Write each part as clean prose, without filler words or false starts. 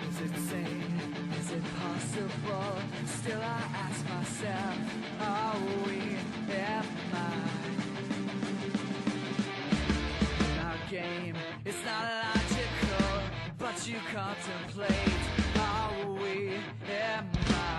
Is it sane? Is it possible? Still I ask myself, are we our game? It's not logical, but you contemplate, are we am I?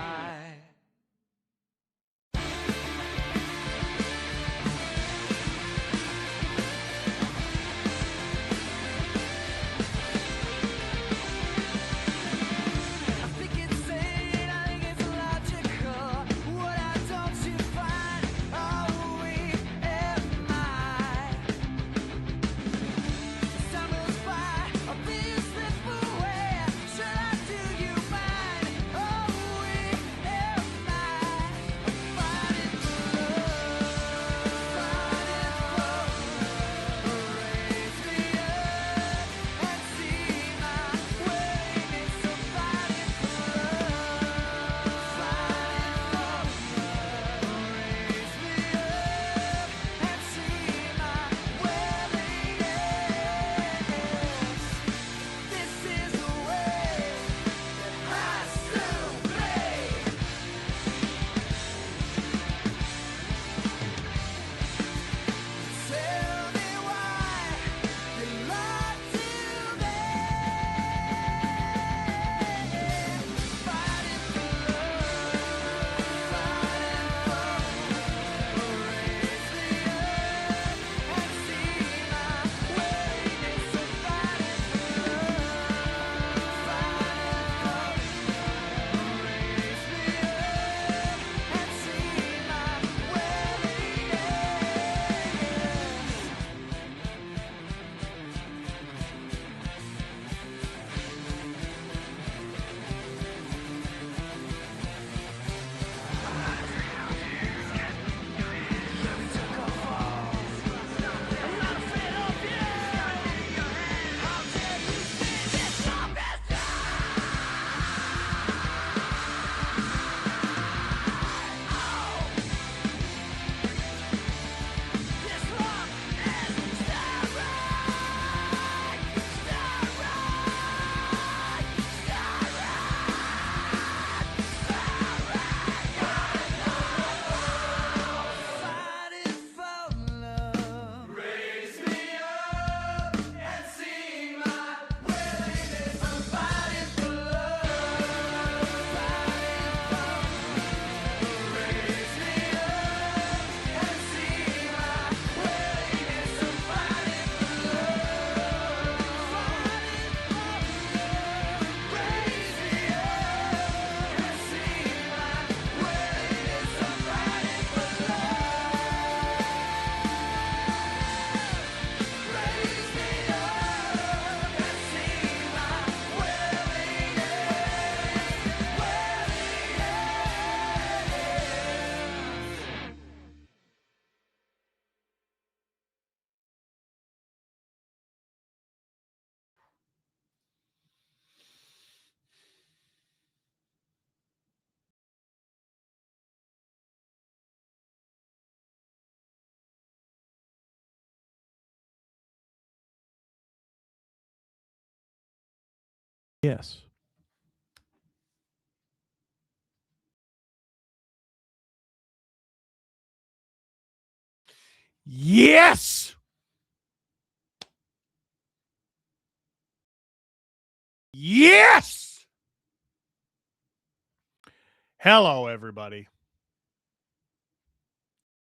Yes. Yes. Yes. Hello, everybody.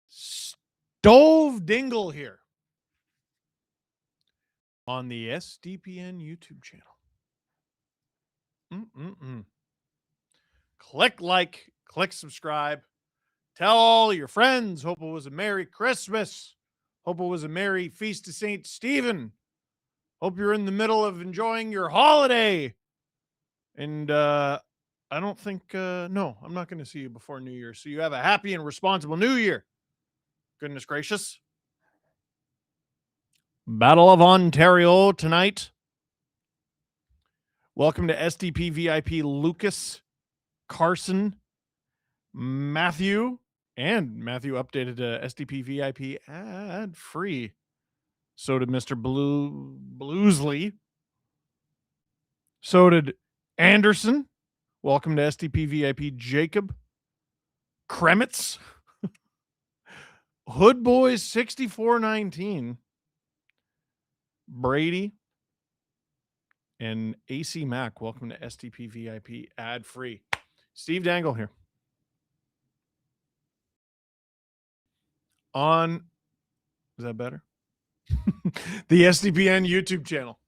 Stove Dingle here on the SDPN YouTube channel. Click like, click subscribe. Tell all your friends. Hope it was a Merry Christmas. Hope it was a Merry Feast of St. Stephen. Hope you're in the middle of enjoying your holiday. And I don't think, no, I'm not going to see you before New Year. So you have a happy and responsible New Year. Goodness gracious. Battle of Ontario tonight. Welcome to SDP VIP Lucas, Carson, Matthew, and Matthew updated to SDP VIP ad free. So did Mr. Bluesley. So did Anderson. Welcome to SDP VIP. Jacob Kremitz. Hood Boys 6419. Brady and AC Mac. Welcome to SDP VIP ad free. Steve Dangle here. On, is that better? The SDPN YouTube channel.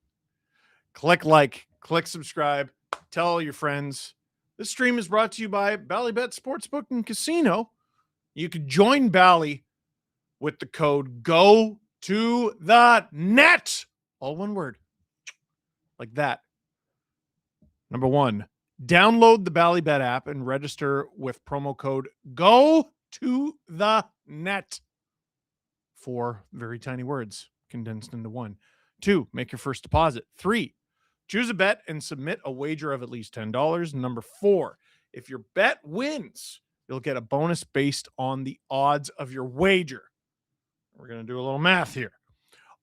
Click like, click subscribe, tell all your friends. This stream is brought to you by Bally Sportsbook and Casino. You can join Bally with the code GO to the net. All one word. Like that. Number one, download the Bally app and register with promo code GO to the net. 4 very tiny words condensed into one. 2, make your first deposit. 3, choose a bet and submit a wager of at least $10. Number 4, if your bet wins, you'll get a bonus based on the odds of your wager. We're going to do a little math here.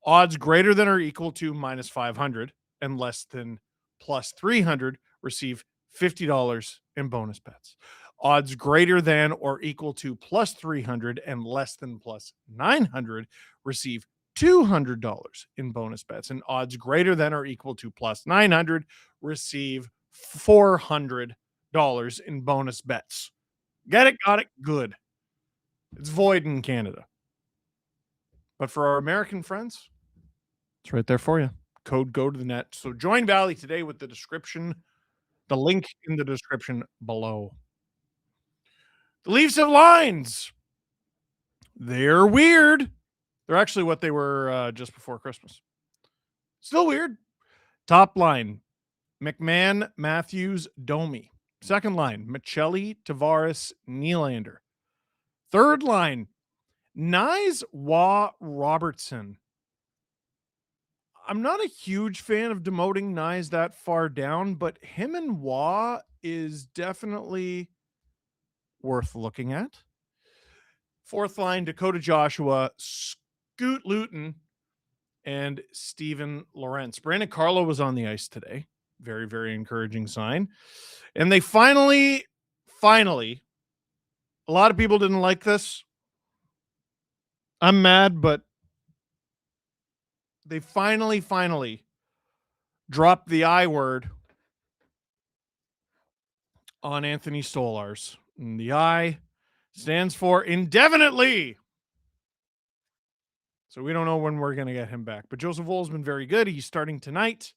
Odds greater than or equal to minus 500 and less than plus 300 receive $50 in bonus bets. Odds greater than or equal to plus 300 and less than plus 900 receive $200 in bonus bets. And odds greater than or equal to plus 900 receive $400 in bonus bets. Get it? Got it? Good. It's void in Canada. But for our American friends, it's right there for you. Code GO to the net. So join Bally today with the description, the link in the description below. The Leafs have lines. They're weird. They're actually what they were just before Christmas. Still weird. Top line, McMahon, Matthews, Domi. Second line, Michelli, Tavares, Nylander. Third line, Nyes, Waugh, Robertson. I'm not a huge fan of demoting Nyes that far down, but him and Waugh is definitely worth looking at. Fourth line, Dakota Joshua, Scoot Luton, and Steven Lorentz. Brandon Carlo was on the ice today. Very, very encouraging sign. And they finally, a lot of people didn't like this. I'm mad, but they finally dropped the I word on Anthony Stolarz. And the I stands for indefinitely. So we don't know when we're going to get him back. But Joseph Wool's been very good. He's starting tonight.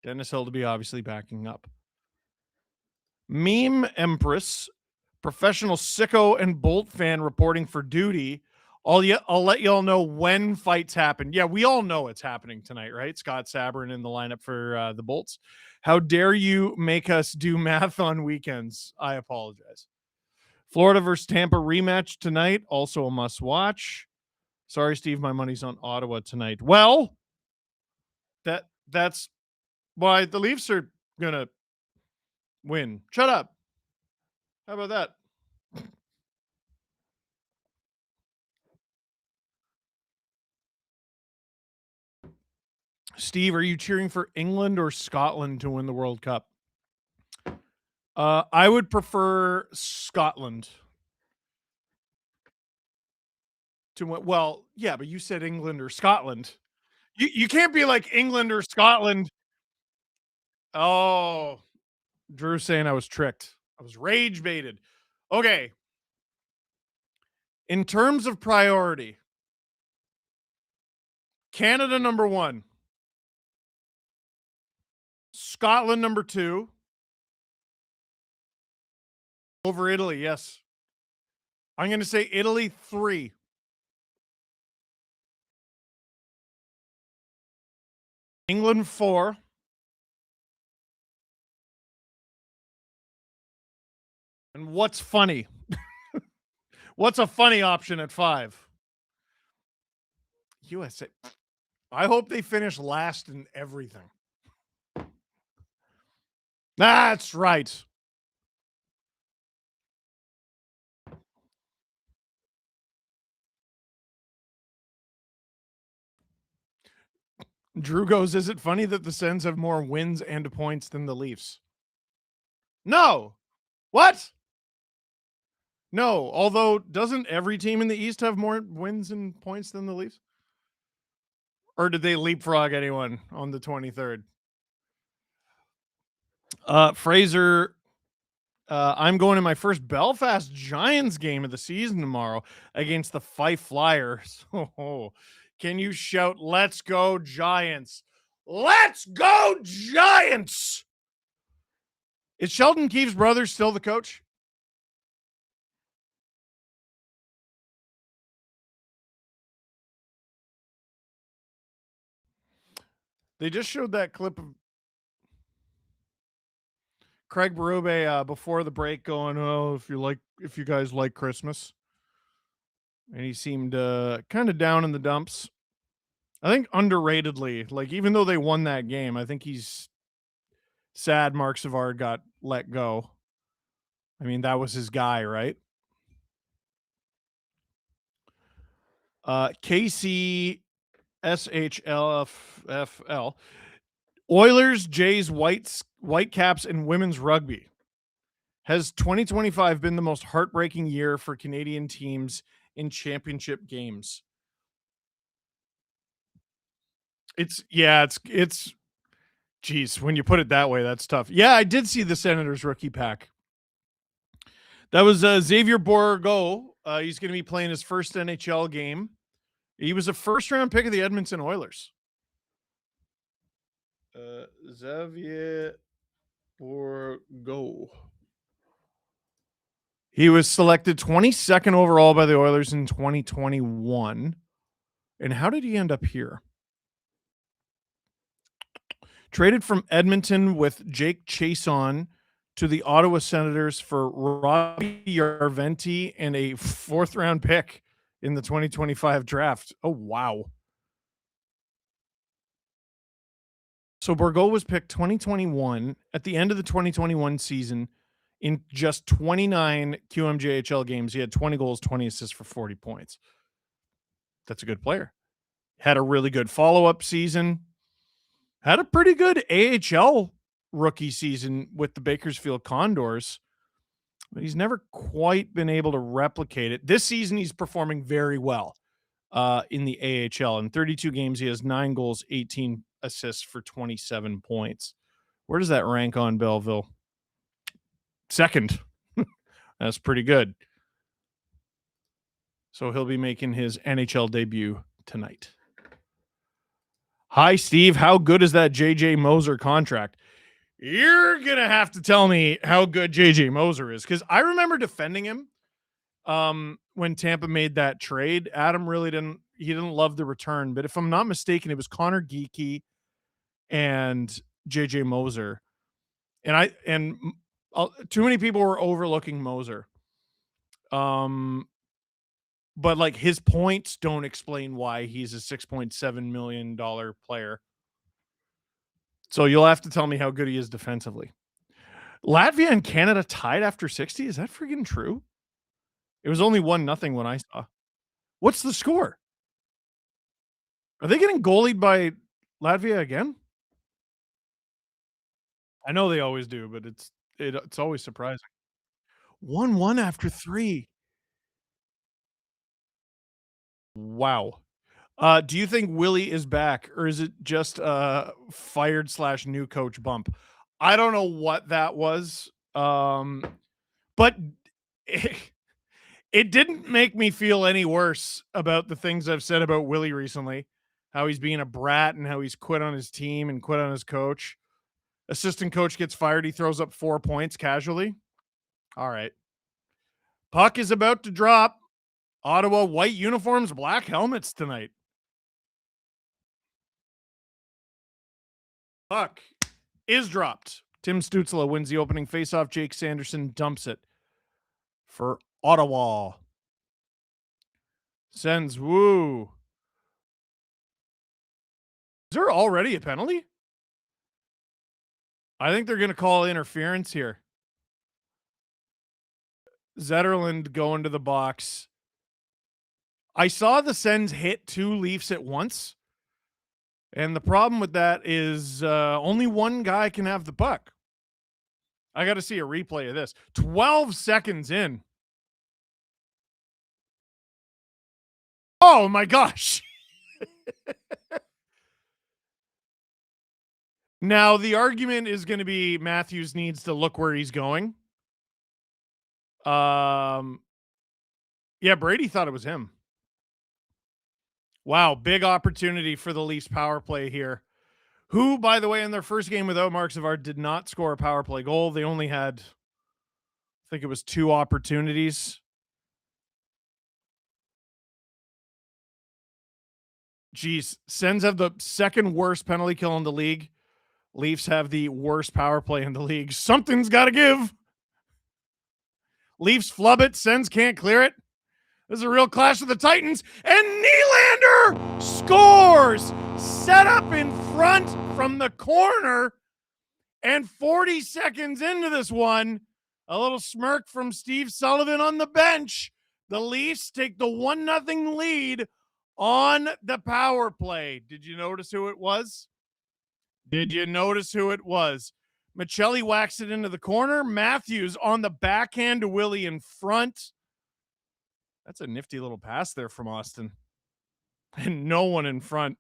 Dennis Hill to be obviously backing up. Meme Empress, professional sicko and Bolt fan reporting for duty. I'll let y'all know when fights happen. Yeah, we all know it's happening tonight, right? Scott Sabrin in the lineup for the Bolts. How dare you make us do math on weekends? I apologize. Florida versus Tampa rematch tonight. Also a must watch. Sorry, Steve, my money's on Ottawa tonight. Well, that's why the Leafs are gonna win. Shut up. How about that? Steve, are you cheering for England or Scotland to win the World Cup? I would prefer Scotland to win. Well, yeah, but you said England or Scotland. You can't be like England or Scotland. Oh, Drew saying I was tricked. I was rage baited. Okay. In terms of priority, Canada number 1, Scotland number 2, over Italy. Yes, I'm going to say Italy 3. England 4. And what's funny? What's a funny option at 5? USA. I hope they finish last in everything. That's right. Drew goes, is it funny that the Sens have more wins and points than the Leafs? No. What? No. Although, doesn't every team in the East have more wins and points than the Leafs? Or did they leapfrog anyone on the 23rd? Fraser, I'm going to my first Belfast Giants game of the season tomorrow against the Fife Flyers. Oh, can you shout, let's go Giants? Let's go Giants! Is Sheldon Keefe's brother still the coach? They just showed that clip of Craig Berube before the break going, oh, if you guys like Christmas. And he seemed kind of down in the dumps. I think underratedly, like even though they won that game, I think he's sad Mark Savard got let go. I mean, that was his guy, right? KC SHLFFL. Oilers, Jays, Whitecaps, and women's rugby. Has 2025 been the most heartbreaking year for Canadian teams in championship games? It's geez, when you put it that way, that's tough. Yeah, I did see the Senators rookie pack. That was Xavier Bourgault. He's going to be playing his first NHL game. He was a first-round pick of the Edmonton Oilers. Xavier Bourgault. He was selected 22nd overall by the Oilers in 2021. And how did he end up here? Traded from Edmonton with Jake Chason to the Ottawa Senators for Robbie Yarventi and a fourth-round pick in the 2025 draft. Oh, wow. So Bourgault was picked 2021 at the end of the 2021 season. In just 29 QMJHL games, he had 20 goals, 20 assists for 40 points. That's a good player. Had a really good follow-up season. Had a pretty good AHL rookie season with the Bakersfield Condors, but he's never quite been able to replicate it. This season, he's performing very well in the AHL. In 32 games, he has 9 goals, 18 assists for 27 points. Where does that rank on Belleville? Second. That's pretty good. So he'll be making his NHL debut tonight. Hi, Steve. How good is that JJ Moser contract? You're going to have to tell me how good JJ Moser is, because I remember defending him when Tampa made that trade. Adam really didn't love the return, but if I'm not mistaken, it was Connor Geeky and JJ Moser. And too many people were overlooking Moser. But like his points don't explain why he's a $6.7 million player. So you'll have to tell me how good he is defensively. Latvia and Canada tied after 60. Is that freaking true? It was only 1-0 when I saw. What's the score? Are they getting goalied by Latvia again? I know they always do, but it's always surprising. 1-1 after 3. Wow. Do you think Willie is back, or is it just fired / new coach bump? I don't know what that was. But it didn't make me feel any worse about the things I've said about Willie recently, how he's being a brat and how he's quit on his team and quit on his coach. Assistant coach gets fired. He throws up 4 points casually. All right. Puck is about to drop. Ottawa, white uniforms, black helmets tonight. Puck is dropped. Tim Stützle wins the opening faceoff. Jake Sanderson dumps it for Ottawa. Sends woo. Is there already a penalty? I think they're going to call interference here. Zetterlund going to the box. I saw the Sens hit 2 Leafs at once. And the problem with that is only one guy can have the puck. I got to see a replay of this. 12 seconds in. Oh my gosh. Now, the argument is going to be Matthews needs to look where he's going. Yeah, Brady thought it was him. Wow, big opportunity for the Leafs power play here. Who, by the way, in their first game without Mark Savard did not score a power play goal. They only had, I think it was 2 opportunities. Geez, Sens have the second worst penalty kill in the league. Leafs have the worst power play in the league. Something's got to give. Leafs flub it. Sens can't clear it. This is a real clash of the Titans. And Nylander scores. Set up in front from the corner. And 40 seconds into this one, a little smirk from Steve Sullivan on the bench. The Leafs take the 1-0 lead on the power play. Did you notice who it was? Michelli whacks it into the corner. Matthews on the backhand to Willie in front. That's a nifty little pass there from Austin. And no one in front.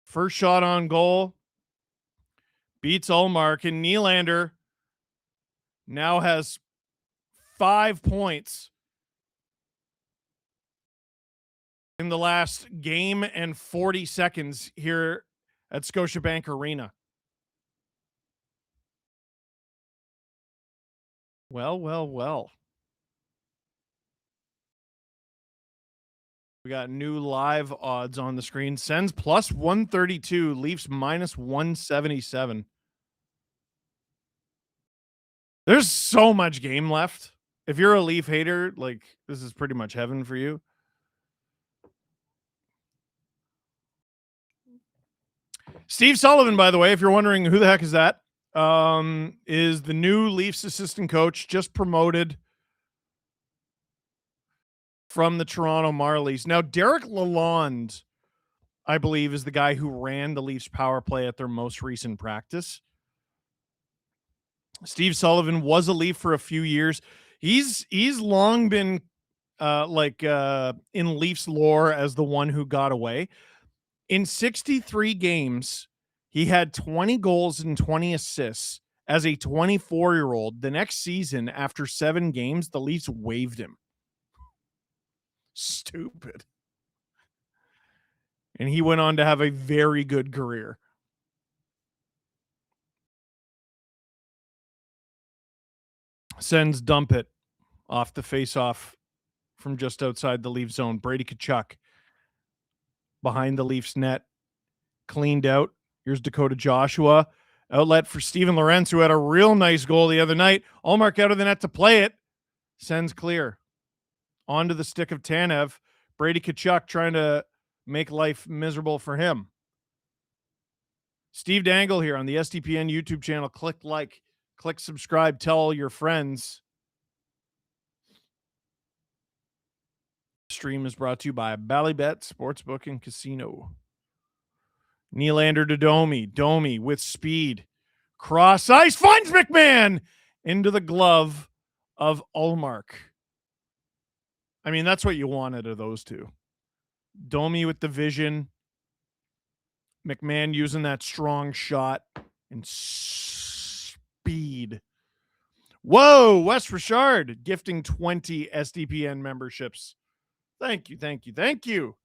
First shot on goal. Beats Ullmark, and Nylander now has 5 points in the last game and 40 seconds here at Scotiabank Arena. Well. We got new live odds on the screen. Sens plus 132, Leafs minus 177. There's so much game left. If you're a Leaf hater, like, this is pretty much heaven for you. Steve Sullivan, by the way, if you're wondering who the heck is that, is the new Leafs assistant coach, just promoted from the Toronto Marlies. Now, Derek Lalonde, I believe, is the guy who ran the Leafs power play at their most recent practice. Steve Sullivan was a Leaf for a few years. He's long been in Leafs lore as the one who got away. In 63 games, he had 20 goals and 20 assists as a 24-year-old. The next season, after 7 games, the Leafs waived him. Stupid. And he went on to have a very good career. Sens dump it off the face-off from just outside the Leaf zone. Brady Tkachuk behind the Leafs net. Cleaned out. Here's Dakota Joshua. Outlet for Steven Lorentz, who had a real nice goal the other night. Ullmark out of the net to play it. Sends clear. Onto the stick of Tanev. Brady Tkachuk trying to make life miserable for him. Steve Dangle here on the SDPN YouTube channel. Click like, click subscribe, tell all your friends. Stream is brought to you by Bally Sportsbook and Casino. Nylander to Domi. Domi with speed. Cross ice. Finds McMahon into the glove of Ullmark. I mean, that's what you wanted of those two. Domi with the vision. McMahon using that strong shot and speed. Whoa, Wes Richard gifting 20 SDPN memberships. Thank you.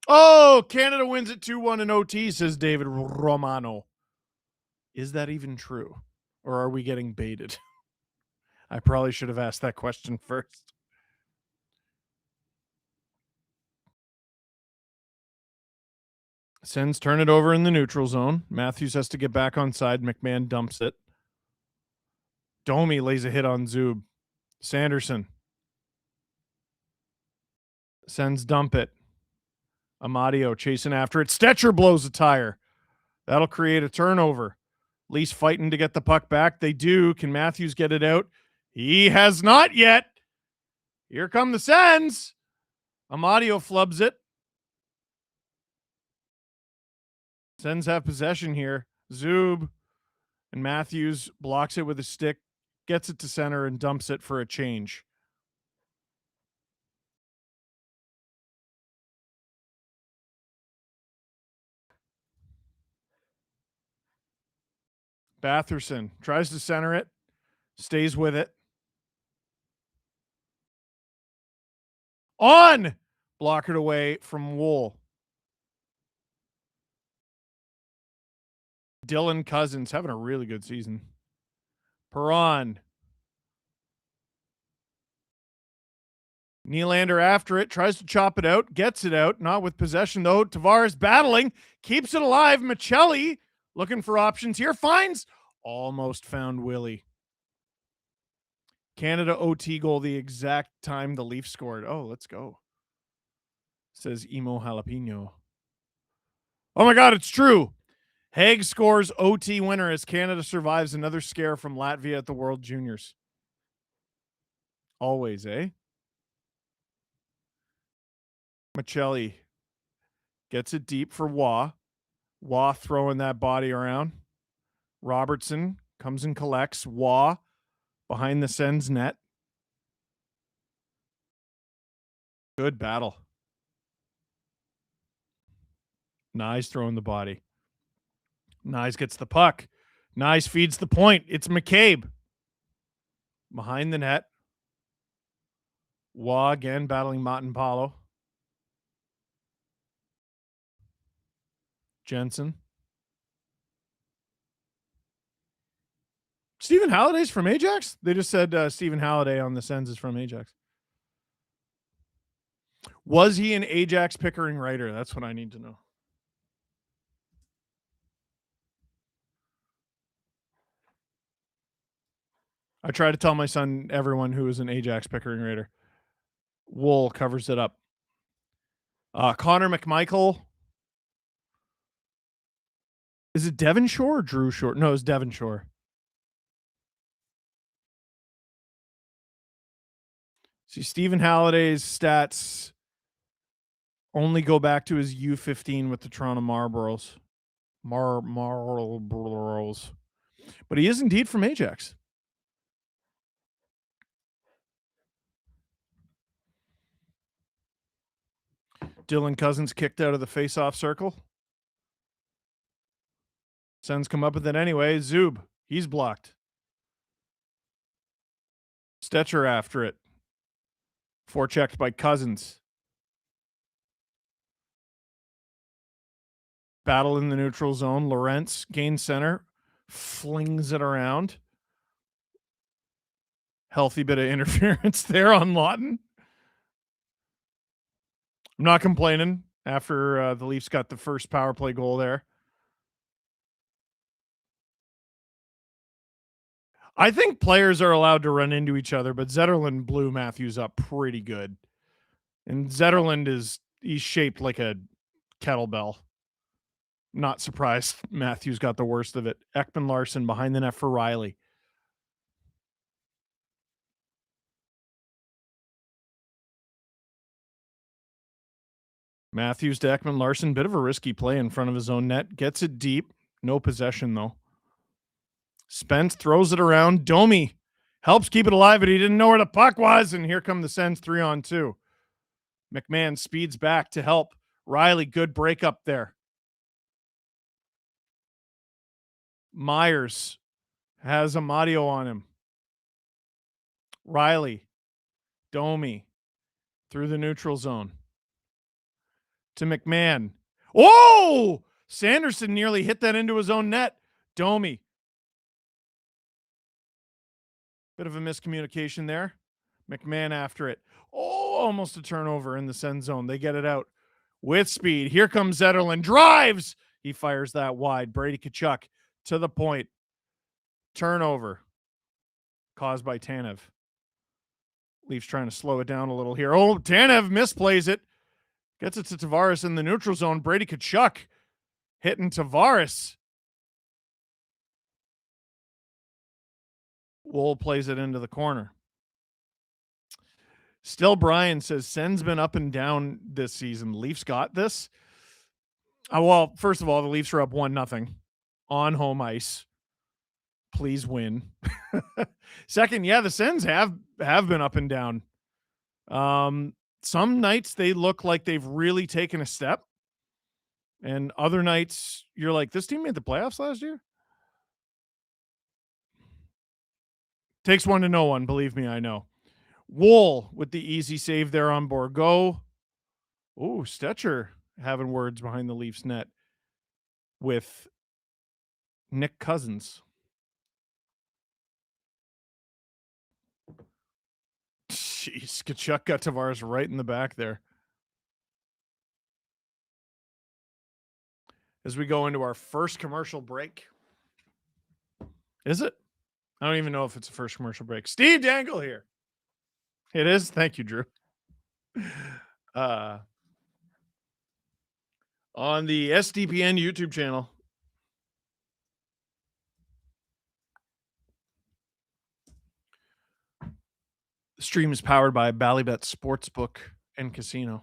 Oh, Canada wins it 2-1 in OT, says David Romano. Is that even true? Or are we getting baited? I probably should have asked that question first. Sens turn it over in the neutral zone. Matthews has to get back on side. McMahon dumps it. Domi lays a hit on Zub. Sanderson. Sens dump it. Amadio chasing after it. Stetcher blows a tire. That'll create a turnover. Leafs fighting to get the puck back. They do. Can Matthews get it out? He has not yet. Here come the Sens. Amadio flubs it. Sens have possession here. Zub and Matthews blocks it with a stick, gets it to center, and dumps it for a change. Batherson tries to center it, stays with it. On! Blockered away from Wool. Dylan Cousins having a really good season. Perron. Nylander after it, tries to chop it out, gets it out, not with possession though. Tavares battling, keeps it alive. Michelli looking for options here, finds, almost found Willie. Canada OT goal the exact time the Leafs scored. Oh, let's go. Says Emo Jalapeno. Oh my God, it's true. Haig scores OT winner as Canada survives another scare from Latvia at the World Juniors. Always, eh? Michelli gets it deep for Waugh. Waugh throwing that body around. Robertson comes and collects. Waugh behind the Sens net. Good battle. Nyes throwing the body. Nyes gets the puck. Nyes feeds the point. It's McCabe. Behind the net. Waugh again battling Matanpalo. Jensen. Stephen Halliday's from Ajax? They just said Stephen Halliday on the Sens is from Ajax. Was he an Ajax Pickering writer? That's what I need to know. I try to tell my son everyone who is an Ajax Pickering writer. Wool covers it up. Connor McMichael. Is it Devon Shore or Drew Shore? No, it's Devon Shore. See, Stephen Halliday's stats only go back to his U15 with the Toronto Marlboros. Marlboros. But he is indeed from Ajax. Dylan Cousins kicked out of the face-off circle. Sens come up with it anyway. Zub, he's blocked. Stetcher after it. Forechecked by Cousins. Battle in the neutral zone. Lorentz gains center. Flings it around. Healthy bit of interference there on Lawton. I'm not complaining after the Leafs got the first power play goal there. I think players are allowed to run into each other, but Zetterlund blew Matthews up pretty good. And Zetterlund he's shaped like a kettlebell. Not surprised Matthews got the worst of it. Ekman Larson behind the net for Riley. Matthews to Ekman Larson. Bit of a risky play in front of his own net. Gets it deep. No possession, though. Spence throws it around. Domi helps keep it alive, but he didn't know where the puck was. And here come the Sens 3-on-2. McMahon speeds back to help. Riley, good breakup there. Myers has Amadio on him. Riley, Domi through the neutral zone to McMahon. Oh! Sanderson nearly hit that into his own net. Domi. Bit of a miscommunication there. McMahon after it. Oh, almost a turnover in the Sens zone. They get it out with speed. Here comes Zetterlund. Drives. He fires that wide. Brady Tkachuk to the point. Turnover caused by Tanev. Leafs trying to slow it down a little here. Oh, Tanev misplays it. Gets it to Tavares in the neutral zone. Brady Tkachuk hitting Tavares. Wool plays it into the corner. Still Brian says Sen's been up and down this season. Leafs got this. Well, first of all, the Leafs are up 1-0 on home ice. Please win. Second, yeah, the Sens have been up and down. Some nights they look like they've really taken a step, and other nights you're like, this team made the playoffs last year. Takes one to know one, believe me, I know. Wool with the easy save there on Bourgault. Oh, Stetcher having words behind the Leafs net with Nick Cousins. Jeez, Tkachuk got Tavares right in the back there. As we go into our first commercial break. Is it? I don't even know if it's a first commercial break. Steve Dangle here. It is. Thank you, Drew. On the SDPN YouTube channel. The stream is powered by Ballybet Sportsbook and Casino.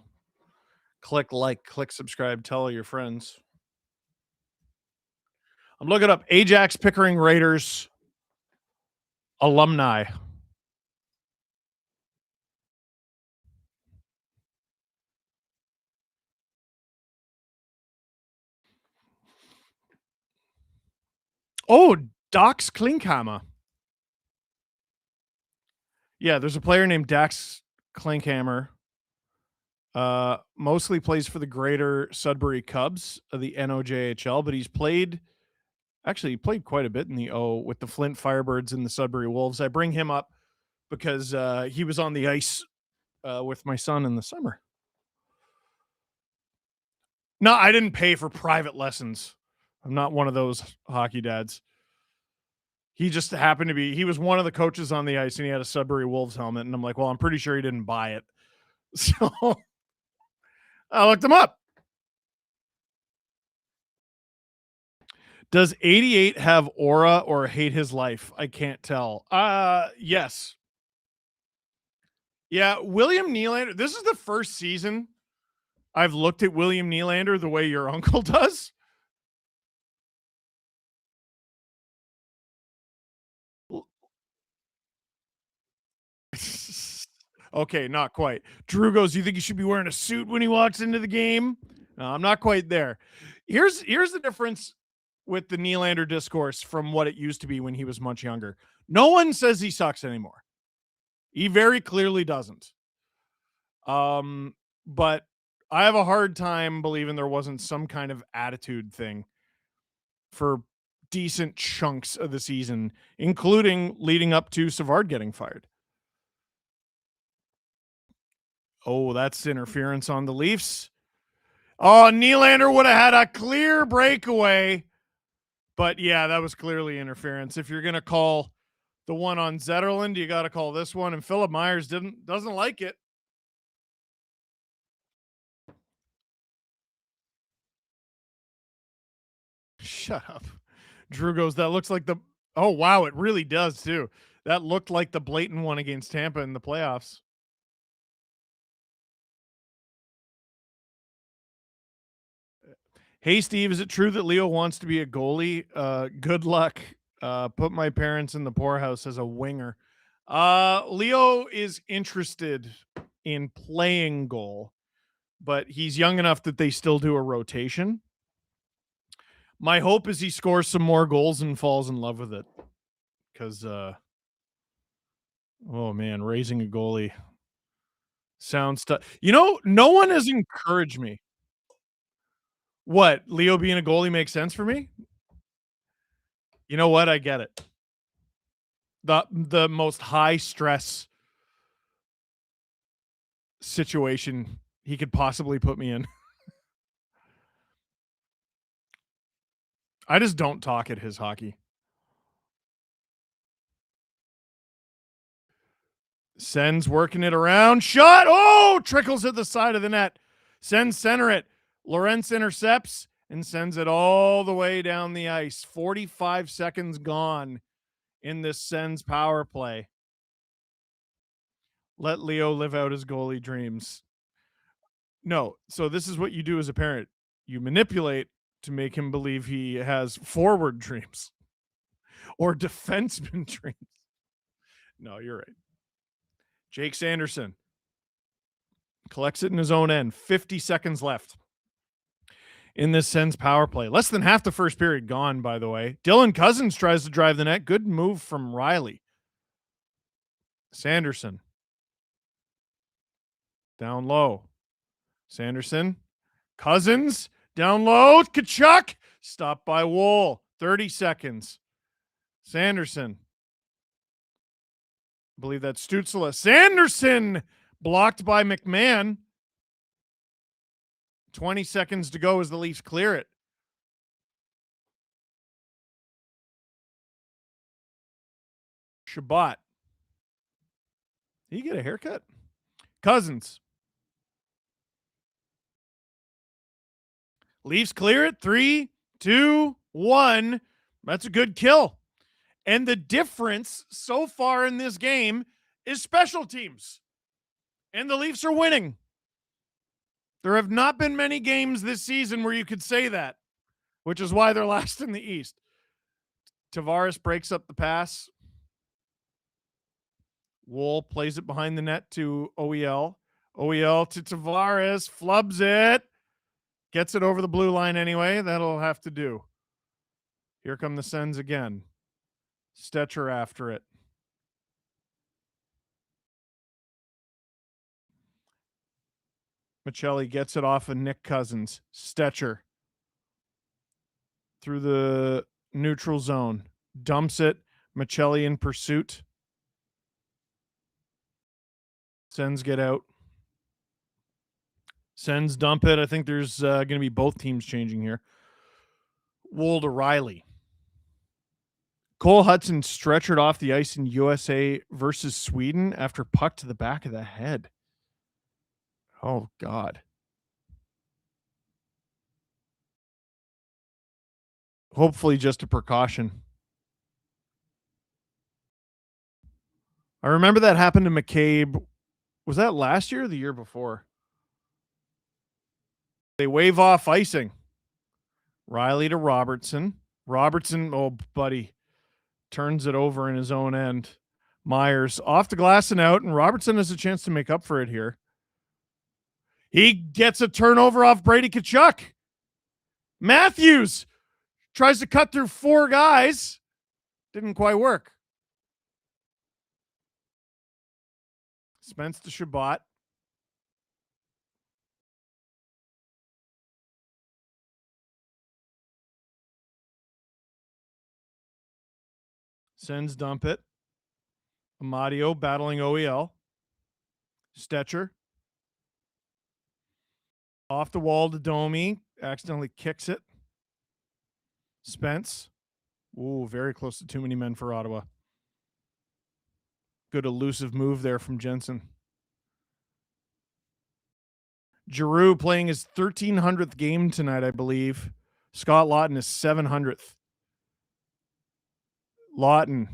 Click like, click subscribe, tell all your friends. I'm looking up Ajax Pickering Raiders alumni. Oh, Dax Klinkhammer. Yeah, there's a player named Dax Klinkhammer. Mostly plays for the Greater Sudbury Cubs of the NOJHL, but he played quite a bit in the O with the Flint Firebirds and the Sudbury Wolves. I bring him up because he was on the ice with my son in the summer. No, I didn't pay for private lessons. I'm not one of those hockey dads. He just happened to be, he was one of the coaches on the ice and he had a Sudbury Wolves helmet. And I'm like, well, I'm pretty sure he didn't buy it. So I looked him up. Does 88 have aura or hate his life? I can't tell. Yes. Yeah, William Nylander. This is the first season I've looked at William Nylander the way your uncle does. Okay, not quite. Drew goes, you think he should be wearing a suit when he walks into the game? No, I'm not quite there. Here's the difference with the Nylander discourse from what it used to be when he was much younger. No one says he sucks anymore. He very clearly doesn't. But I have a hard time believing there wasn't some kind of attitude thing for decent chunks of the season, including leading up to Savard getting fired. Oh, that's interference on the Leafs. Oh, Nylander would have had a clear breakaway. But yeah, that was clearly interference. If you're going to call the one on Zetterlund, you got to call this one. And Philip Myers doesn't like it. Shut up. Drew goes, that looks like the, oh, wow, it really does too. That looked like the blatant one against Tampa in the playoffs. Hey, Steve, is it true that Leo wants to be a goalie? Good luck. Put my parents in the poorhouse as a winger. Leo is interested in playing goal, but he's young enough that they still do a rotation. My hope is he scores some more goals and falls in love with it. Because, oh man, raising a goalie sounds tough. You know, no one has encouraged me. What? Leo being a goalie makes sense for me? You know what? I get it. The most high stress situation he could possibly put me in. I just don't talk at his hockey. Sens working it around. Shot. Oh, trickles at the side of the net. Sens center it. Lorentz intercepts and sends it all the way down the ice. 45 seconds gone in this Sens power play. Let Leo live out his goalie dreams. No, so this is what you do as a parent. You manipulate to make him believe he has forward dreams or defenseman dreams. No, you're right. Jake Sanderson collects it in his own end. 50 seconds left in this Sens power play. Less than half the first period gone, by the way. Dylan Cousins tries to drive the net. Good move from Riley. Sanderson. Down low. Sanderson. Cousins. Down low. Tkachuk. Stopped by Wool. 30 seconds. Sanderson. I believe that's Stützle. Sanderson. Blocked by McMahon. 20 seconds to go as the Leafs clear it. Shabbat. Did he get a haircut? Cousins. Leafs clear it. 3, 2, 1. That's a good kill. And the difference so far in this game is special teams. And the Leafs are winning. There have not been many games this season where you could say that, which is why they're last in the East. Tavares breaks up the pass. Wool plays it behind the net to OEL. OEL to Tavares. Flubs it. Gets it over the blue line anyway. That'll have to do. Here come the Sens again. Stetcher after it. Michelli gets it off of Nick Cousins. Stetcher through the neutral zone. Dumps it. Michelli in pursuit. Sens get out. Sens dump it. I think there's going to be both teams changing here. Wool to Riley. Cole Hudson stretchered off the ice in USA versus Sweden after puck to the back of the head. Oh, God. Hopefully just a precaution. I remember that happened to McCabe. Was that last year or the year before? They wave off icing. Riley to Robertson. Robertson, oh, buddy, turns it over in his own end. Myers off the glass and out, and Robertson has a chance to make up for it here. He gets a turnover off Brady Tkachuk. Matthews tries to cut through 4 guys. Didn't quite work. Spence to Shabbat. Sens dump it. Amadio battling OEL. Stetcher. Off the wall to Domi. Accidentally kicks it. Spence. Ooh, very close to too many men for Ottawa. Good elusive move there from Jensen. Giroux playing his 1,300th game tonight, I believe. Scott Lawton is 700th. Lawton.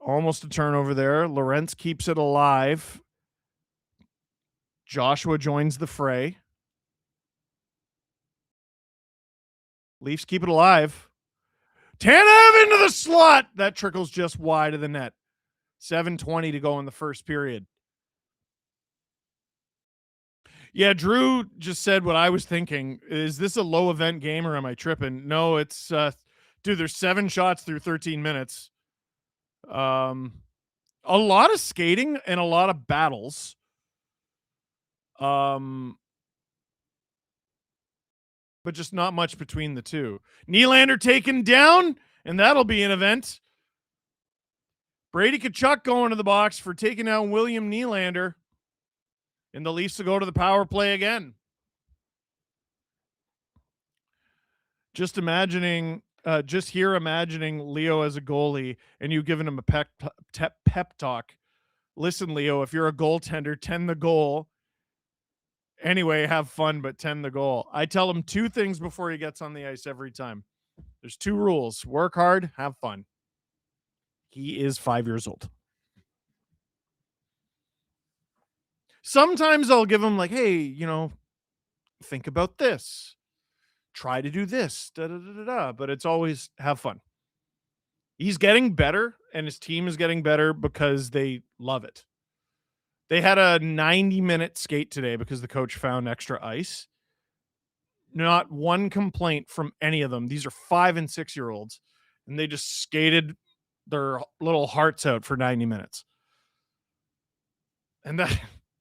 Almost a turnover there. Lorentz keeps it alive. Joshua joins the fray. Leafs keep it alive. Tanev into the slot. That trickles just wide of the net. 7:20 to go in the first period. Yeah, Drew just said what I was thinking. Is this a low event game or am I tripping? No, it's dude, there's 7 shots through 13 minutes. A lot of skating and a lot of battles. But just not much between the two. Nylander taken down, and that'll be an event. Brady Tkachuk going to the box for taking out William Nylander. And the Leafs to go to the power play again. Just imagining Leo as a goalie and you giving him a pep talk. Listen, Leo, if you're a goaltender, tend the goal. Anyway, have fun, but tend the goal. I tell him 2 things before he gets on the ice every time. There's 2 rules. Work hard, have fun. He is 5 years old. Sometimes I'll give him like, hey, think about this. Try to do this. Da, da, da, da, da. But it's always have fun. He's getting better, and his team is getting better because they love it. They had a 90-minute skate today because the coach found extra ice. Not one complaint from any of them. These are 5 and 6-year-olds, and they just skated their little hearts out for 90 minutes. And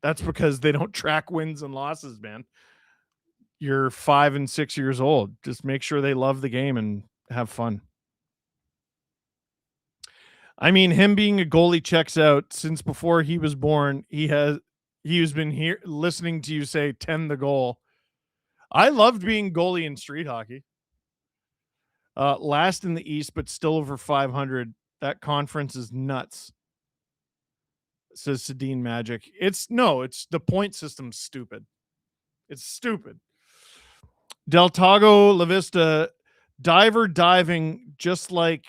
that's because they don't track wins and losses, man. You're 5 and 6 years old. Just make sure they love the game and have fun. I mean, him being a goalie checks out. Since before he was born, he's been here listening to you say 10 the goal. I loved being goalie in street hockey. Last in the East, but still over 500. That conference is nuts, says Sedin Magic. It's the point system's stupid. It's stupid. Del Tago La Vista, diver diving just like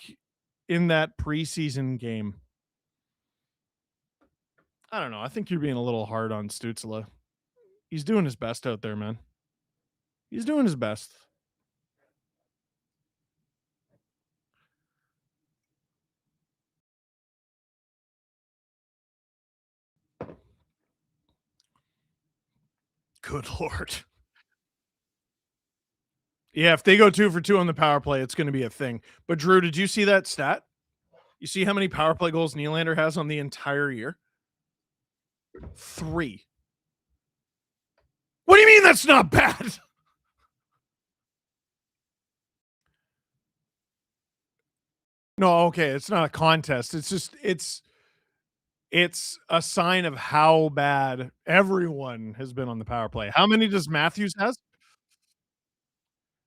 in that preseason game. I don't know. I think you're being a little hard on Stützle. He's doing his best out there, man. He's doing his best. Good Lord. Yeah, if they go 2 for 2 on the power play, it's going to be a thing. But Drew, did you see that stat? You see how many power play goals Nylander has on the entire year? 3. What do you mean that's not bad? No, okay, it's not a contest. It's just it's a sign of how bad everyone has been on the power play. How many does Matthews has?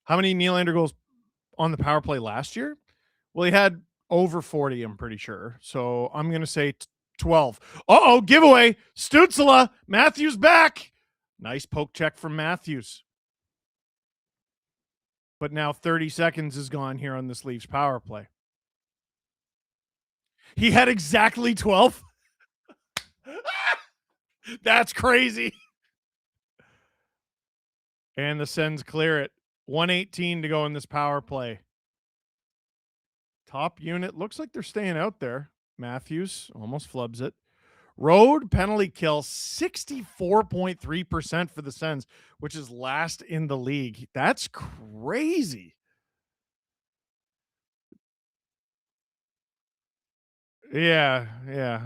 How many Nylander goals on the power play last year? Well, he had over 40, I'm pretty sure. So I'm going to say 12. Uh-oh, giveaway. Stützle, Matthews back. Nice poke check from Matthews. But now 30 seconds is gone here on this Leafs power play. He had exactly 12. That's crazy. And the Sens clear it. 118 to go in this power play. Top unit. Looks like they're staying out there. Matthews almost flubs it. Road penalty kill 64.3% for the Sens, which is last in the league. That's crazy. Yeah,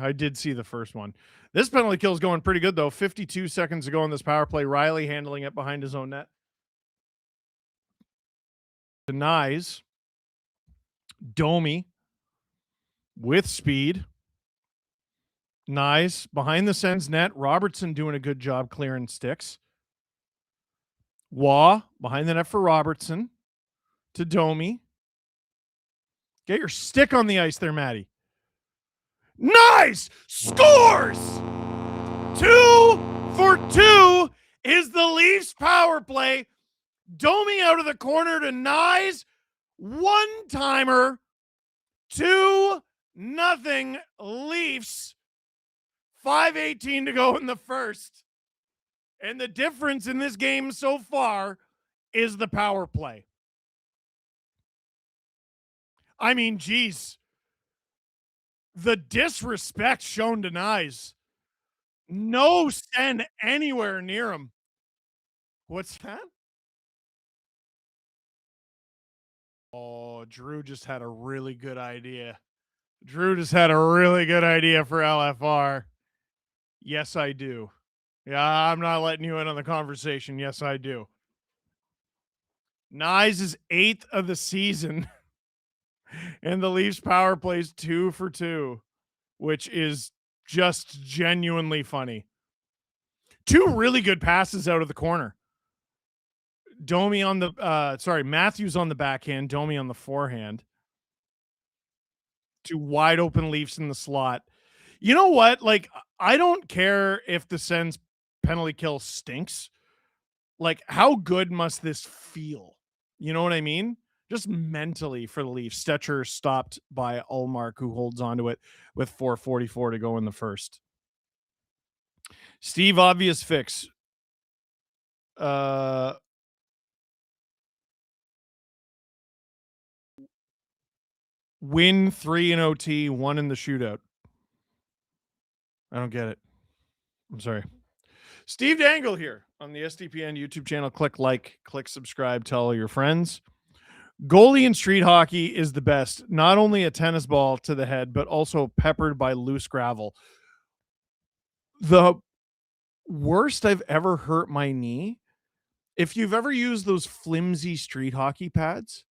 I did see the first one. This penalty kill is going pretty good, though. 52 seconds to go in this power play. Riley handling it behind his own net. Denies. Domi with speed. Nice. Behind the Sens net. Robertson doing a good job clearing sticks. Waugh behind the net for Robertson. To Domi. Get your stick on the ice there, Matty. Nice! Scores! 2 for 2 is the Leafs power play. Domi out of the corner to Nyes. One-timer. 2-0 Leafs. 5:18 to go in the first. And the difference in this game so far is the power play. I mean, geez. The disrespect shown to Nyes. No send anywhere near him. What's that? Oh, Drew just had a really good idea. Drew just had a really good idea for LFR. Yes, I do. Yeah, I'm not letting you in on the conversation. Yes, I do. Nyes is 8th of the season. And the Leafs power plays 2 for 2, which is just genuinely funny. 2 really good passes out of the corner. Domi on the Matthews on the backhand, Domi on the forehand. 2 wide open Leafs in the slot. You know what? Like, I don't care if the Sens penalty kill stinks. Like, how good must this feel? You know what I mean? Just mentally for the Leafs. Stetcher stopped by Ullmark, who holds onto it with 4:44 to go in the first. Steve, obvious fix. Win 3 in OT, 1 in the shootout. I don't get it. I'm sorry. Steve Dangle here on the SDPN YouTube channel. Click like, click subscribe, tell all your friends. Goalie in street hockey is the best. Not only a tennis ball to the head, but also peppered by loose gravel. The worst I've ever hurt my knee, if you've ever used those flimsy street hockey pads,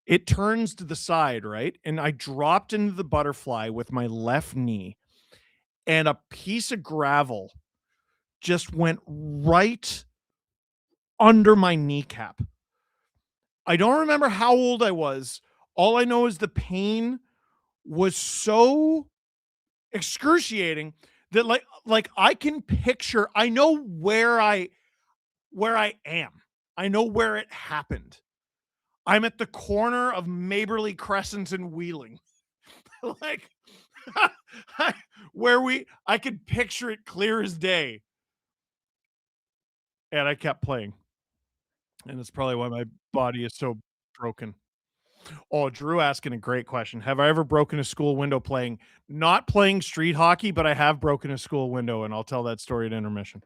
it turns to the side, right? And I dropped into the butterfly with my left knee, and a piece of gravel just went right under my kneecap. I don't remember how old I was. All I know is the pain was so excruciating that like I can picture, I know where I am. I know where it happened. I'm at the corner of Maberly Crescent and Wheeling. Like I could picture it clear as day. And I kept playing. And it's probably why my body is so broken. Oh, Drew asking a great question. Have I ever broken a school window playing? Not playing street hockey, but I have broken a school window, and I'll tell that story at intermission.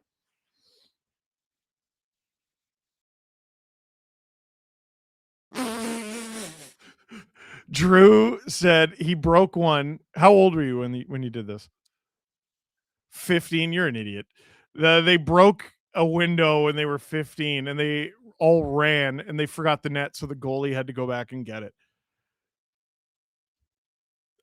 Drew said he broke one. How old were you when you did this? 15. You're an idiot. They broke a window when they were 15, and they all ran, and they forgot the net, so the goalie had to go back and get it.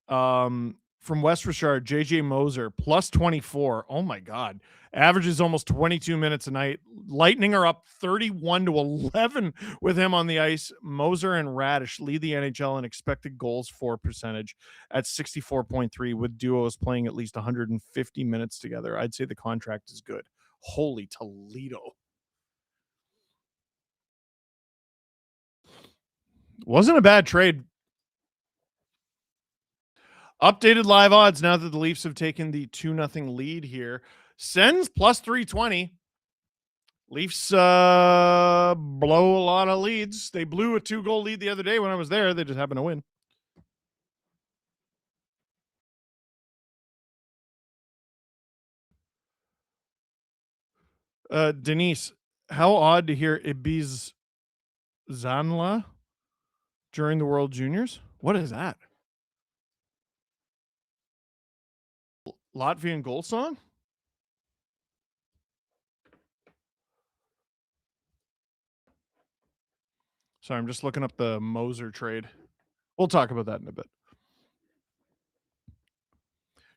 From West Richard, JJ Moser, plus 24. Oh my God. Averages almost 22 minutes a night. Lightning are up 31-11 with him on the ice. Moser and Radish lead the NHL in expected goals for percentage at 64.3, with duos playing at least 150 minutes together. I'd say the contract is good. Holy Toledo. Wasn't a bad trade. Updated live odds now that the Leafs have taken the 2-0 lead here. Sens plus 320. Leafs blow a lot of leads. They blew a 2-goal lead the other day when I was there. They just happened to win. Denise, how odd to hear Ibiz Zanla during the World Juniors. What is that? Latvian goal song? Sorry, I'm just looking up the Moser trade. We'll talk about that in a bit.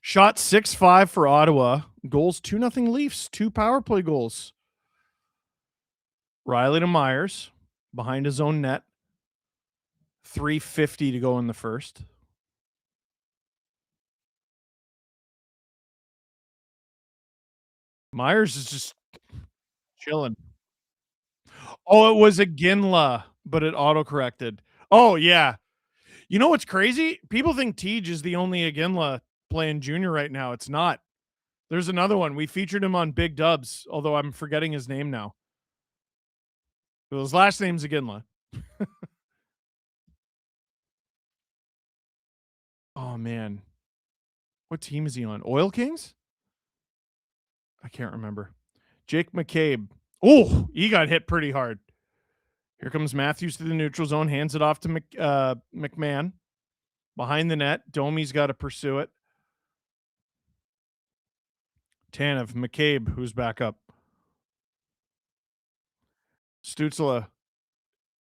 Shot 6-5 for Ottawa. Goals 2-0 Leafs. 2 power play goals. Riley to Myers behind his own net. 3:50 to go in the first. Myers is just chilling. Oh, it was a Ginla, but it auto-corrected. Oh, yeah. You know what's crazy? People think Tej is the only Iginla playing junior right now. It's not. There's another one. We featured him on Big Dubs, although I'm forgetting his name now. His last name's Iginla. Oh, man. What team is he on? Oil Kings? I can't remember. Jake McCabe. Oh, he got hit pretty hard. Here comes Matthews to the neutral zone, hands it off to McMahon. Behind the net, Domi's got to pursue it. Tanev, McCabe, who's back up. Stützle,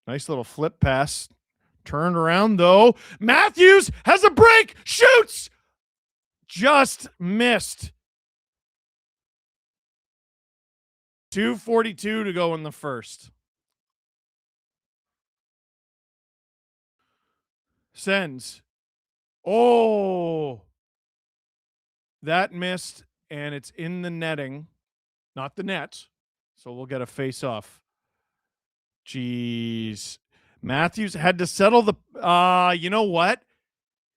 nice little flip pass. Turned around, though. Matthews has a break, shoots! Just missed. 2:42 to go in the first. Sends. Oh, that missed, and it's in the netting, not the net. So we'll get a face off. Jeez. Matthews had to settle the you know what?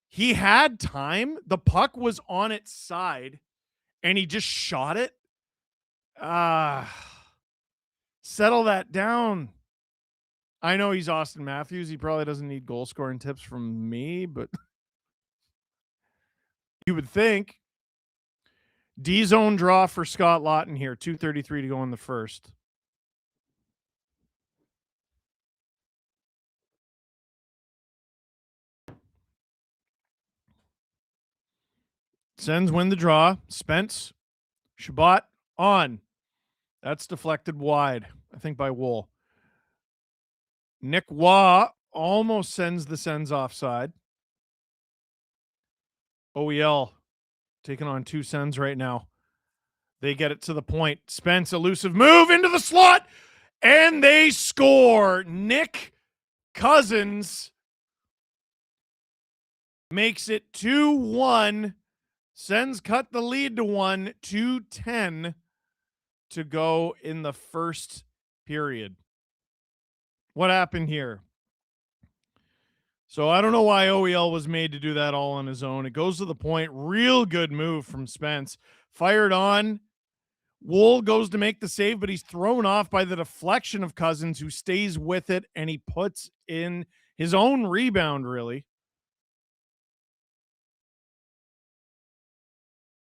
He had time. The puck was on its side, and he just shot it. Settle that down. I know he's Austin Matthews. He probably doesn't need goal scoring tips from me, but you would think. D zone draw for Scott Lawton here. 2:33 to go in the first. Sens win the draw. Spence, Shabbat on. That's deflected wide, I think, by Wool. Nick Waugh almost sends the Sens offside. OEL taking on 2 Sens right now. They get it to the point. Spence, elusive move into the slot, and they score. Nick Cousins makes it 2-1. Sens cut the lead to 1, 2:10 to go in the first period. What happened here? So I don't know why OEL was made to do that all on his own. It goes to the point. Real good move from Spence. Fired on. Wool goes to make the save, but he's thrown off by the deflection of Cousins, who stays with it, and he puts in his own rebound, really.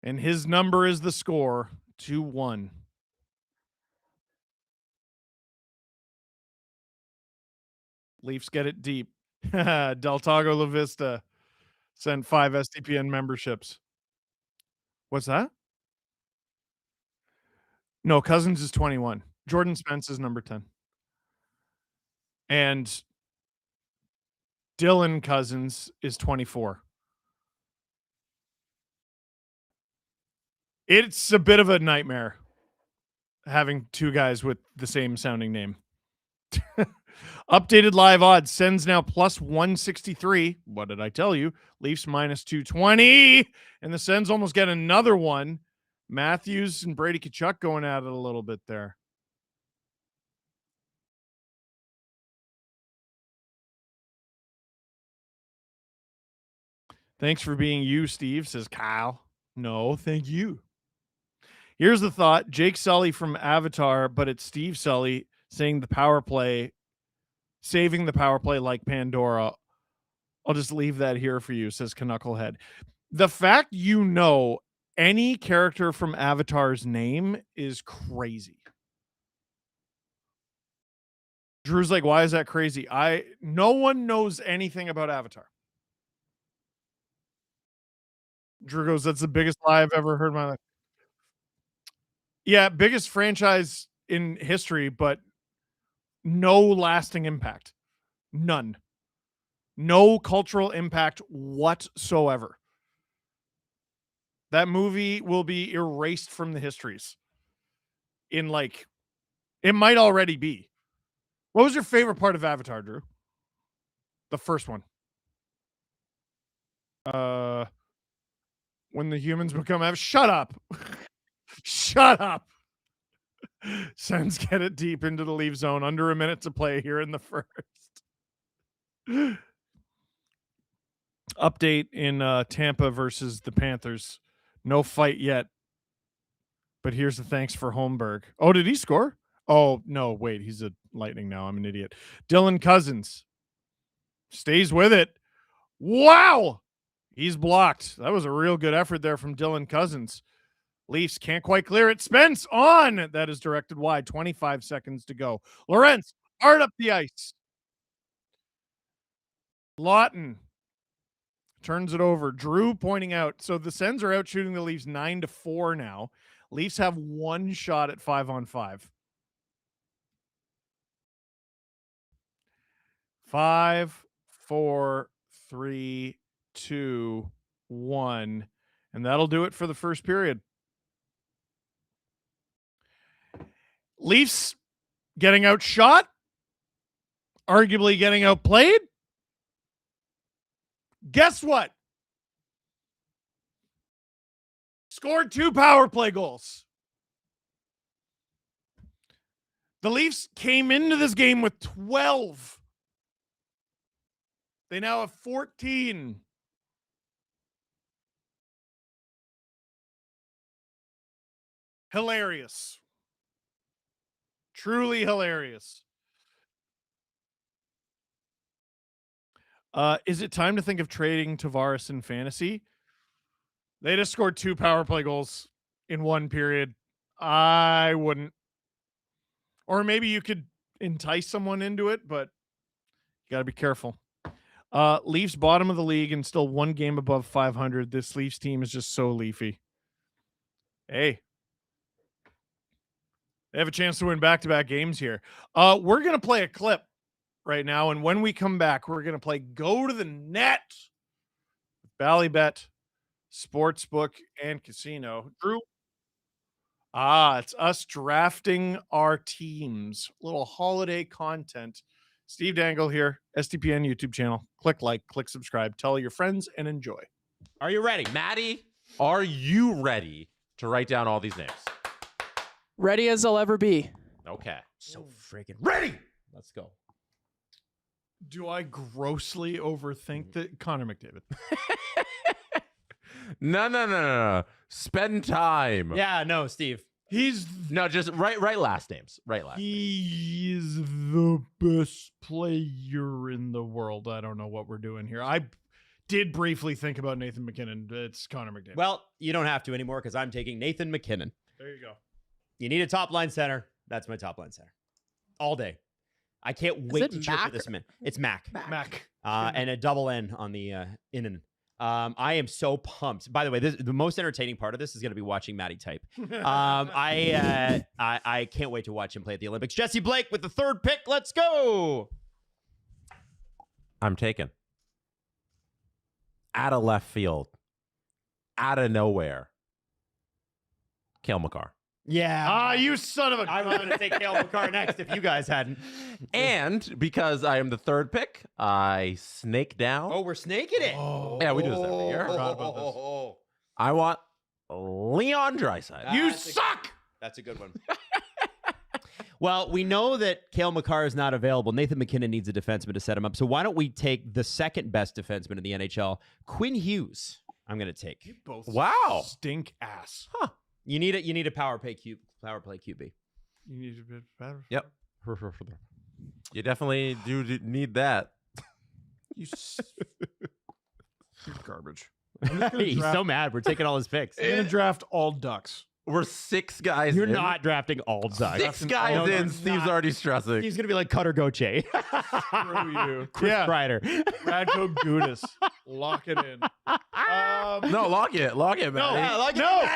And his number is the score, 2-1. Leafs get it deep. Del Tago La Vista sent 5 SDPN memberships. What's that? No, Cousins is 21. Jordan Spence is number 10. And Dylan Cousins is 24. It's a bit of a nightmare having 2 guys with the same sounding name. Updated live odds. Sens now plus 163. What did I tell you? Leafs minus 220. And the Sens almost get another one. Matthews and Brady Tkachuk going at it a little bit there. Thanks for being you, Steve, says Kyle. No, thank you. Here's the thought. Jake Sully from Avatar, but it's Steve Sully saying the power play, saving the power play like Pandora. I'll just leave that here for you, says Knucklehead. The fact you know any character from Avatar's name is crazy. Drew's like, why is that crazy? No one knows anything about Avatar. Drew goes, that's the biggest lie I've ever heard in my life. Yeah, biggest franchise in history, but no lasting impact. None. No cultural impact whatsoever. That movie will be erased from the histories. In like, it might already be. What was your favorite part of Avatar, Drew? The first one. When the humans become shut up. Shut up. Sens get it deep into the Leaf zone. Under a minute to play here in the first. Update in Tampa versus the Panthers. No fight yet. But here's the thanks for Holmberg. Oh, did he score? Oh, no, wait. He's a Lightning now. I'm an idiot. Dylan Cousins stays with it. Wow. He's blocked. That was a real good effort there from Dylan Cousins. Leafs can't quite clear it. Spence on. That is directed wide. 25 seconds to go. Lorentz hard up the ice. Lawton turns it over. Drew pointing out. So the Sens are out shooting the Leafs 9-4 now. Leafs have one shot at 5-on-5. 5, 4, 3, 2, 1. And that'll do it for the first period. Leafs getting outshot, arguably getting outplayed. Guess what? Scored 2 power play goals. The Leafs came into this game with 12. They now have 14. Hilarious. Truly hilarious. Is it time to think of trading Tavares in fantasy? They just scored 2 power play goals in 1 period. I wouldn't. Or maybe you could entice someone into it, but you got to be careful. Leafs bottom of the league and still 1 game above 500. This Leafs team is just so leafy. Hey, they have a chance to win back-to-back games here. We're going to play a clip right now, and when we come back, we're going to play Go to the Net with Bally Bet, Sportsbook, and Casino. Drew? It's us drafting our teams. Little holiday content. Steve Dangle here, SDPN YouTube channel. Click like, click subscribe, tell your friends, and enjoy. Are you ready? Maddie, are you ready to write down all these names? Ready as I'll ever be. Okay. So freaking ready. Let's go. Do I grossly overthink that? Connor McDavid. No. Spend time. Yeah, no, Steve. He's No, just write last names. Write last names. He is the best player in the world. I don't know what we're doing here. I did briefly think about Nathan McKinnon. It's Connor McDavid. Well, you don't have to anymore because I'm taking Nathan McKinnon. There you go. You need a top line center. That's my top line center. All day. I can't wait it to cheer for Mac? this man. It's Mac. Mac. And a double N on the in and. I am so pumped. By the way, the most entertaining part of this is going to be watching Maddie type. I can't wait to watch him play at the Olympics. Jesse Blake with the 3rd pick. Let's go. I'm taken. Out of left field. Out of nowhere. Cale Makar. Yeah. You son of a... I was going to take Cale Makar next if you guys hadn't. And because I am the 3rd pick, I snake down. Oh, we're snaking it. Oh. Yeah, we do this every year. Forgot about this. I want Leon Draisaitl. You That's a- suck! That's a good one. Well, we know that Cale Makar is not available. Nathan McKinnon needs a defenseman to set him up. So why don't we take the 2nd best defenseman in the NHL, Quinn Hughes? I'm going to take. You both stink ass. Huh. You need a power play QB. You need a bit better. Yep. You definitely do need that. You're garbage. He's so mad. We're taking all his picks. I'm going to draft all Ducks. We're 6 guys You're in. not drafting all Ducks. 6 guys No, in. I'm Steve's not. already stressing. He's going to be like Cutter Gauthier. Screw you. Chris Kreider. Radko Gudas. Lock it in. No, lock it. Lock it, man. Do not.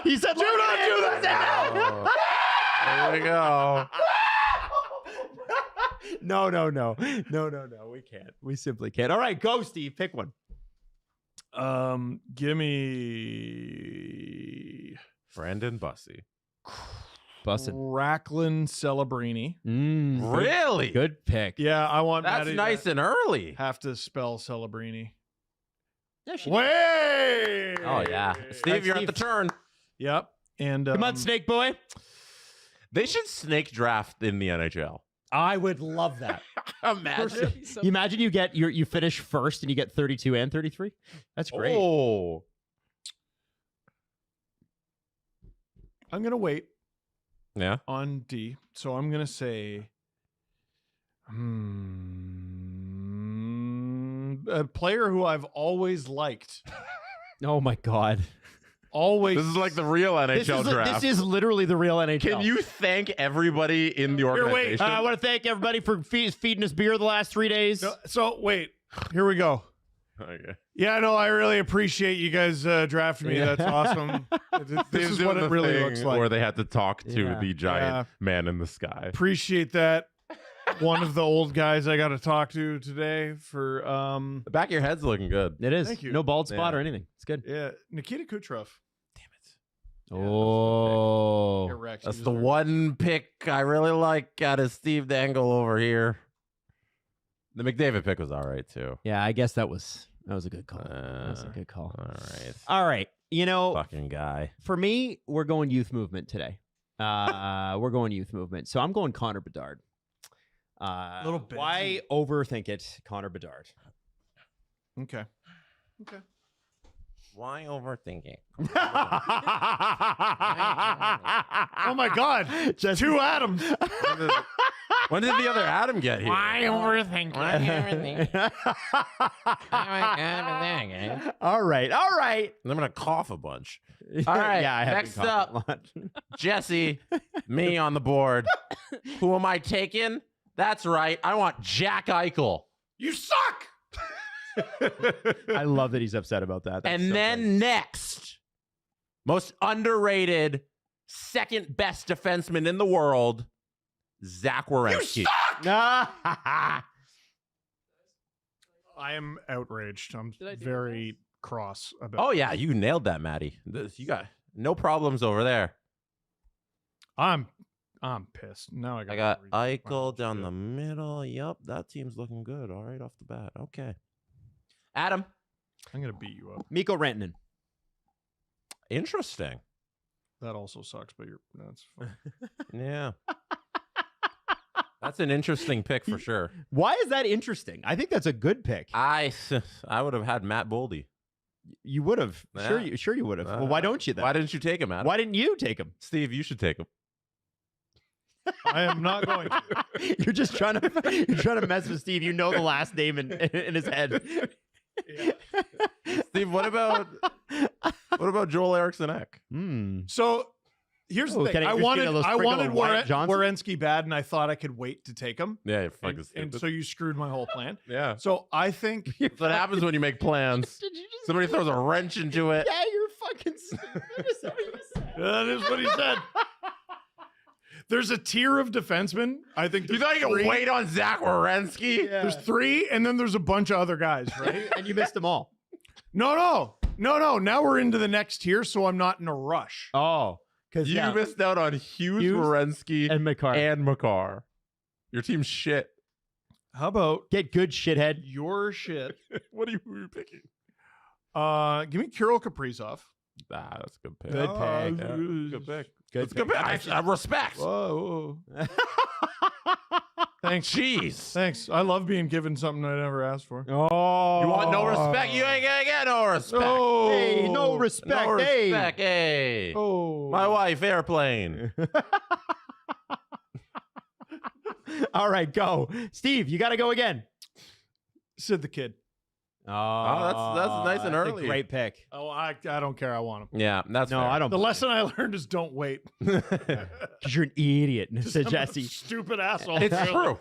He said, Do not do that. Oh. There we go. No. We can't. We simply can't. All right, go, Steve. Pick one. Give me Brandon Bussey. Busted. Racklin Celebrini. Really? Good pick. Yeah, I want That's Maddie nice to and early. have to spell Celebrini. Yeah, Way. Oh, yeah. Steve, you're at the turn. Yep. And Come on, Snake Boy. They should snake draft in the NHL. I would love that. Imagine. You imagine you finish first and you get 32 and 33? That's great. Oh. I'm gonna wait Yeah. on D. So I'm gonna say a player who I've always liked. Oh my God. Always. This is like the real NHL draft. This is literally the real NHL. Can you thank everybody in the organization? I want to thank everybody for feeding us beer the last 3 days. No, so wait, here we go. Okay. Yeah, no, I really appreciate you guys drafting me. That's awesome. This is what it really looks like. Where they had to talk to Yeah. the giant man in the sky. Appreciate that. One of the old guys I got to talk to today for The back of your head's looking good. It is. Thank you. No bald spot Yeah. or anything. It's good. yeah, Nikita Kucherov. Oh. You're wrecked. That's You the deserve it. one pick I really like out of Steve Dangle over here. The McDavid pick was all right too. Yeah, I guess that was a good call. That's a good call. All right. All right. You know, Fucking guy. for me, we're going youth movement today. We're going youth movement. So I'm going Connor Bedard. Little bit. Why overthink it, Connor Bedard? Okay. Okay. Why overthinking? Oh my God. Just 2 Adams. When did the other Adam get here? Why overthinking? All right. I'm gonna cough a bunch. All right. Yeah, I have next been coughing up, a lot. Jesse, me on the board. Who am I taking? That's right. I want Jack Eichel. You suck. I love that he's upset about that. That's And so then great. next, most underrated, second best defenseman in the world, Zach Werenski. I am outraged. I'm Did I do very cross about Oh yeah, you nailed that, Maddie. You got no problems over there. I'm pissed. Now I got Eichel down the middle. Yup, that team's looking good. All right, off the bat. Okay. Adam. I'm going to beat you up. Mikko Rantanen. Interesting. That also sucks, but that's fine. Yeah. That's an interesting pick for sure. Why is that interesting? I think that's a good pick. I would have had Matt Boldy. You would have. Yeah. Sure you would have. Well, why don't you then? Why didn't you take him, Adam? Why didn't you take him? Steve, you should take him. I am not going to. You're just trying to mess with Steve. You know the last name in his head. Yeah. Steve, what about Joel Eriksson Ek? So here's the Oh, thing. can I I just wanted get a little sprinkle of Wyatt Johnson? Werenski bad, and I thought I could wait to take him. Yeah, you're fucking And stupid. so you screwed my whole plan. Yeah. So I think That's what happens when you make plans. Did you just? Somebody throws a wrench into it. Yeah, you're fucking stupid. Is that what you said? that is what he said. There's a tier of defensemen. I think You there's thought you could three. wait on Zach Werenski? Yeah. There's 3, and then there's a bunch of other guys, right? And you missed them all. No. Now we're into the next tier, so I'm not in a rush. Oh, because You missed out on Hughes, Werenski, and McCarr. and Makar. Your team's shit. How about Get good, shithead. your shit? Who are you picking? Give me Kirill Kaprizov. Ah, that's a good pick. Good Uh, pick. Yeah, good pick. Good That's a good pick. I respect. Whoa. Thanks. Jeez. Thanks. I love being given something I never asked for. Oh, You want no respect? You ain't gonna get no respect. Oh, Hey, no respect. No Hey. respect. Hey. Oh, My wife, airplane. All right, go, Steve. You got to go again. Sid the Kid. Oh, that's nice and a early. great pick. Oh, I don't care. I want him. Yeah, that's No, fair. I don't. The lesson I learned is don't wait. Because you're an idiot, said I'm a Jesse. stupid asshole. It's really. true.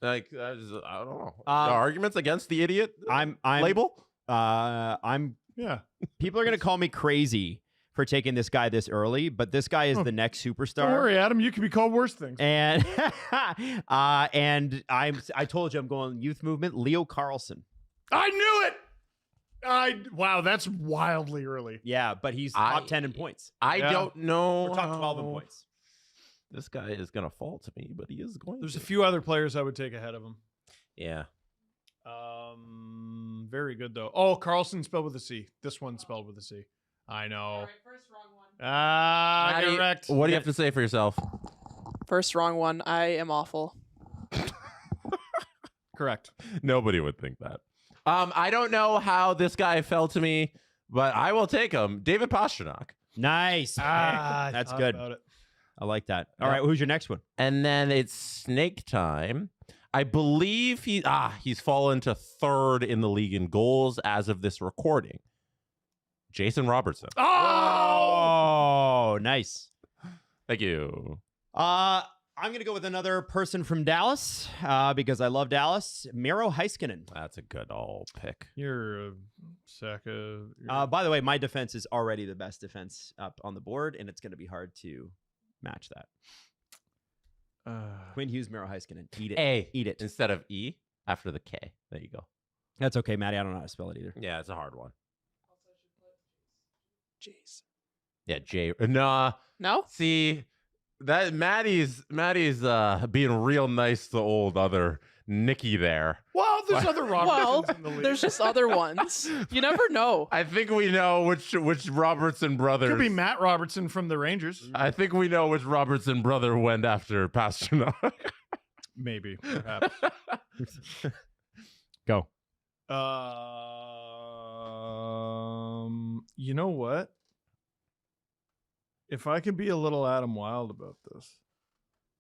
Like I don't know. The Uh, arguments against the idiot I'm label. I'm. Yeah. People are gonna call me crazy for taking this guy this early, but this guy is the next superstar. Don't worry, Adam. You can be called worse things. And and I told you I'm going youth movement. Leo Carlson. I knew it. Wow, that's wildly early. Yeah, but he's top 10 in points. I Yeah. don't know. Or top 12 in how points. This guy is gonna fall to me, but he is going. There's to. a few other players I would take ahead of him. Yeah. Very good though. Oh, Carlson spelled with a C. This one spelled with a C. I know. First wrong one. Maddie, Correct. What do you have to say for yourself? First wrong one. I am awful. Correct. Nobody would think that. I don't know how this guy fell to me, but I will take him. David Pastrnak. Nice. I That's thought good. about it. I like that. All Yeah. right, who's your next one? And then it's snake time. I believe he's fallen to 3rd in the league in goals as of this recording. Jason Robertson. Oh, nice. Thank you. I'm gonna go with another person from Dallas because I love Dallas. Miro Heiskanen. That's a good old pick. You're a sack of. By the way, my defense is already the best defense up on the board, and it's gonna be hard to match that. Quinn Hughes, Miro Heiskanen. Eat it. A Eat it. instead of E after the K. There you go. That's okay, Maddie. I don't know how to spell it either. Yeah, it's a hard one. Jeez. Yeah, J. Nah. No? See, that Maddie's being real nice to old other Nikki there. Well, there's other Well, Robertsons in the league. there's just other ones. You never know. I think we know which Robertson brothers. Could be Matt Robertson from the Rangers. I think we know which Robertson brother went after Pastrnak. Maybe, perhaps. Go. if I can be a little Adam Wild about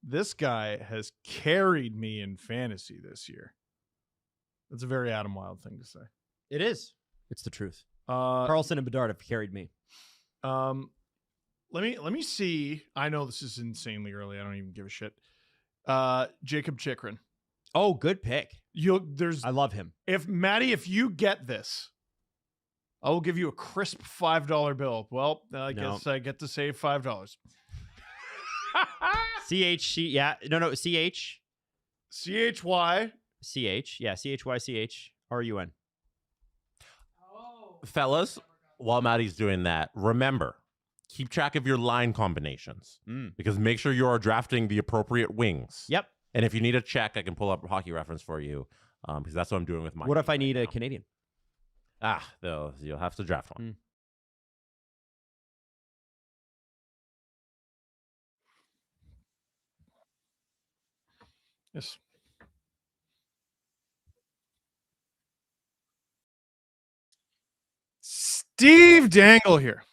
this guy has carried me in fantasy this year. That's a very Adam Wild thing to say. It is. It's the truth. Uh, Carlson and Bedard have carried me. let me see. I know this is insanely early. I don't even give a shit. Jacob Chikrin. Oh, good pick. There's I love him. if Maddie, if you get this, I will give you a crisp $5 bill. Well, I guess I get to save $5. CHC, yeah. No, CH. CHY. CH, yeah. CHYCHRUN. Fellas, while Maddie's doing that, remember, keep track of your line combinations because make sure you are drafting the appropriate wings. Yep. And if you need a check, I can pull up Hockey Reference for you because that's what I'm doing with my. What if I need a Canadian? You'll have to draft one. Yes. Steve Dangle here.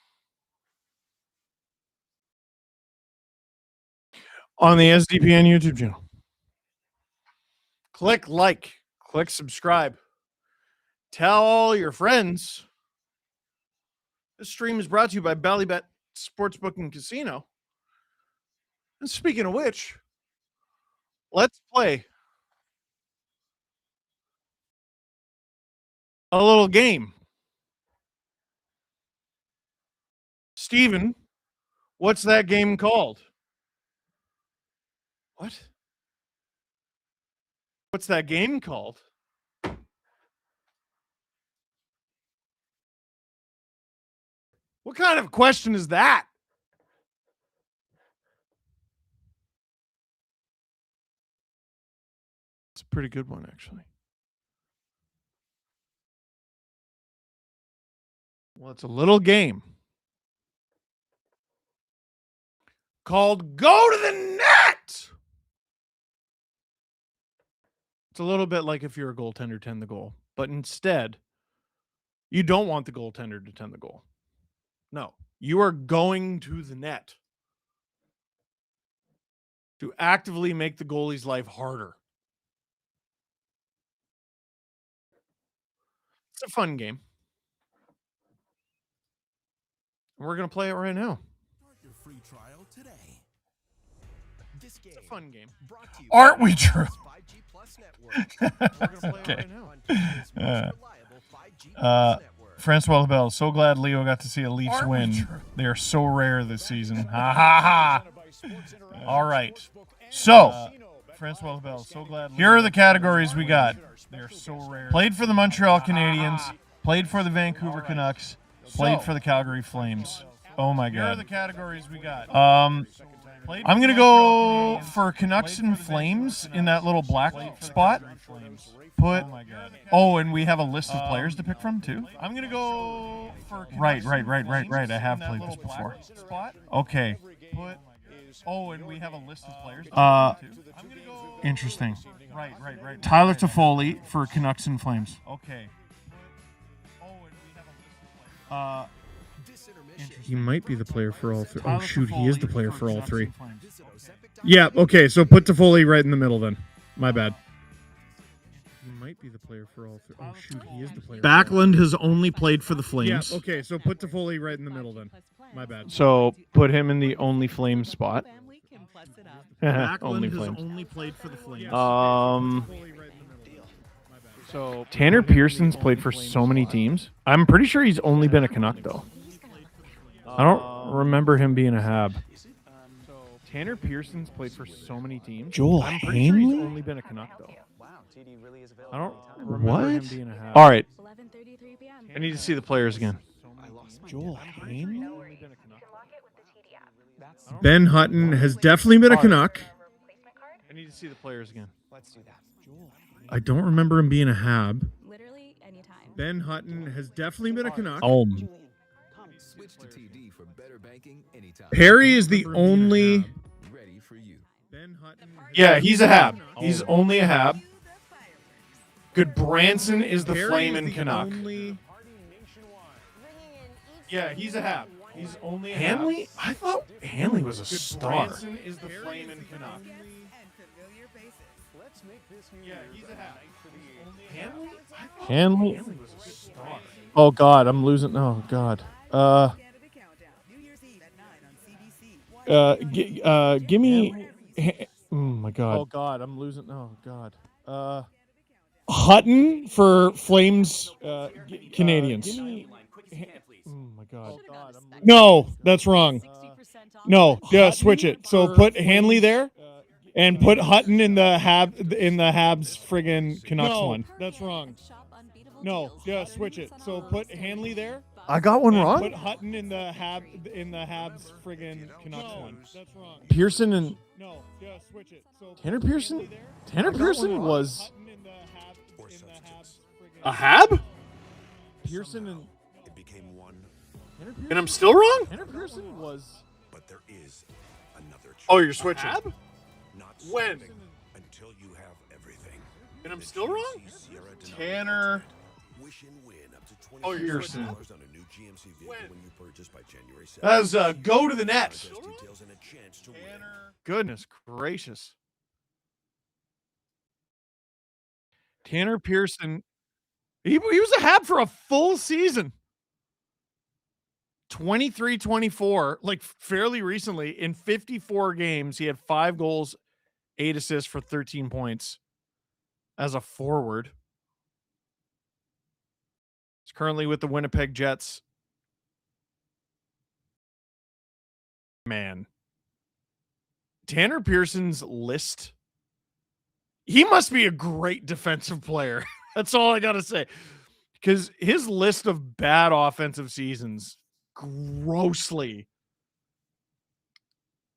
On the SDPN YouTube channel. Click like, click subscribe. Tell all your friends. This stream is brought to you by Bally Sportsbook and Casino. And speaking of which, let's play a little game. Steven, what's that game called? What? What's that game called? What kind of question is that? It's a pretty good one, actually. Well, it's a little game called Go to the Net. It's a little bit like if you're a goaltender, tend the goal. But instead, you don't want the goaltender to tend the goal. No, you are going to the net to actively make the goalie's life harder. It's a fun game. And we're going to play it right now. Your free trial today. This game, It's a fun game. brought to you Aren't by we true? 5G Plus Network. We're going to play Okay. it right now. On Canada's most reliable 5G Plus network. Francois Labelle, so glad Leo got to see a Leafs win. They are so rare this season. Ha ha ha. All right. So, Francois Labelle, so glad. Here are the categories we got. They are so rare. Played for the Montreal Canadiens, played for the Vancouver Canucks, played for the Calgary Flames. Oh my God. Here are the categories we got. I'm going to go for Canucks and Flames in that little black spot. And we have a list of players to pick from too. I'm going to go for Right. I have played this before. Okay. And we have a list of players to pick from too. Interesting. Right. Tyler Toffoli for Canucks and Flames. Okay. He might be the player for all three. Oh, shoot, he is the player for all three. Yeah, okay, so put Toffoli right in the middle then. My bad. He might be the player for all three. Oh, shoot, he is the player. Backlund has only played for the Flames. Yeah, okay, so put Toffoli right in the middle then. My bad. So put him in the only Flames spot. Backlund has only played for the Flames. So Tanner Pearson's played for so many teams. I'm pretty sure he's only been a Canuck though. I don't remember him being a Hab. Tanner Pearson's played for so many teams. Joel I'm pretty sure he's only been a Canuck though. I don't remember him being a Hab. All right. I need to see the players again. Joel Hanley? Ben Hutton has definitely been a Canuck. I need to see the players again. Let's do that. I don't remember him being a Hab. Literally anytime. Ben Hutton has definitely been a Canuck. Switch to TD for better banking anytime. Perry is the only. Ready for you. Ben Hutton. Yeah, he's a Hab. He's only a Hab. Good Branson is the Flamin' Canuck. Yeah, he's a Hab. He's only Hanley? I thought Hanley was a star. Branson is the Flamin' Canuck. Yeah, he's a half. Hanley? Hanley was a star. Oh God, I'm losing. Oh God. Give me. Oh my God. Oh God, I'm losing. Oh God. Hutton for Flames, Canadians. Oh my God. No, that's wrong. No, yeah, switch it. So put Hanley there, and put Hutton in the Habs friggin' Canucks one. That's wrong. No, yeah, switch it. So put Hanley there. I got one wrong. Put Hutton in the Habs friggin' Canucks one. That's wrong. Pearson and no, yeah, switch it. So Tanner Pearson. Tanner Pearson was a Hab. Pearson and It became one, and I'm still wrong. Tanner Pearson was, but there is another choice. Oh, you're switching. Not When? until you have everything. And I'm still wrong. Sierra Tanner. Wish and win up to Oh, you're $25 on a new GMC vehicle when you purchase by January 7th. That's go to the net. Details and a chance to win. Goodness gracious. Tanner Pearson. He was a Hab for a full season. 23-24, like fairly recently, in 54 games, he had 5 goals, 8 assists for 13 points as a forward. He's currently with the Winnipeg Jets. Man. Tanner Pearson's list. He must be a great defensive player. That's all I got to say. Because his list of bad offensive seasons grossly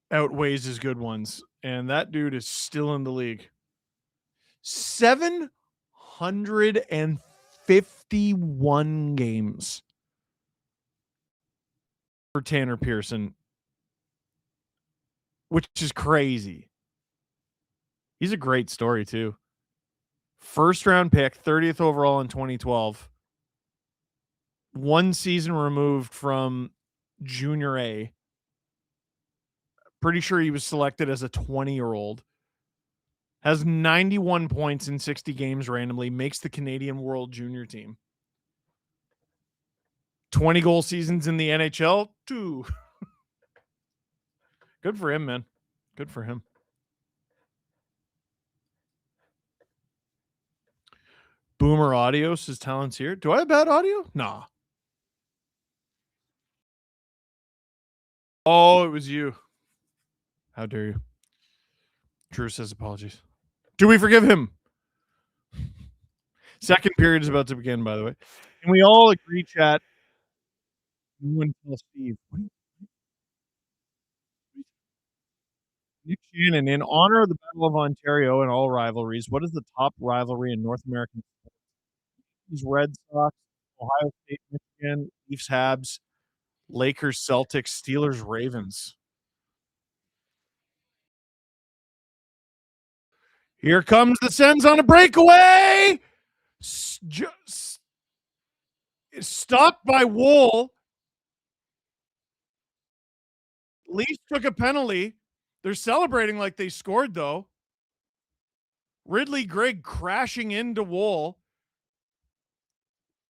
outweighs his good ones. And that dude is still in the league. 751 games for Tanner Pearson, which is crazy. He's a great story, too. First round pick, 30th overall in 2012. 1 season removed from junior A. Pretty sure he was selected as a 20-year-old. Has 91 points in 60 games randomly. Makes the Canadian World Junior team. 20 goal seasons in the NHL. 2. Good for him, man. Good for him. Boomer Audio says talent's here. Do I have bad audio? Nah. Oh, it was you. How dare you? Drew says apologies. Do we forgive him? Second period is about to begin, by the way. Can we all agree, chat? You and tell Steve. Nick Shannon, in honor of the Battle of Ontario and all rivalries, what is the top rivalry in North American sports? These Red Sox, Ohio State, Michigan, Leafs, Habs, Lakers, Celtics, Steelers, Ravens. Here comes the Sens on a breakaway. Stopped by Wool. Leafs took a penalty. They're celebrating like they scored, though. Ridley Grigg crashing into Wool.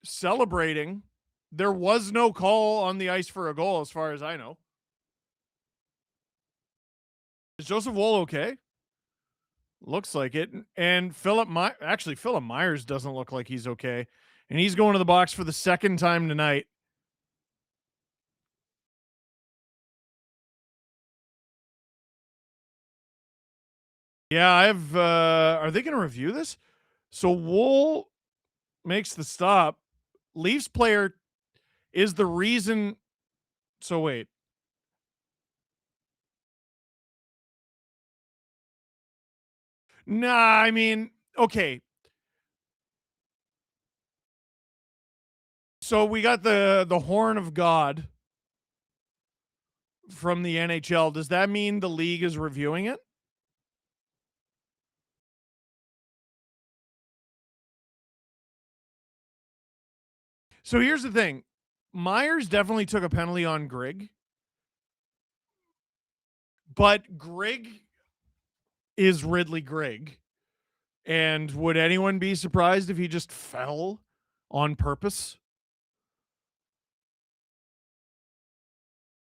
Celebrating. There was no call on the ice for a goal, as far as I know. Is Joseph Wool okay? Looks like it. And Philip Myers doesn't look like he's okay. And he's going to the box for the second time tonight. Yeah, I have are they going to review this? So Wool makes the stop. Leafs player is the reason. So wait. Nah, I mean, okay. So we got the horn of God from the NHL. Does that mean the league is reviewing it? So here's the thing. Myers definitely took a penalty on Grigg. But Grigg is Ridley Grigg. And would anyone be surprised if he just fell on purpose?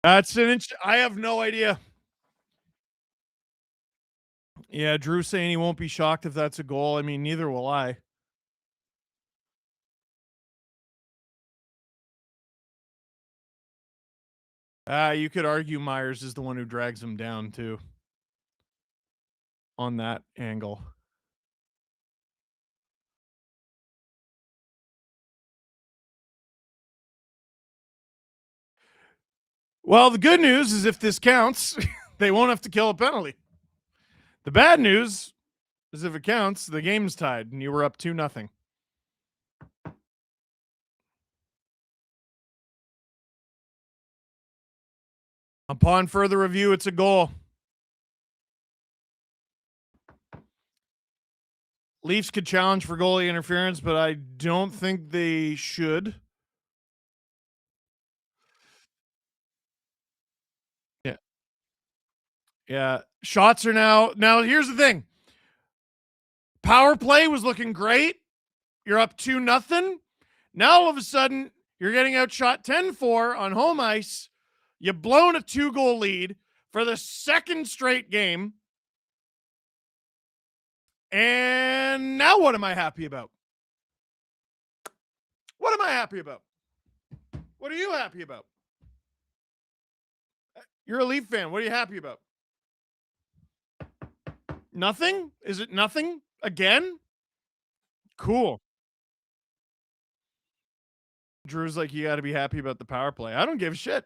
That's an I have no idea. Yeah, Drew saying he won't be shocked if that's a goal. I mean, neither will I. You could argue Myers is the one who drags him down too. On that angle. Well, the good news is if this counts, they won't have to kill a penalty. The bad news is if it counts, the game's tied and you were up 2-0. Upon further review, it's a goal. Leafs could challenge for goalie interference, but I don't think they should. Yeah. Yeah. Shots are now. Now, here's the thing. Power play was looking great. You're up 2-0. Now, all of a sudden, you're getting outshot 10-4 on home ice. You've blown a 2-goal lead for the second straight game. And now what am I happy about? What am I happy about? What are you happy about? You're a Leaf fan. What are you happy about? Nothing? Is it nothing again? Cool. Drew's like, you got to be happy about the power play. I don't give a shit.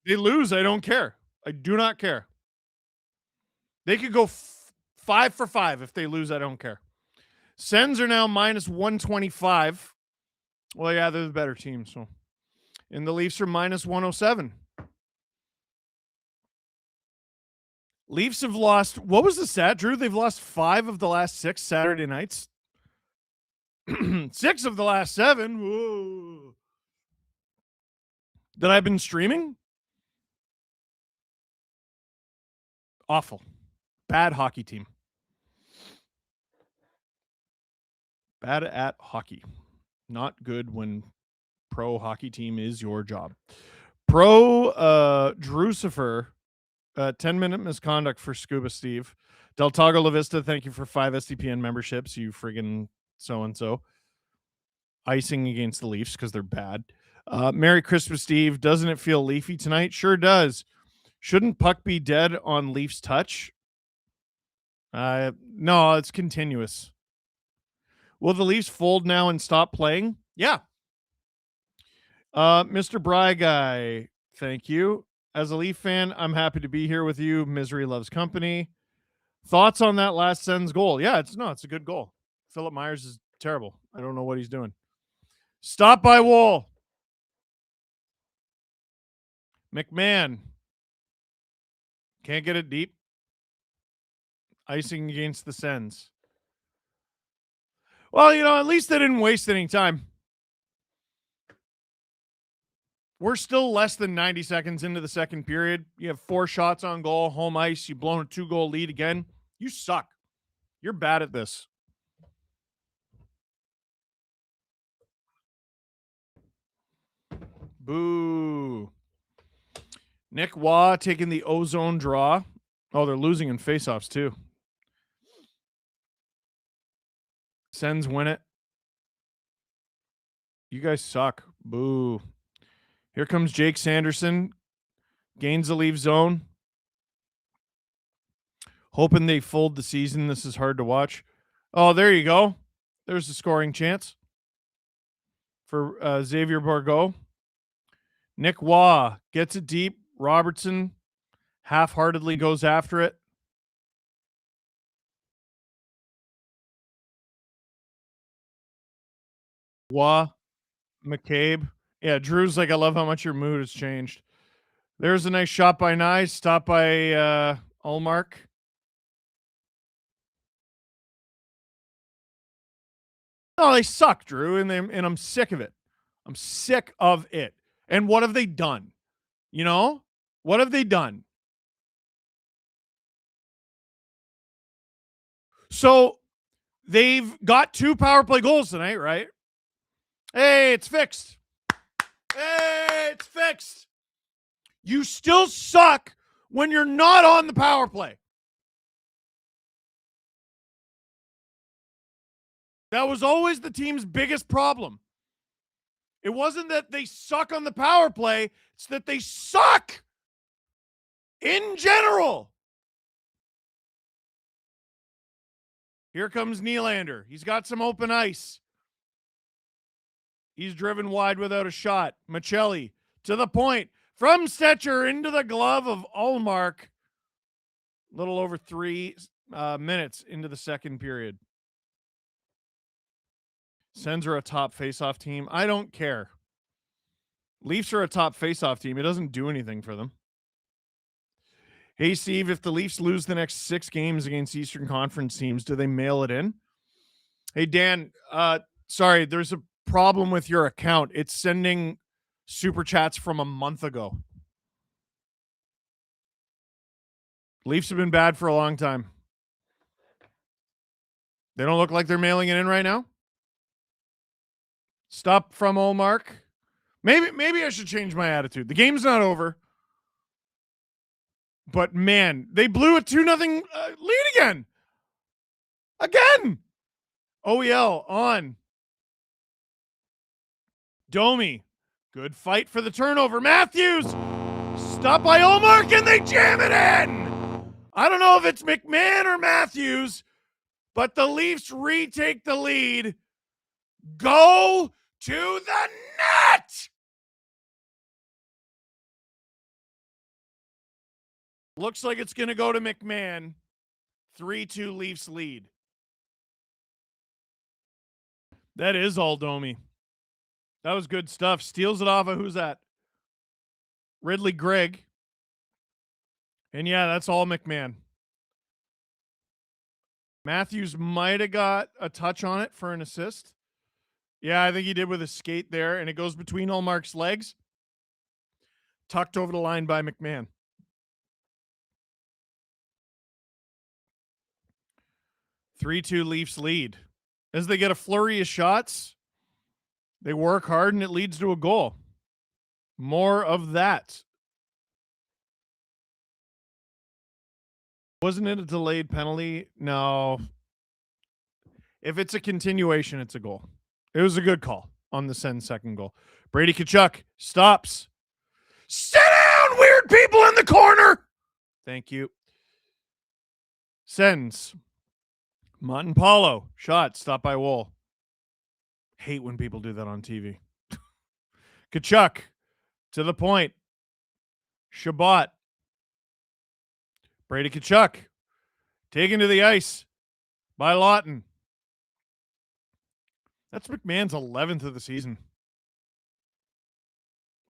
They lose. I don't care. I do not care. They could go 5 for 5 if they lose. I don't care. Sens are now minus 125. Well, yeah, they're the better team. So, and the Leafs are minus 107. Leafs have lost. What was the stat, Drew? They've lost 5 of the last 6 Saturday nights. 6 of the last 7. Whoa. That I've been streaming. Awful. Bad hockey team. Bad at hockey. Not good when pro hockey team is your job. Pro Drucifer, 10-minute misconduct for Scuba Steve. Del Tago La Vista, thank you for 5 SDPN memberships, you friggin' so-and-so. Icing against the Leafs because they're bad. Merry Christmas, Steve. Doesn't it feel leafy tonight? Sure does. Shouldn't puck be dead on Leafs touch? No, it's continuous. Will the Leafs fold now and stop playing? Yeah. Mr. Bry Guy, thank you. As a Leaf fan, I'm happy to be here with you. Misery loves company. Thoughts on that last Sens goal? Yeah, it's a good goal. Philip Myers is terrible. I don't know what he's doing. Stop by Wool. McMahon. Can't get it deep. Icing against the Sens. Well, at least they didn't waste any time. We're still less than 90 seconds into the second period. You have 4 shots on goal, home ice. You've blown a 2-goal lead again. You suck. You're bad at this. Boo. Nick Waugh taking the ozone draw. Oh, they're losing in faceoffs too. Sens win it. You guys suck. Boo. Here comes Jake Sanderson. Gains the leave zone. Hoping they fold the season. This is hard to watch. Oh, there you go. There's a scoring chance for Xavier Bourgault. Nick Waugh gets it deep. Robertson half-heartedly goes after it. Waugh, McCabe. Yeah, Drew's like, I love how much your mood has changed. There's a nice shot by Nice. Stop by Ulmark. Oh, they suck, Drew, and I'm sick of it. I'm sick of it. And what have they done? You know? What have they done? So they've got 2 power play goals tonight, right? Hey, it's fixed. Hey, it's fixed. You still suck when you're not on the power play. That was always the team's biggest problem. It wasn't that they suck on the power play, it's that they suck in general. Here comes Nylander. He's got some open ice. He's driven wide without a shot. Michelli to the point. From Stetcher into the glove of Ullmark. A little over 3 minutes into the second period. Sens are a top faceoff team. I don't care. Leafs are a top faceoff team. It doesn't do anything for them. Hey, Steve, if the Leafs lose the next 6 games against Eastern Conference teams, do they mail it in? Hey, Dan, sorry, there's a problem with your account. It's sending super chats from a month ago. Leafs have been bad for a long time. They don't look like they're mailing it in right now. Stop from Ullmark. Maybe I should change my attitude. The game's not over. But, man, they blew a 2-0 lead again. Again. OEL on. Domi. Good fight for the turnover. Matthews. Stopped by Ullmark, and they jam it in. I don't know if it's McMahon or Matthews, but the Leafs retake the lead. Go to the net. Looks like it's going to go to McMahon. 3-2 Leafs lead. That is all Domi. That was good stuff. Steals it off of who's that? Ridley Gregg. And yeah, that's all McMahon. Matthews might have got a touch on it for an assist. Yeah, I think he did with a skate there, and it goes between Ullmark's legs. Tucked over the line by McMahon. 3-2 Leafs lead. As they get a flurry of shots, they work hard, and it leads to a goal. More of that. Wasn't it a delayed penalty? No. If it's a continuation, it's a goal. It was a good call on the Sens' second goal. Brady Tkachuk stops. Sit down, weird people in the corner. Thank you. Sens. Montempallo. Shot. Stopped by Woll. Hate when people do that on TV. Tkachuk. To the point. Shabbat. Brady Tkachuk. Taken to the ice by Lawton. That's McMahon's 11th of the season.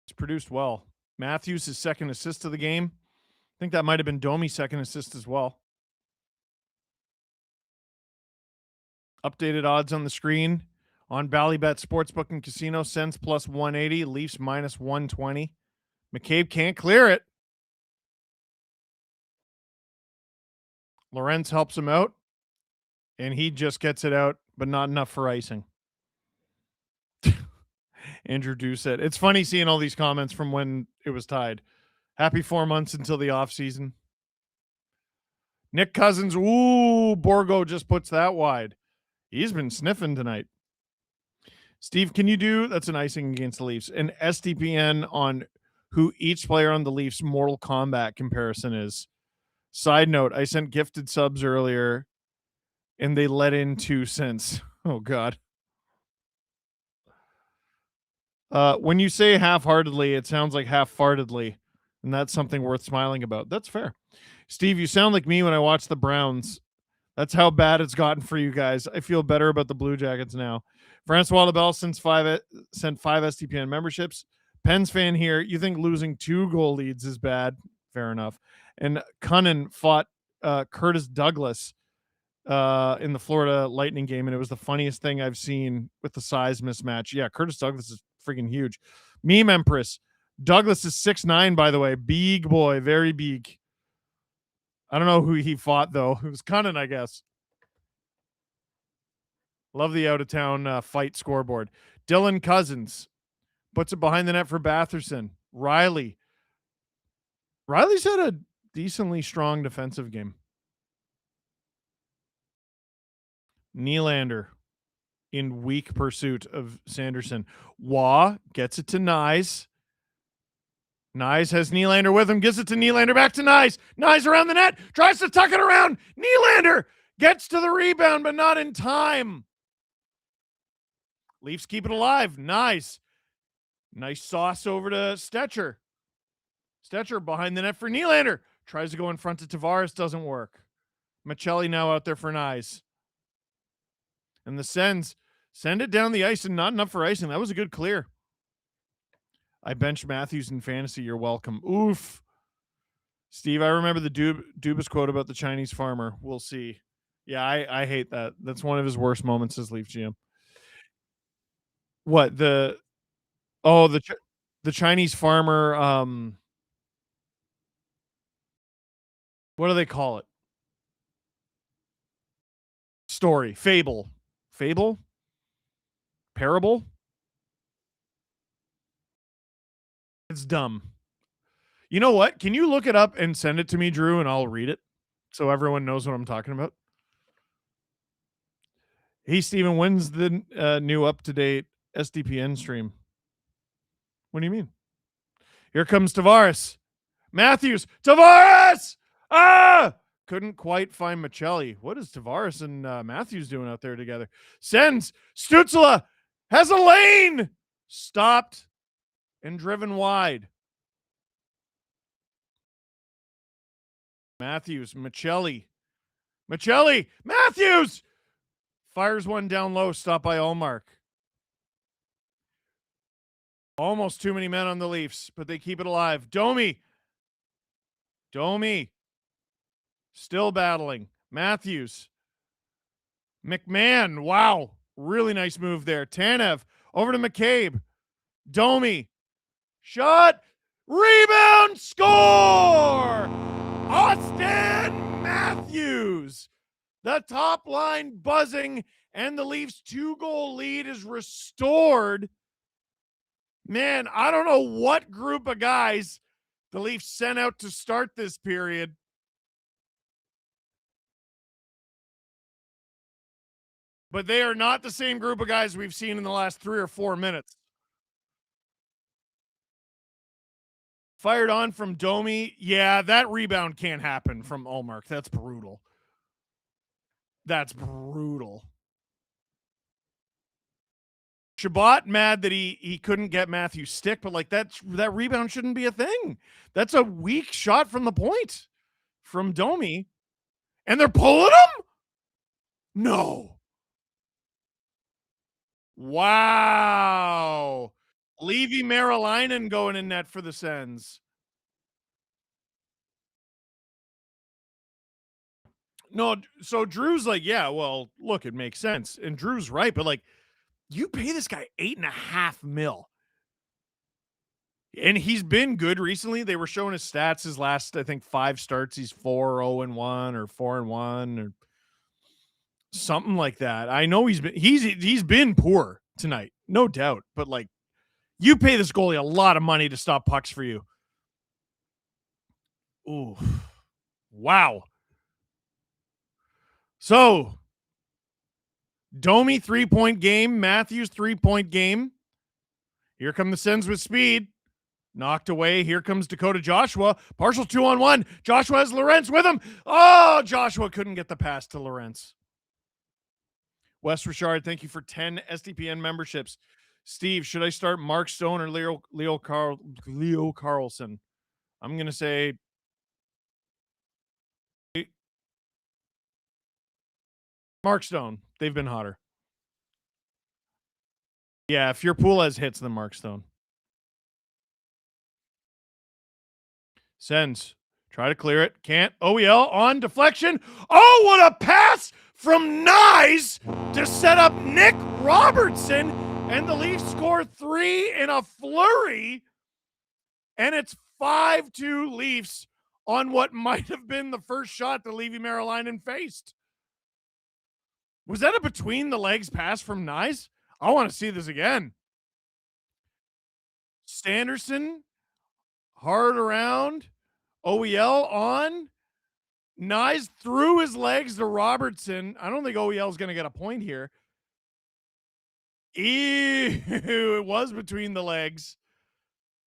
It's produced well. Matthews, his second assist of the game. I think that might have been Domi's second assist as well. Updated odds on the screen. On Bally Bet Sportsbook and Casino, Sens plus 180, Leafs minus 120. McCabe can't clear it. Lorenz helps him out, and he just gets it out, but not enough for icing. Andrew Doucette. It's funny seeing all these comments from when it was tied. Happy 4 months until the offseason. Nick Cousins. Ooh, Borgo just puts that wide. He's been sniffing tonight. Steve, can you do, that's an icing against the Leafs, an SDPN on who each player on the Leafs Mortal Kombat comparison is? Side note, I sent gifted subs earlier, and they let in 2 cents. Oh, God. When you say half-heartedly, it sounds like half-fartedly, and that's something worth smiling about. That's fair. Steve, you sound like me when I watch the Browns. That's how bad it's gotten for you guys. I feel better about the Blue Jackets now. Francois Lebel sent 5 SDPN memberships. Pens fan here. You think losing 2 goal leads is bad? Fair enough. And Cunnin fought Curtis Douglas in the Florida Lightning game, and it was the funniest thing I've seen with the size mismatch. Yeah, Curtis Douglas is freaking huge. Meme Empress. Douglas is 6'9", by the way. Big boy, very big. I don't know who he fought, though. It was Cunnin, I guess. Love the out-of-town fight scoreboard. Dylan Cousins puts it behind the net for Batherson. Riley's had a decently strong defensive game. Nylander in weak pursuit of Sanderson. Waugh gets it to Nyes. Nyes has Nylander with him, gives it to Nylander, back to Nyes. Nyes around the net, tries to tuck it around. Nylander gets to the rebound, but not in time. Leafs keep it alive. Nyes. Nice sauce over to Stetcher. Stetcher behind the net for Nylander. Tries to go in front of Tavares, doesn't work. Michelli now out there for Nyes. And the Sens send it down the ice and not enough for icing. That was a good clear. I benched Matthews in fantasy. You're welcome. Oof. Steve, I remember the Dubas quote about the Chinese farmer. We'll see. Yeah, I hate that. That's one of his worst moments as Leaf GM. What? The Chinese farmer, what do they call it? Story. Fable? Parable? It's dumb. You know what? Can you look it up and send it to me, Drew, and I'll read it so everyone knows what I'm talking about? Hey, Steven, when's the new up-to-date SDPN stream? What do you mean? Here comes Tavares. Matthews. Tavares! Ah! Couldn't quite find Michelli. What is Tavares and Matthews doing out there together? Sends. Stützle has a lane. Stopped and driven wide. Matthews. Michelli. Matthews! Fires one down low. Stopped by Ullmark. Almost too many men on the Leafs, but they keep it alive. Domi. Still battling. Matthews. McMahon. Wow. Really nice move there. Tanev. Over to McCabe. Domi. Shot. Rebound. Score. Austin Matthews. The top line buzzing, and the Leafs 2-goal lead is restored. Man, I don't know what group of guys the Leafs sent out to start this period. But they are not the same group of guys we've seen in the last 3 or 4 minutes. Fired on from Domi. Yeah, that rebound can't happen from Ullmark. That's brutal. Shabbat mad that he couldn't get Matthews stick, but like that rebound shouldn't be a thing. That's a weak shot from the point from Domi. And they're pulling him? No. Wow. Levi Marilainen going in net for the Sens. No, so Drew's like, yeah, well, look, it makes sense. And Drew's right, but like, you pay this guy $8.5 million. And he's been good recently. They were showing his stats his last, I think, 5 starts. He's 4-0-1 or 4-1 or something like that. I know he's been poor tonight, no doubt. But like, you pay this goalie a lot of money to stop pucks for you. Ooh, wow. So, Domi 3-point game, Matthews 3-point game. Here come the Sens with speed. Knocked away. Here comes Dakota Joshua. Partial 2-on-1. Joshua has Lorentz with him. Oh, Joshua couldn't get the pass to Lorentz. Wes Richard, thank you for 10 SDPN memberships. Steve, should I start Mark Stone or Leo Carlson? I'm going to say Mark Stone. They've been hotter. Yeah, if your pool has hits, then Mark Stone. Sends. Try to clear it. Can't. OEL on deflection. Oh, what a pass from Nyes to set up Nick Robertson, and the Leafs score 3 in a flurry, and it's 5-2 Leafs on what might have been the first shot that Levi Merilainen faced. Was that a between the legs pass from Nyes? I want to see this again. Sanderson, hard around, OEL on. Nyes threw his legs to Robertson. I don't think OEL is going to get a point here. Ew, it was between the legs.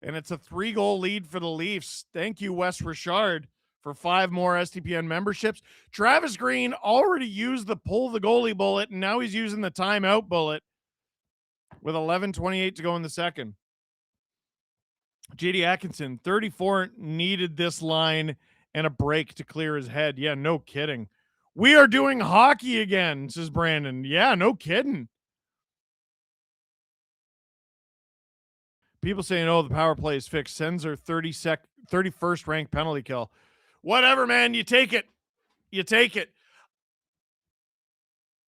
And it's a 3-goal lead for the Leafs. Thank you, Wes Richard, for 5 more SDPN memberships. Travis Green already used the pull the goalie bullet, and now he's using the timeout bullet with 11:28 to go in the second. JD Atkinson, 34, needed this line and a break to clear his head. Yeah, no kidding. We are doing hockey again, says Brandon. Yeah, no kidding. People saying, oh, the power play is fixed. Sens are 31st ranked penalty kill. Whatever, man. You take it. You take it.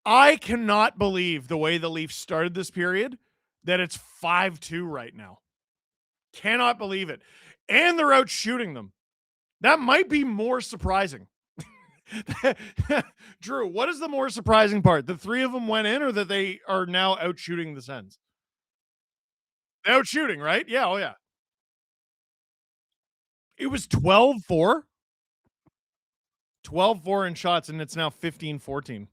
I cannot believe the way the Leafs started this period that it's 5-2 right now. Cannot believe it. And they're out shooting them. That might be more surprising. Drew, what is the more surprising part? The 3 of them went in, or that they are now out shooting the Sens? Out shooting, right? Yeah, oh yeah. It was 12-4. 12-4 in shots, and it's now 15-14.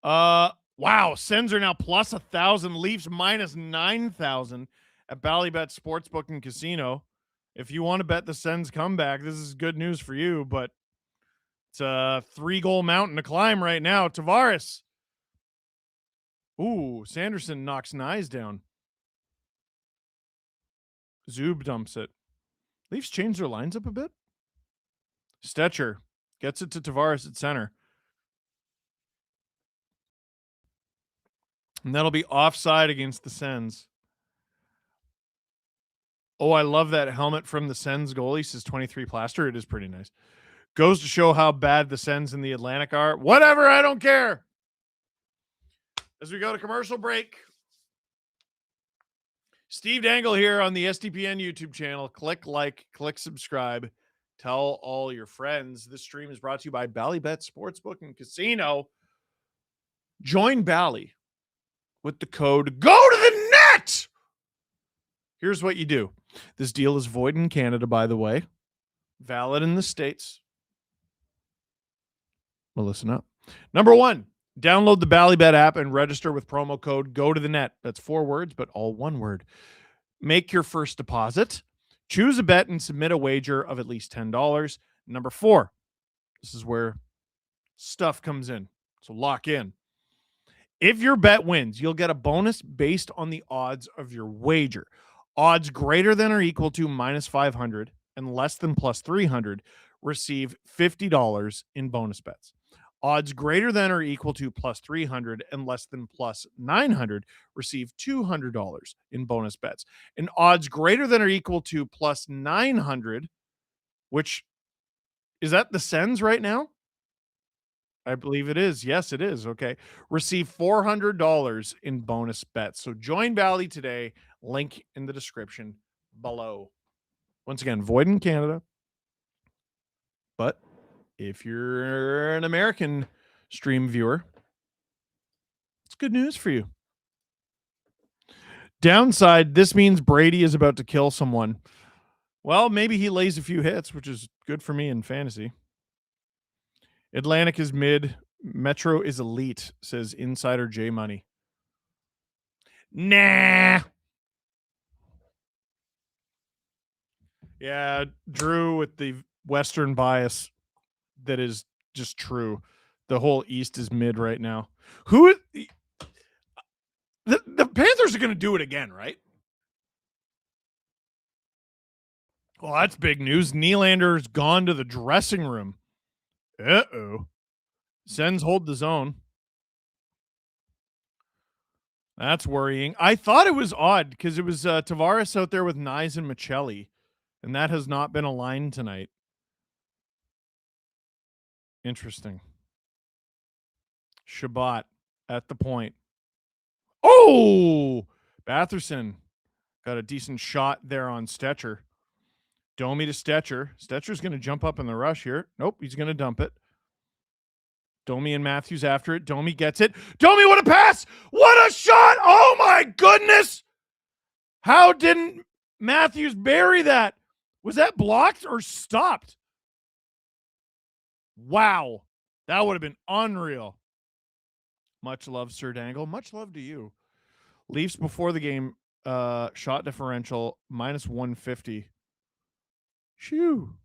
Wow. Sens are now plus 1,000. Leafs minus 9,000 at Bally Sportsbook and Casino. If you want to bet the Sens comeback, this is good news for you, but it's a 3-goal mountain to climb right now. Tavares. Ooh, Sanderson knocks Nyes down. Zub dumps it. Leafs change their lines up a bit. Stetcher gets it to Tavares at center. And that'll be offside against the Sens. Oh, I love that helmet from the Sens goalie, says 23 Plaster. It is pretty nice. Goes to show how bad the Sens in the Atlantic are. Whatever, I don't care. As we go to commercial break, Steve Dangle here on the SDPN YouTube channel. Click like, click subscribe. Tell all your friends. This stream is brought to you by Bally Sportsbook and Casino. Join Bally with the code GO TO THE NET. Here's what you do. This deal is void in Canada, by the way. Valid in the States. Well, listen up. Number 1, download the Bally app and register with promo code GO TO THE NET. That's 4 words, but all 1 word. Make your first deposit. Choose a bet and submit a wager of at least $10. Number 4, this is where stuff comes in. So lock in. If your bet wins, you'll get a bonus based on the odds of your wager. Odds greater than or equal to minus 500 and less than plus 300 receive $50 in bonus bets. Odds greater than or equal to plus 300 and less than plus 900 receive $200 in bonus bets. And odds greater than or equal to plus 900, which is that the Sens right now? I believe it is. Yes, it is. Okay. Receive $400 in bonus bets. So join Bally today. Link in the description below. Once again, void in Canada. But if you're an American stream viewer, it's good news for you. Downside, this means Brady is about to kill someone. Well, maybe he lays a few hits, which is good for me in fantasy. Atlantic is mid. Metro is elite, says Insider J Money. Nah. Yeah, Drew with the Western bias that is just true. The whole East is mid right now. The Panthers are going to do it again, right? Well, that's big news. Nylander's gone to the dressing room. Uh-oh. Sens hold the zone. That's worrying. I thought it was odd because it was Tavares out there with Nyes and Michelli, and that has not been aligned tonight. Interesting. Shabbat at the point. Oh! Batherson got a decent shot there on Stetcher. Domi to Stetcher. Stetcher's going to jump up in the rush here. Nope, he's going to dump it. Domi and Matthews after it. Domi gets it. Domi, what a pass! What a shot! Oh my goodness! How didn't Matthews bury that? Was that blocked or stopped? Wow. That would have been unreal. Much love, Sir Dangle. Much love to you. Leafs before the game, shot differential, minus 150. Shoo.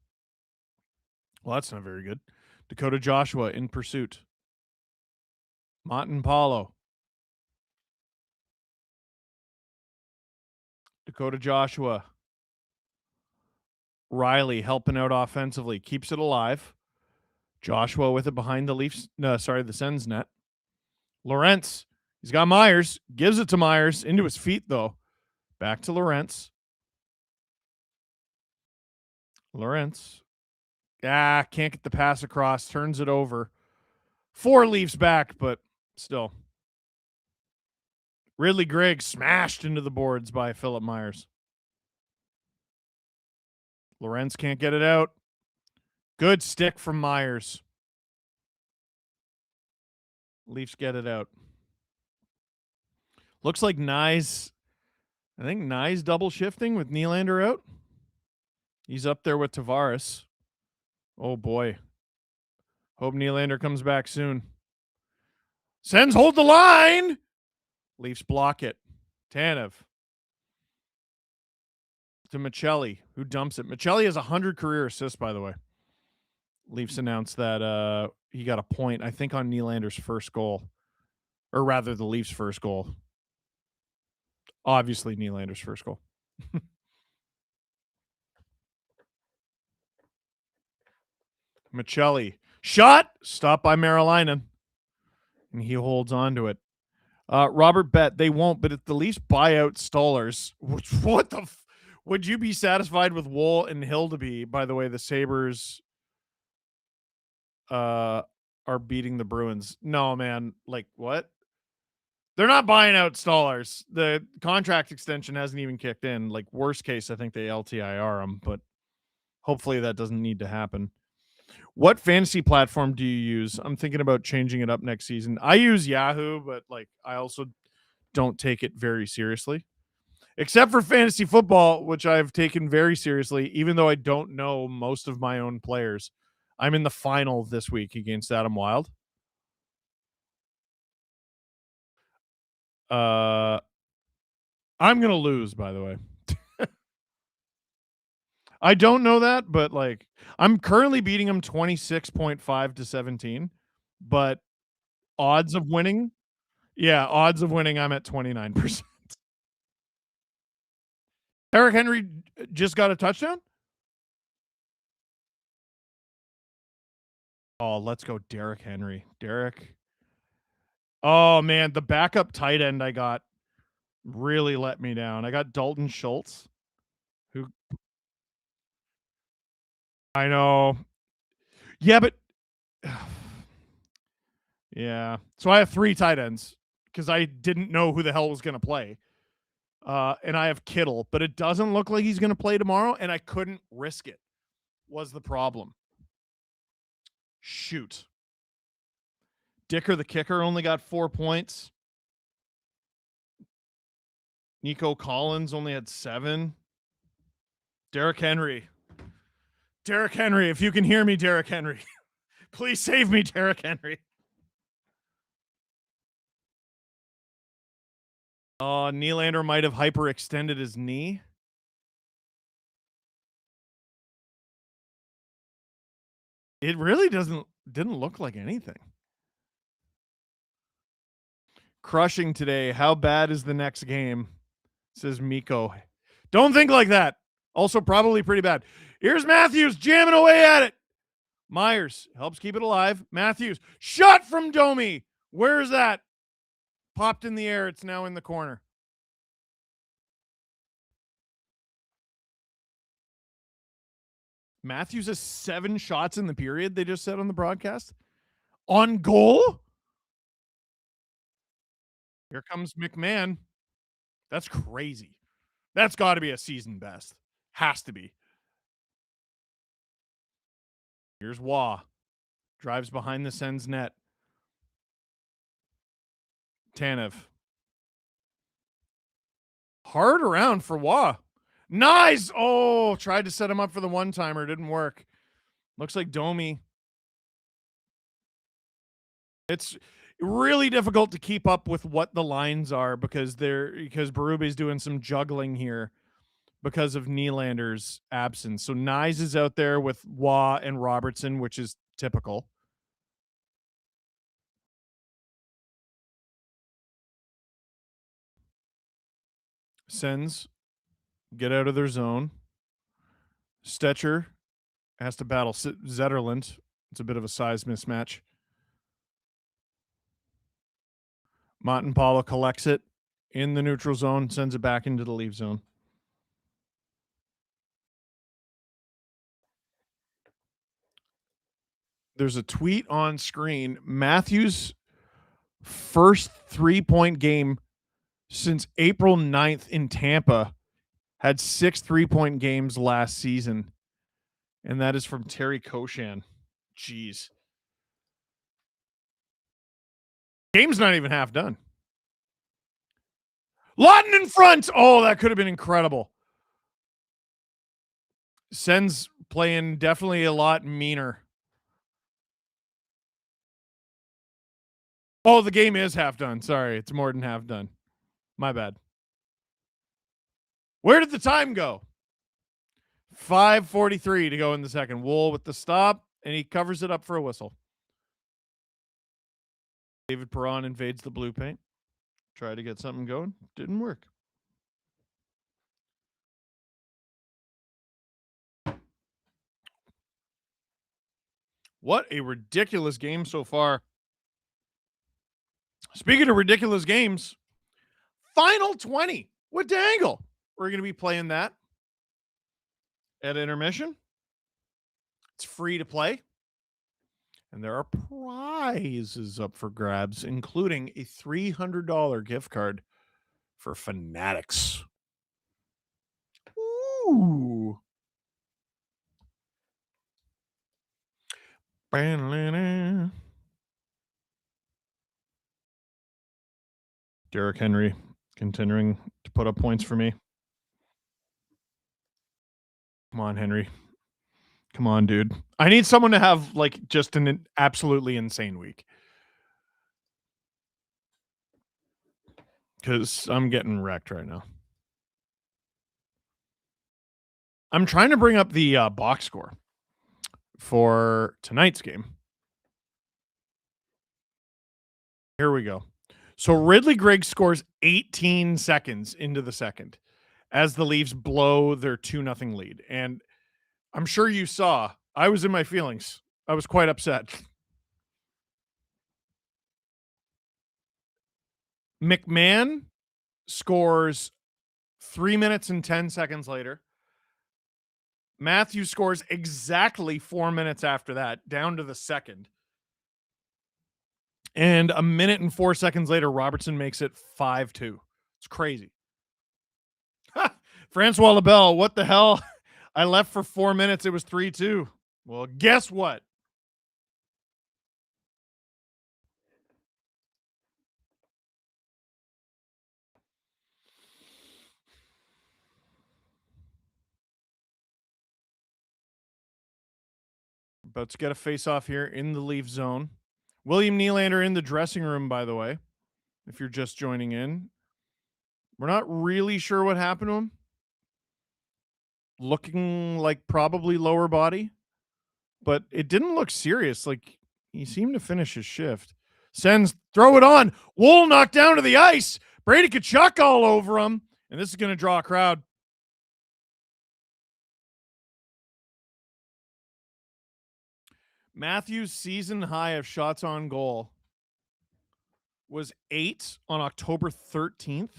Well, that's not very good. Dakota Joshua in pursuit. Monten Paulo. Dakota Joshua. Riley helping out offensively. Keeps it alive. Joshua with it behind the Leafs. No, sorry, the Sens net. Lorentz. He's got Myers. Gives it to Myers. Into his feet, though. Back to Lorentz. Lorentz. Can't get the pass across. Turns it over. 4 Leafs back, but still. Ridley Gregg smashed into the boards by Philip Myers. Lorentz can't get it out. Good stick from Myers. Leafs get it out. Looks like Nyes. I think Nyes double shifting with Nylander out. He's up there with Tavares. Oh boy. Hope Nylander comes back soon. Sens hold the line. Leafs block it. Tanev. To Michelli, who dumps it. Michelli has 100 career assists, by the way. Leafs announced that he got a point, I think, on Nylander's first goal. Or rather, the Leafs' first goal. Obviously, Nylander's first goal. Michelli. Shot! Stopped by Marilainen. And he holds on to it. Robert Bet, they won't, but if the Leafs buy out Stollers, what the would you be satisfied with Wool and Hildeby? By the way, the Sabres are beating the Bruins. No, man. Like, what? They're not buying out Stollers. The contract extension hasn't even kicked in. Like, worst case, I think they LTIR him, but hopefully that doesn't need to happen. What fantasy platform do you use? I'm thinking about changing it up next season. I use Yahoo, but like I also don't take it very seriously. Except for fantasy football, which I've taken very seriously, even though I don't know most of my own players. I'm in the final this week against Adam Wild. I'm going to lose, by the way. I don't know that, but like I'm currently beating him 26.5 to 17, but odds of winning. Yeah, odds of winning I'm at 29%. Eric Henry just got a touchdown? Oh, let's go Derrick Henry. Derrick. Oh man, the backup tight end I got really let me down. I got Dalton Schultz. Who I know. Yeah, but yeah. So I have 3 tight ends because I didn't know who the hell was going to play. And I have Kittle, but it doesn't look like he's going to play tomorrow, and I couldn't risk it, was the problem. Shoot. Dicker, the kicker, only got 4 points. Nico Collins only had 7. Derrick Henry. Derrick Henry, if you can hear me, Derrick Henry. Please save me, Derrick Henry. Nylander might have hyperextended his knee. It really didn't look like anything. Crushing today. How bad is the next game? Says Miko. Don't think like that. Also probably pretty bad. Here's Matthews jamming away at it. Myers helps keep it alive. Matthews. Shot from Domi. Where's that? Popped in the air. It's now in the corner. Matthews has 7 shots in the period, they just said on the broadcast. On goal? Here comes McMahon. That's crazy. That's got to be a season best. Has to be. Here's Wah. Drives behind the Sens net. Tanev. Hard around for Wah. Nice. Oh, tried to set him up for the one-timer. Didn't work. Looks like Domi. It's really difficult to keep up with what the lines are because Berube's doing some juggling here because of Nylander's absence. So Nyes is out there with Wah and Robertson, which is typical. Sens get out of their zone. Stetcher has to battle Zetterland. It's a bit of a size mismatch. Montempala collects it in the neutral zone, sends it back into the leave zone. There's a tweet on screen. Matthews' first 3-point game since April 9th in Tampa had 6 3-point games last season. And that is from Terry Koshan. Jeez. Game's not even half done. Lawton in front. Oh, that could have been incredible. Sens playing definitely a lot meaner. Oh, the game is half done. Sorry, it's more than half done. My bad. Where did the time go? 5:43 to go in the second. Wool with the stop, and he covers it up for a whistle. David Perron invades the blue paint. Tried to get something going. Didn't work. What a ridiculous game so far. Speaking of ridiculous games, Final 20 with Dangle. We're going to be playing that at intermission. It's free to play. And there are prizes up for grabs, including a $300 gift card for Fanatics. Ooh. Derrick Henry continuing to put up points for me. Come on, Henry. Come on, dude. I need someone to have like just an absolutely insane week. Because I'm getting wrecked right now. I'm trying to bring up the box score for tonight's game. Here we go. So Ridley Grigg scores 18 seconds into the second as the Leafs blow their 2-0 lead. And I'm sure you saw, I was in my feelings. I was quite upset. McMahon scores 3 minutes and 10 seconds later. Matthews scores exactly 4 minutes after that, down to the second. And a minute and 4 seconds later, Robertson makes it 5-2. It's crazy. Francois Labelle, what the hell? I left for 4 minutes. It was 3-2. Well, guess what? About to get a face-off here in the Leaf zone. William Nylander in the dressing room, by the way, if you're just joining in. We're not really sure what happened to him. Looking like probably lower body, but it didn't look serious. Like he seemed to finish his shift. Sends, throw it on. Wool knocked down to the ice. Brady Tkachuk all over him, and this is going to draw a crowd. Matthews' season high of shots on goal was 8 on October 13th.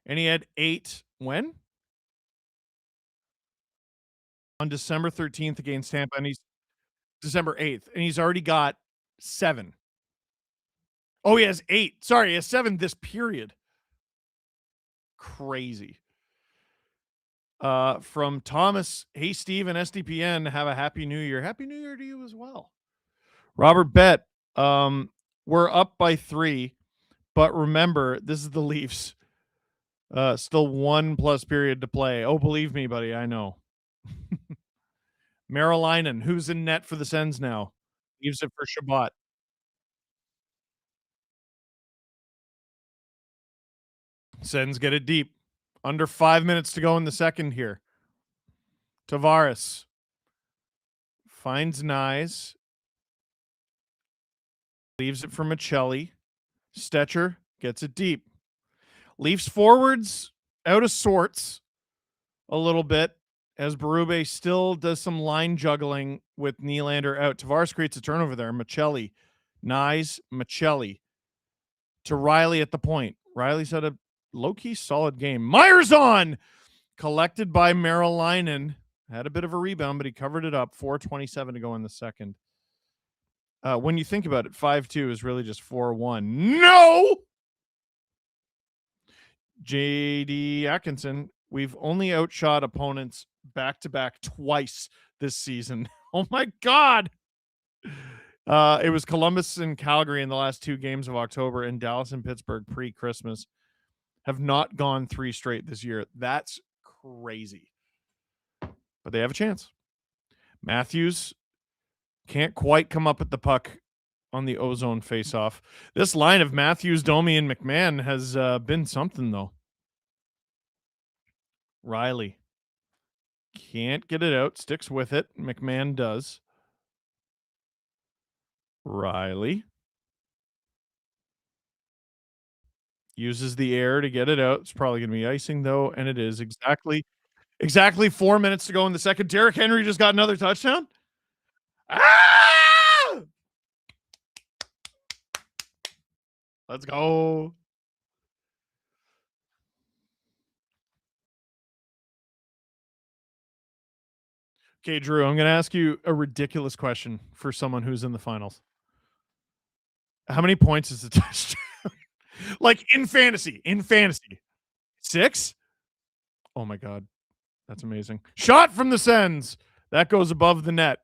And he had 8 when? On December 13th against Tampa. And December 8th, and he's already got 7. Oh, he has 8. Sorry, he has 7 this period. Crazy. From Thomas, hey, Steve and SDPN, have a happy new year. Happy new year to you as well. Robert Bet, we're up by 3, but remember, this is the Leafs. Still 1+ period to play. Oh, believe me, buddy, I know. Marolainen, who's in net for the Sens now? Leaves it for Shabbat. Sens get it deep. Under 5 minutes to go in the second here. Tavares finds Nyes. Leaves it for Michelli. Stetcher gets it deep. Leafs forwards out of sorts a little bit as Berube still does some line juggling with Nylander out. Tavares creates a turnover there. Michelli. Nyes, Michelli. To Riley at the point. Riley's had a low-key solid game. Myers on! Collected by Marolainen. Had a bit of a rebound, but he covered it up. 4:27 to go in the second. When you think about it, 5-2 is really just 4-1. No! J.D. Atkinson, we've only outshot opponents back-to-back twice this season. Oh, my God! It was Columbus and Calgary in the last 2 games of October, and Dallas and Pittsburgh pre-Christmas. Have not gone 3 straight this year. That's crazy. But they have a chance. Matthews can't quite come up with the puck on the ozone faceoff. This line of Matthews, Domi, and McMahon has been something, though. Riley can't get it out. Sticks with it. McMahon does. Riley uses the air to get it out. It's probably going to be icing, though, and it is exactly 4 minutes to go in the second. Derrick Henry just got another touchdown. Ah! Let's go. Okay, Drew, I'm going to ask you a ridiculous question for someone who's in the finals. How many points is the touchdown? Like in fantasy. 6? Oh my God. That's amazing. Shot from the Sens. That goes above the net.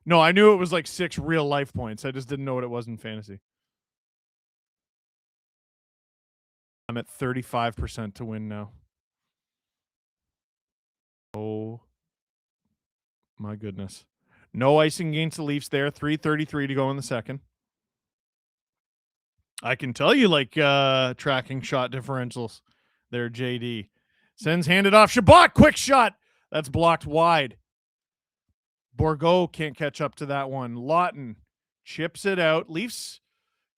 No, I knew it was like 6 real life points. I just didn't know what it was in fantasy. I'm at 35% to win now. Oh my goodness. No icing against the Leafs there. 3:33 to go in the second. I can tell you like tracking shot differentials there, JD. Sends handed off. Shabbat, quick shot. That's blocked wide. Bourgault can't catch up to that one. Lawton chips it out. Leafs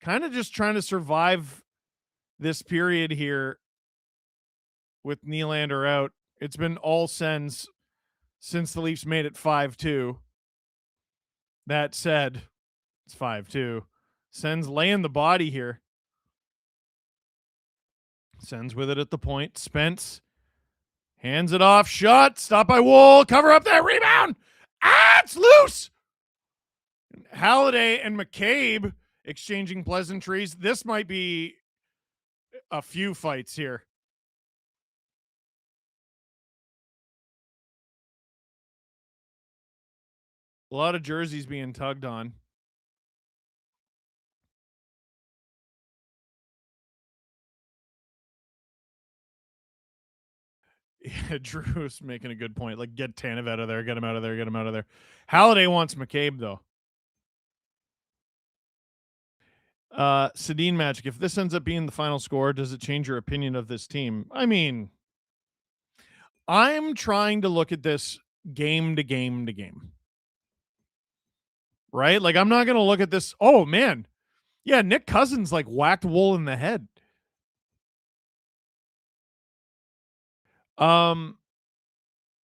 kind of just trying to survive this period here with Nylander out. It's been all Sens since the Leafs made it 5-2. That said, it's 5-2. Sens laying the body here. Sens with it at the point. Spence hands it off. Shot. Stop by Wool. Cover up that rebound. Ah, it's loose. Halliday and McCabe exchanging pleasantries. This might be a few fights here. A lot of jerseys being tugged on. Yeah, Drew's making a good point. Like, get Tanev out of there. Get him out of there. Get him out of there. Halliday wants McCabe, though. Sedin Magic, if this ends up being the final score, does it change your opinion of this team? I mean, I'm trying to look at this game to game to game. Right? Like, I'm not going to look at this. Oh, man. Yeah, Nick Cousins, like, whacked Wool in the head.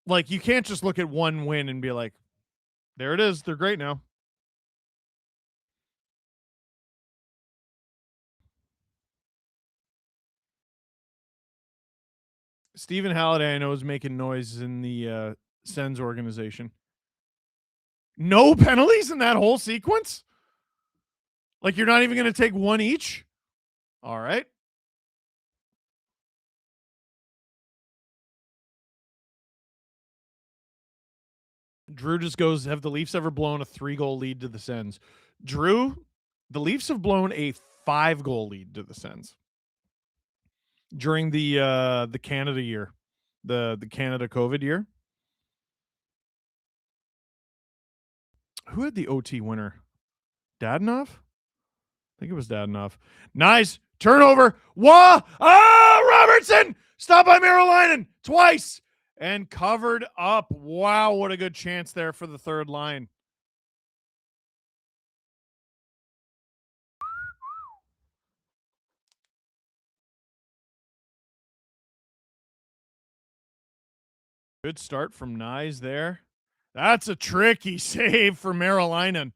Like, you can't just look at one win and be like, there it is. They're great now. Stephen Halliday, I know, is making noise in the Sens organization. No penalties in that whole sequence? Like you're not even going to take one each? All right. Drew just goes, have the Leafs ever blown a 3-goal lead to the Sens? Drew, the Leafs have blown a 5-goal lead to the Sens during the Canada year, the Canada COVID year. Who had the OT winner? Dadonov? I think it was Dadonov. Nice turnover. Wah! Robertson! Stopped by Merolainen twice and covered up. Wow, what a good chance there for the third line. Good start from Nyes there. That's a tricky save for Merolainen.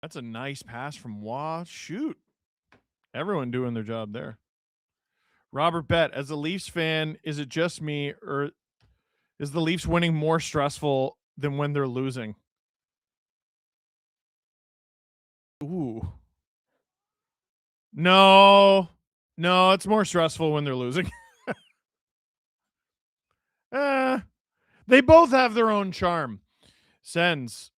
That's a nice pass from Wah. Shoot. Everyone doing their job there. Robert Bett, as a Leafs fan, is it just me or is the Leafs winning more stressful than when they're losing? Ooh. No, it's more stressful when they're losing. They both have their own charm. Sens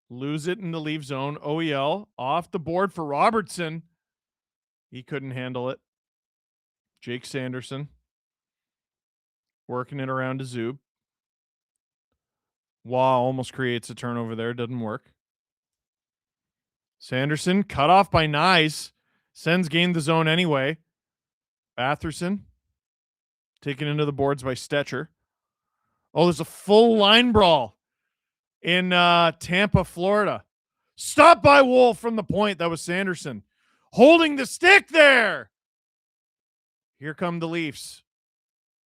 lose it in the Leaf zone. OEL off the board for Robertson. He couldn't handle it. Jake Sanderson working it around to Zub. Wah almost creates a turnover there. Doesn't work. Sanderson cut off by Nyes. Sens gained the zone anyway. Batherson taken into the boards by Stetcher. Oh, there's a full line brawl in Tampa, Florida. Stopped by Wolf from the point. That was Sanderson. Holding the stick there. Here come the Leafs.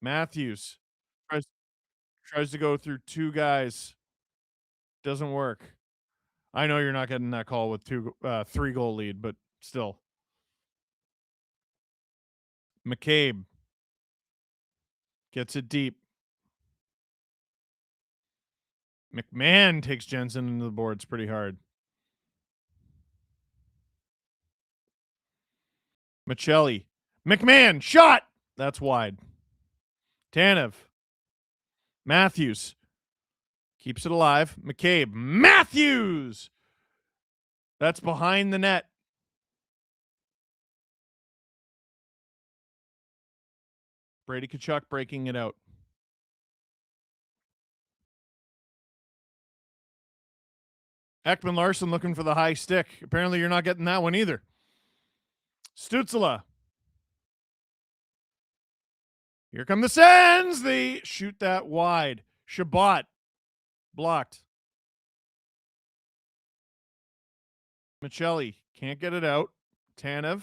Matthews tries to go through two guys. Doesn't work. I know you're not getting that call with 3-goal lead, but still. McCabe gets it deep. McMahon takes Jensen into the boards pretty hard. Michelli. McMahon, shot! That's wide. Tanev. Matthews. Keeps it alive. McCabe. Matthews! That's behind the net. Brady Tkachuk breaking it out. Ekman Larson looking for the high stick. Apparently you're not getting that one either. Stützle. Here come the Sens. They shoot that wide. Shabbat. Blocked. Michelli. Can't get it out. Tanev.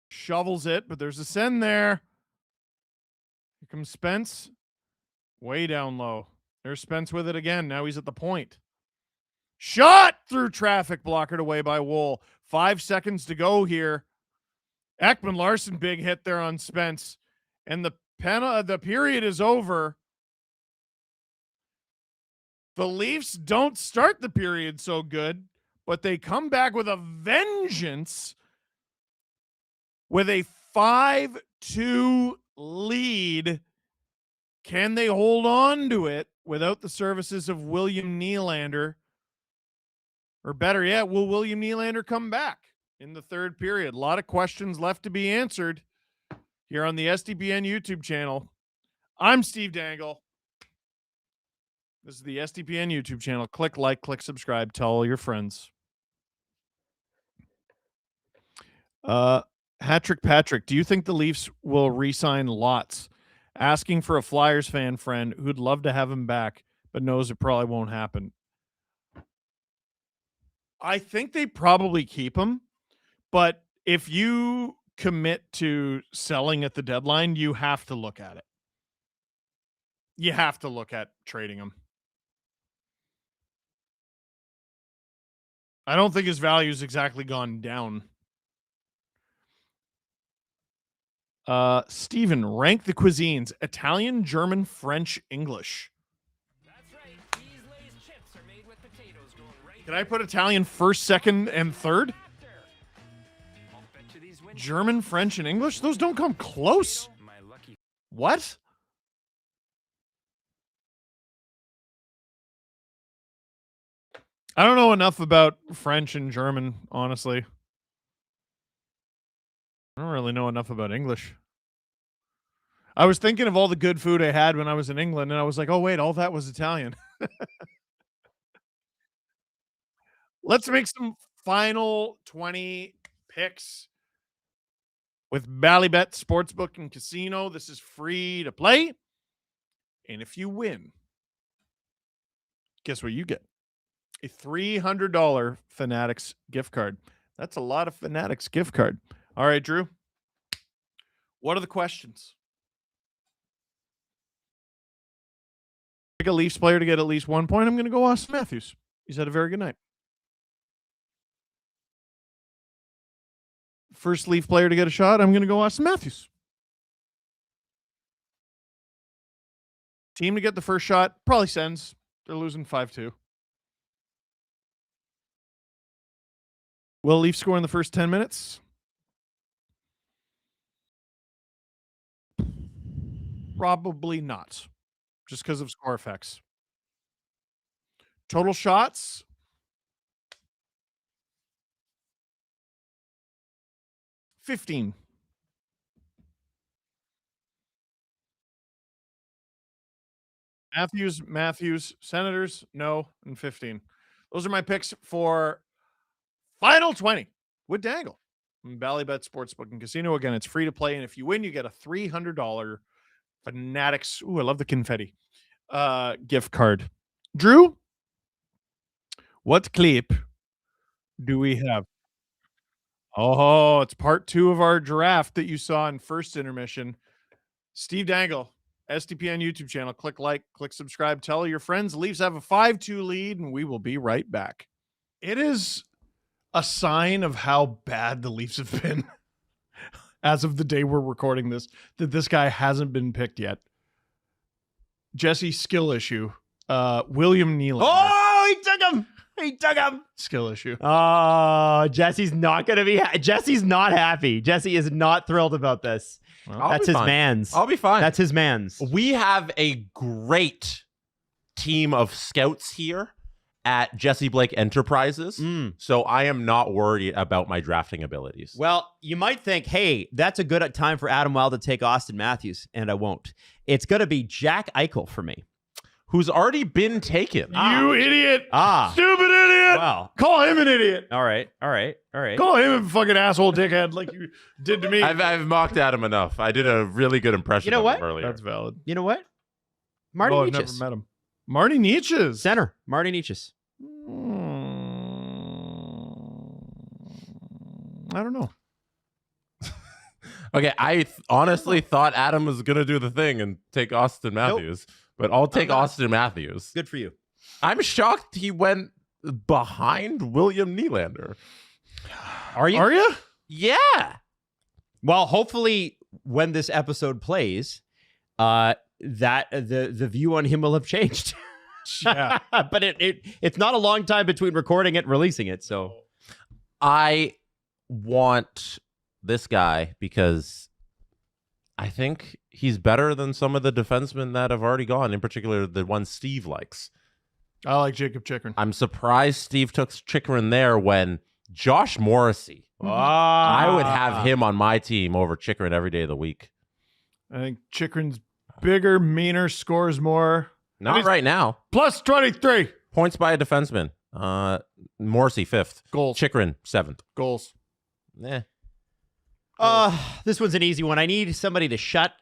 Shovels it, but there's a send there. Here comes Spence. Way down low. There's Spence with it again. Now he's at the point. Shot through traffic, blockered away by Wool. 5 seconds to go here. Ekman Larson, big hit there on Spence. And the period is over. The Leafs don't start the period so good, but they come back with a vengeance with a 5-2 lead. Can they hold on to it without the services of William Nylander? Or better yet, will William Nylander come back in the third period? A lot of questions left to be answered here on the SDPN YouTube channel. I'm Steve Dangle. This is the SDPN YouTube channel. Click like, click subscribe, tell all your friends. Hattrick Patrick, do you think the Leafs will re-sign Lots? Asking for a Flyers fan friend who'd love to have him back, but knows it probably won't happen. I think they probably keep him, but if you commit to selling at the deadline, you have to look at it. You have to look at trading him. I don't think his value's exactly gone down. Steven, rank the cuisines: Italian, German, French, English. Can I put Italian first, second, and third? German, French, and English? Those don't come close. What? I don't know enough about French and German, honestly. I don't really know enough about English. I was thinking of all the good food I had when I was in England, and I was like, oh, wait, all that was Italian. Let's make some final 20 picks with Bally Sportsbook and Casino. This is free to play. And if you win, guess what you get? A $300 Fanatics gift card. That's a lot of Fanatics gift card. All right, Drew. What are the questions? Pick a Leafs player to get at least 1 point. I'm going to go Austin Matthews. He's had a very good night. First Leaf player to get a shot, I'm going to go Austin Matthews. Team to get the first shot, probably Sens. They're losing 5-2. Will Leafs score in the first 10 minutes? Probably not. Just because of score effects. Total shots? $15. Matthews, Senators, no, and 15. Those are my picks for final 20 with Dangle. Bally Sportsbook and Casino. Again, it's free to play, and if you win, you get a $300 Fanatics. Ooh, I love the confetti. Gift card. Drew, what clip do we have? Oh, it's part 2 of our draft that you saw in first intermission. Steve Dangle, SDPN YouTube channel. Click like, click subscribe. Tell your friends. Leafs have a 5-2 lead, and we will be right back. It is a sign of how bad the Leafs have been as of the day we're recording this, that this guy hasn't been picked yet. Jesse, skill issue. William Nylander. Oh, he took him. He took him. Skill issue. Oh, Jesse's not going to be Jesse's not happy. Jesse is not thrilled about this. I'll That's be his fine. man's. I'll be fine. That's his man's. We have a great team of scouts here at Jesse Blake Enterprises. So I am not worried about my drafting abilities. Well, you might think, hey, that's a good time for Adam Wild to take Austin Matthews, and I won't. It's going to be Jack Eichel for me. Who's already been taken. You idiot. Ah. Stupid idiot. Wow. Call him an idiot. All right. Call him a fucking asshole dickhead like you did to me. I've mocked Adam enough. I did a really good impression You know of what? him earlier. That's valid. You know what? Marty I've never Nietzsche. met him. Marty Nietzsche. Center. Marty Nietzsche. I don't know. Okay, I honestly thought Adam was going to do the thing and take Austin Matthews, but I'll take Austin Matthews. Good for you. I'm shocked he went behind William Nylander. Are you? Are you? Yeah. Well, hopefully when this episode plays, that the view on him will have changed. Yeah. But it's not a long time between recording it and releasing it, so I want this guy because I think he's better than some of the defensemen that have already gone, in particular the one Steve likes. I like Jacob Chikrin. I'm surprised Steve took Chikrin there when Josh Morrissey. I would have him on my team over Chikrin every day of the week. I think Chikrin's bigger, meaner, scores more. Not right now. Plus 23. Points by a defenseman. Morrissey 5th. Goals. Chikrin 7th. Goals. Eh. This one's an easy one. I need somebody to shut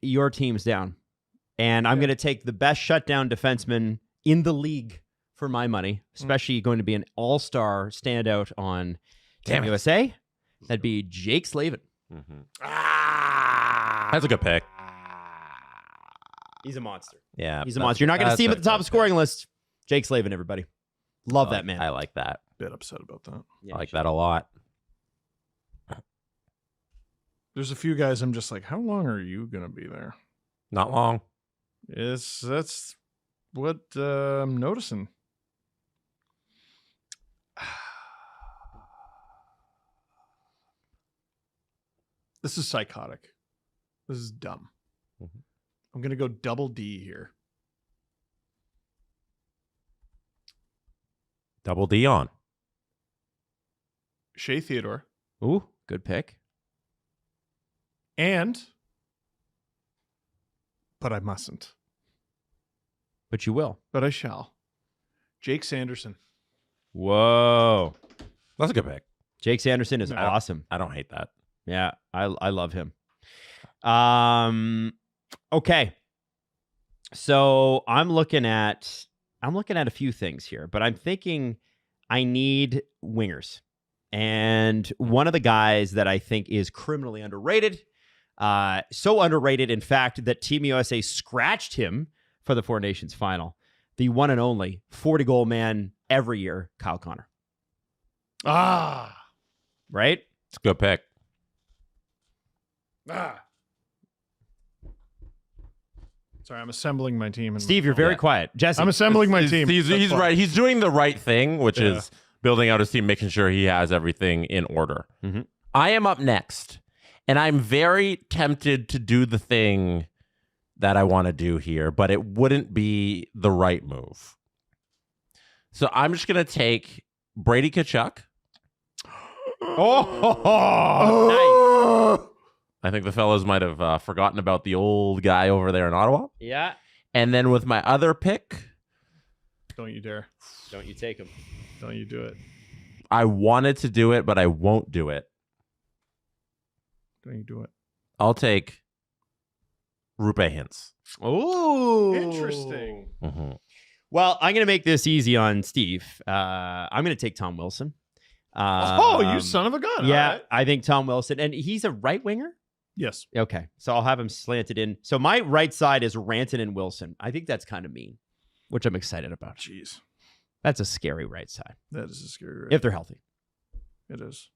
your teams down. And I'm going to take the best shutdown defenseman in the league for my money, especially going to be an all-star standout on Team USA. That'd be Jake Slavin. That's a good pick. He's a monster. Yeah. He's a monster. You're not going to see him at the top of scoring list. Jake Slavin, everybody. Love that man. I like that. Bit upset about that. Yeah, I like that a lot. There's a few guys I'm just like, how long are you going to be there? Not long. That's what I'm noticing. This is psychotic. This is dumb. Mhm. I'm going to go double D here. Double D on. Shea Theodore. Ooh, good pick. But I mustn't. But you will. But I shall. Jake Sanderson. Whoa. That's a good pick. Jake Sanderson is Yeah. awesome. I don't hate that. Yeah, I love him. Okay. So I'm looking at a few things here, but I'm thinking I need wingers. And one of the guys that I think is criminally underrated, so underrated, in fact, that Team USA scratched him for the Four Nations final, the one and only 40-goal man every year, Kyle Connor. Ah. Right? It's a good pick. Sorry, I'm assembling my team. Steve, you're very Yeah. quiet. Jesse. I'm assembling my team. He's That's fine. right. He's doing the right thing, which Yeah. is building out his team, making sure he has everything in order. Mhm. I am up next, and I'm very tempted to do the thing that I want to do here, but it wouldn't be the right move. So I'm just going to take Brady Tkachuk. Oh, I think the fellas might have forgotten about the old guy over there in Ottawa. yeah. And then with my other pick, Don't you dare. Don't you take him. Don't you do it. I wanted to do it, but I won't do it. Don't you do it. I'll take Rupe Hintz. Oh, Interesting. Mhm. Well, I'm going to make this easy on Steve. I'm going to take Tom Wilson. You son of a gun. Yeah, All right. I think Tom Wilson. And he's a right winger? Yes. Okay, so I'll have him slanted in. So my right side is Ranton and Wilson. I think that's kind of mean, which I'm excited about. Jeez. That's a scary right side, That is a scary rate. if they're healthy. It is.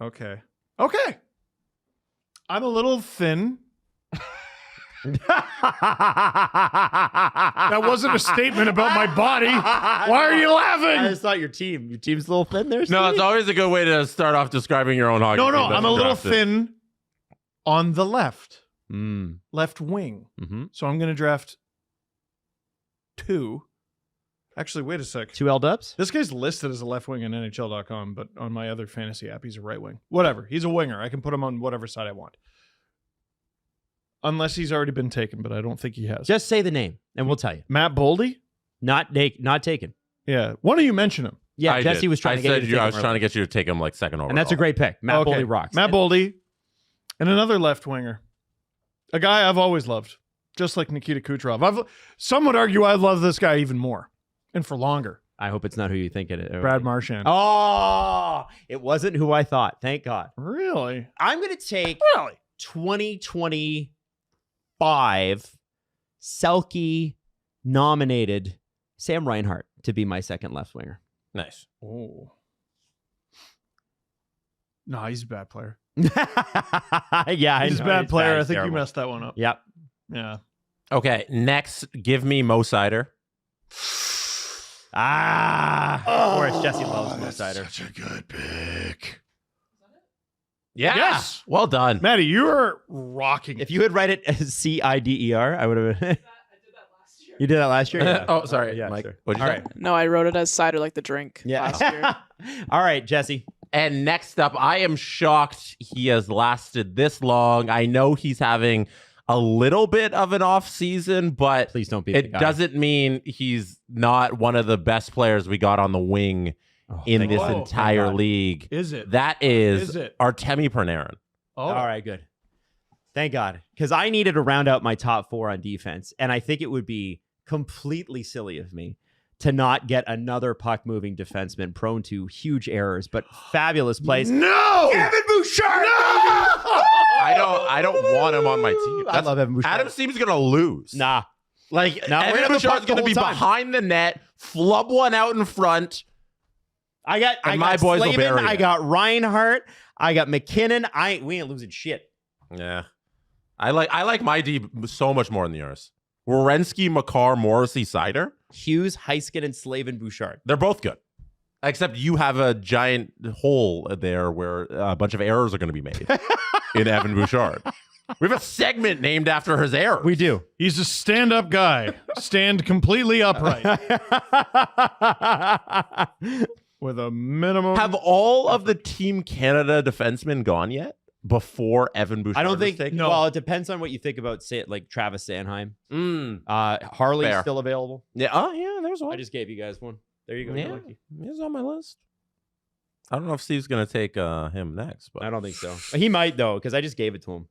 Okay. Okay. I'm a little thin. That wasn't a statement about my body. Why are you I laughing? just thought your team's a little thin there. No, Steve? it's always a good way to start off describing your own hockey No, team. I'm a little thin on the left wing. Mm-hmm. So I'm going to draft 2. Actually, wait a sec. 2 L-dubs? This guy's listed as a left wing on NHL.com, but on my other fantasy app, he's a right wing. Whatever. He's a winger. I can put him on whatever side I want. Unless he's already been taken, but I don't think he has. Just say the name, and we'll tell you. Matt Boldy? Not taken. Yeah. Why don't you mention him? Yeah, I Jesse did. was trying to I get said you to take I him was early. trying to get you to take him like second overall. And that's a great pick. Matt Okay. Boldy rocks. Matt Boldy. And another left winger. A guy I've always loved. Just like Nikita Kucherov. Some would argue I love this guy even more. And for longer. I hope it's not who you think it is. Brad Marchand. Oh, it wasn't who I thought. Thank God. Really? I'm going to take Really? 2025 Selke nominated Sam Reinhart to be my second left winger. Nice. Oh. No, he's a bad player. Yeah, I He's a know. bad He's player. I He's think terrible. you messed that one up. Yep. Yeah. Okay, next, give me Mo Sider. Of course, Jesse loves Mo Sider. Such a good pick. Yeah. Yes. Well done. Maddie, you are rocking. If you would write it as Cider, I would have been. You did that last year? Yeah. Oh, sorry, Yeah, Mike. sure. What'd you All say? right. No, I wrote it as cider like the drink last year. All right, Jesse. And next up, I am shocked he has lasted this long. I know he's having a little bit of an off season, but Please don't be the it guy. doesn't mean he's not one of the best players we got on the wing in thank this God. entire Thank God. league. Is it? That is, Is it? Artemi Panarin. Oh. All right, good. Thank God. Because I needed to round out my top 4 on defense. And I think it would be completely silly of me to not get another puck-moving defenseman prone to huge errors, but fabulous plays. No! Evan Bouchard! I don't want him on my team. I love Evan Bouchard. Adam's team's gonna lose. Nah. Like, No, we're Evan gonna have a Bouchard's puck the going to be whole time. behind the net, flub one out in front. I got my boys will Slavin, bury I it. got Reinhart. I got McKinnon. We ain't losing shit. Yeah. I like my D so much more than yours. Werenski, Makar, Morrissey, Sider. Hughes, Heiskin, and Slavin Bouchard. They're both good. Except you have a giant hole there where a bunch of errors are going to be made in Evan Bouchard. We have a segment named after his errors. We do. He's a stand-up guy. Stand completely upright with a minimum. Have all of the Team Canada defensemen gone yet before Evan Bouchard? I don't is think. taken? Well, it depends on what you think about, say, like Travis Sanheim. Mm. Harley's Fair. still available. Yeah. Oh, yeah. There's one. I just gave you guys one. There you go. Yeah, You're lucky. he's on my list. I don't know if Steve's gonna take him next, but I don't think so. He might though, because I just gave it to him.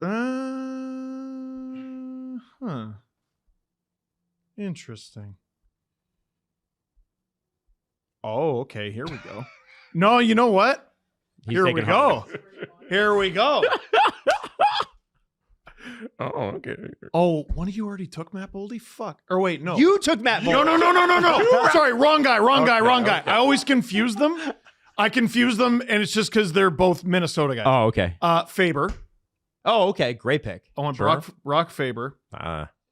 Interesting. Oh, okay. Here we go. No, you know what? He's Here we taking go. Harley. Here we go. oh, okay. Oh, one of you already took Matt Boldy? Fuck. Or wait, no. You took Matt. No. Sorry, wrong guy. Wrong guy. Okay. I always confuse them. And it's just because they're both Minnesota guys. Oh, okay. Faber. Oh, okay. Great pick. I want Sure. Brock Faber.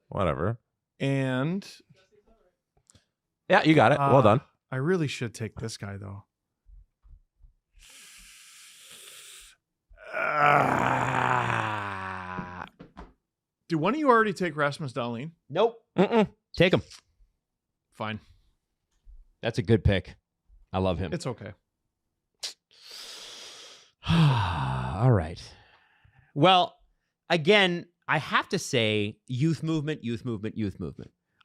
Whatever. And Yeah, you got it. Well done. I really should take this guy though. Do one of you already take Rasmus Dahlin? Nope. Mm-mm. Take him. Fine. That's a good pick. I love him. It's okay. All right. Well, again, I have to say youth movement.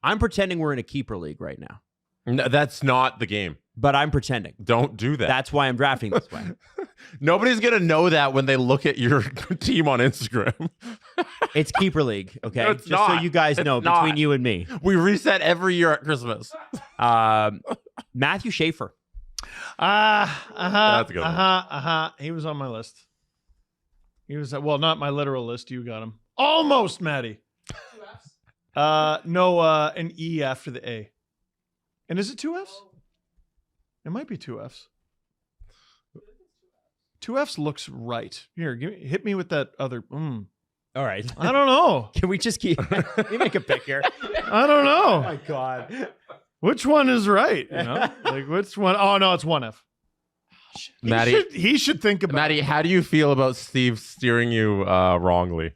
I'm pretending we're in a keeper league right now, No, that's not the game. but I'm pretending. Don't do that. That's why I'm drafting this way. Nobody's gonna know that when they look at your team on Instagram. It's keeper league, okay? No, it's Just so not. you guys know, It's not. between you and me. We reset every year at Christmas. Matthew Schaefer. That's a good one. He was on my list. He was not my literal list. You got him almost, Maddie. No, an E after the A. And is it 2 Fs? It might be 2 Fs. 2 Fs looks right. Here, hit me with that other. All right. I don't know. Can we just keep? You make a pick here. I don't know. Oh my God. Which one is right? You know, like which one? Oh no, it's 1 F. Maddie, He should think about. Maddie, how do you feel about Steve steering you wrongly?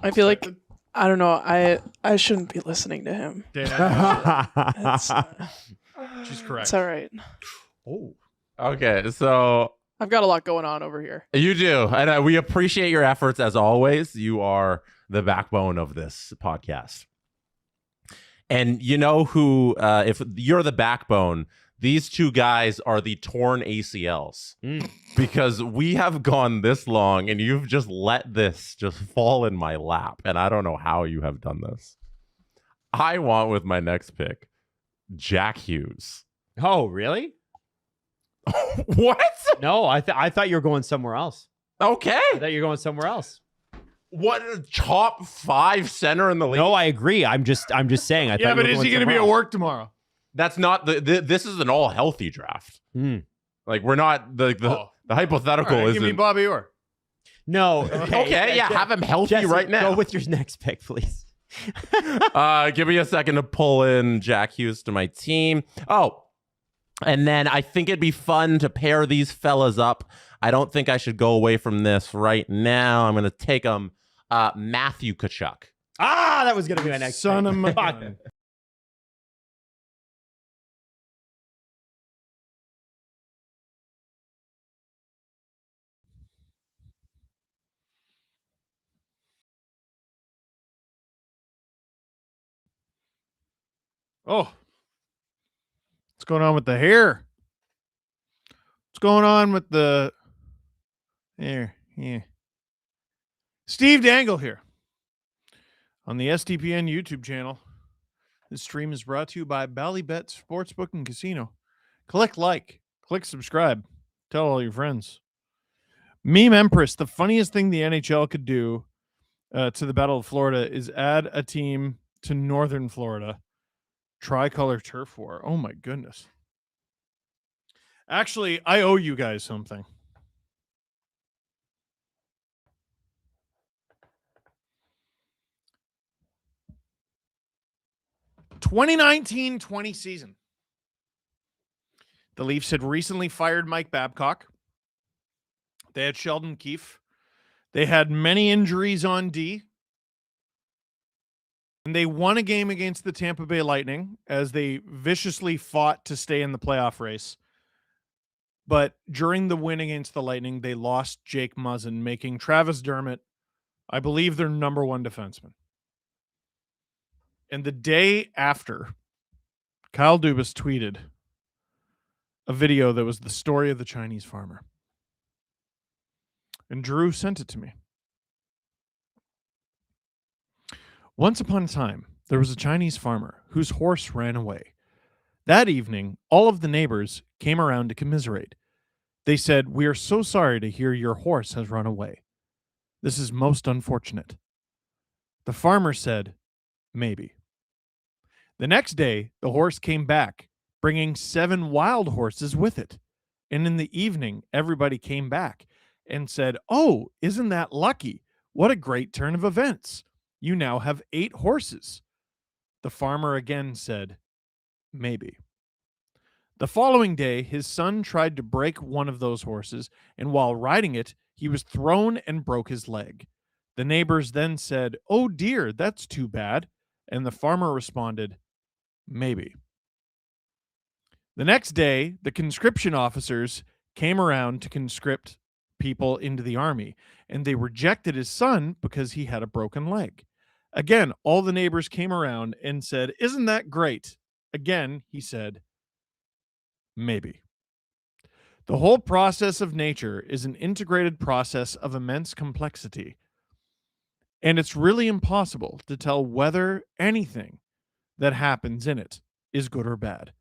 I feel like I don't know. I shouldn't be listening to him. It's, She's correct. it's all right. Oh, Okay, so I've got a lot going on over here. you do, and we appreciate your efforts as always. You are the backbone of this podcast. And you know who, if you're the backbone, these two guys are the torn ACLs. Because we have gone this long and you've just let this just fall in my lap. And I don't know how you have done this. I want with my next pick, Jack Hughes. Oh, really? What? No, I thought you were going somewhere else. Okay. I thought you were going somewhere else. What a top 5 center in the league? No, I agree. I'm just saying. I thought yeah, you but were is he going going to be somewhere at else. work tomorrow? That's not this is an all healthy draft. Hmm. Like we're not the hypothetical All right, give me isn't. Bobby Orr. No. Okay, yeah, have him healthy Jesse, right now. Go with your next pick, please. Give me a second to pull in Jack Hughes to my team. Oh, and then I think it'd be fun to pair these fellas up. I don't think I should go away from this right now. I'm going to take them. Matthew Tkachuk. That was going to be my next Son pick. of my. Fuck. Oh, what's going on with the hair? What's going on with the here? Yeah. Steve Dangle here on the SDPN YouTube channel. This stream is brought to you by Bally Sportsbook and Casino. Click like, click subscribe, tell all your friends. Meme Empress, the funniest thing the NHL could do to the Battle of Florida is add a team to northern Florida. Tricolor turf war. Oh my goodness. Actually, I owe you guys something. (2019-20 season). The Leafs had recently fired Mike Babcock. They had Sheldon Keefe. They had many injuries on D. And they won a game against the Tampa Bay Lightning as they viciously fought to stay in the playoff race. But during the win against the Lightning, they lost Jake Muzzin, making Travis Dermott, I believe, their number one defenseman. And the day after, Kyle Dubas tweeted a video that was the story of the Chinese farmer. And Drew sent it to me. Once upon a time, there was a Chinese farmer whose horse ran away. That evening, all of the neighbors came around to commiserate. They said, "We are so sorry to hear your horse has run away. This is most unfortunate." The farmer said, "Maybe." The next day, the horse came back, bringing 7 wild horses with it. And in the evening, everybody came back and said, "Oh, isn't that lucky? What a great turn of events. You now have 8 horses." The farmer again said, "Maybe." The following day, his son tried to break one of those horses, and while riding it, he was thrown and broke his leg. The neighbors then said, "Oh dear, that's too bad." And the farmer responded, "Maybe." The next day, the conscription officers came around to conscript people into the army, and they rejected his son because he had a broken leg. Again, all the neighbors came around and said, "Isn't that great?" Again, he said, "Maybe." The whole process of nature is an integrated process of immense complexity, and it's really impossible to tell whether anything that happens in it is good or bad,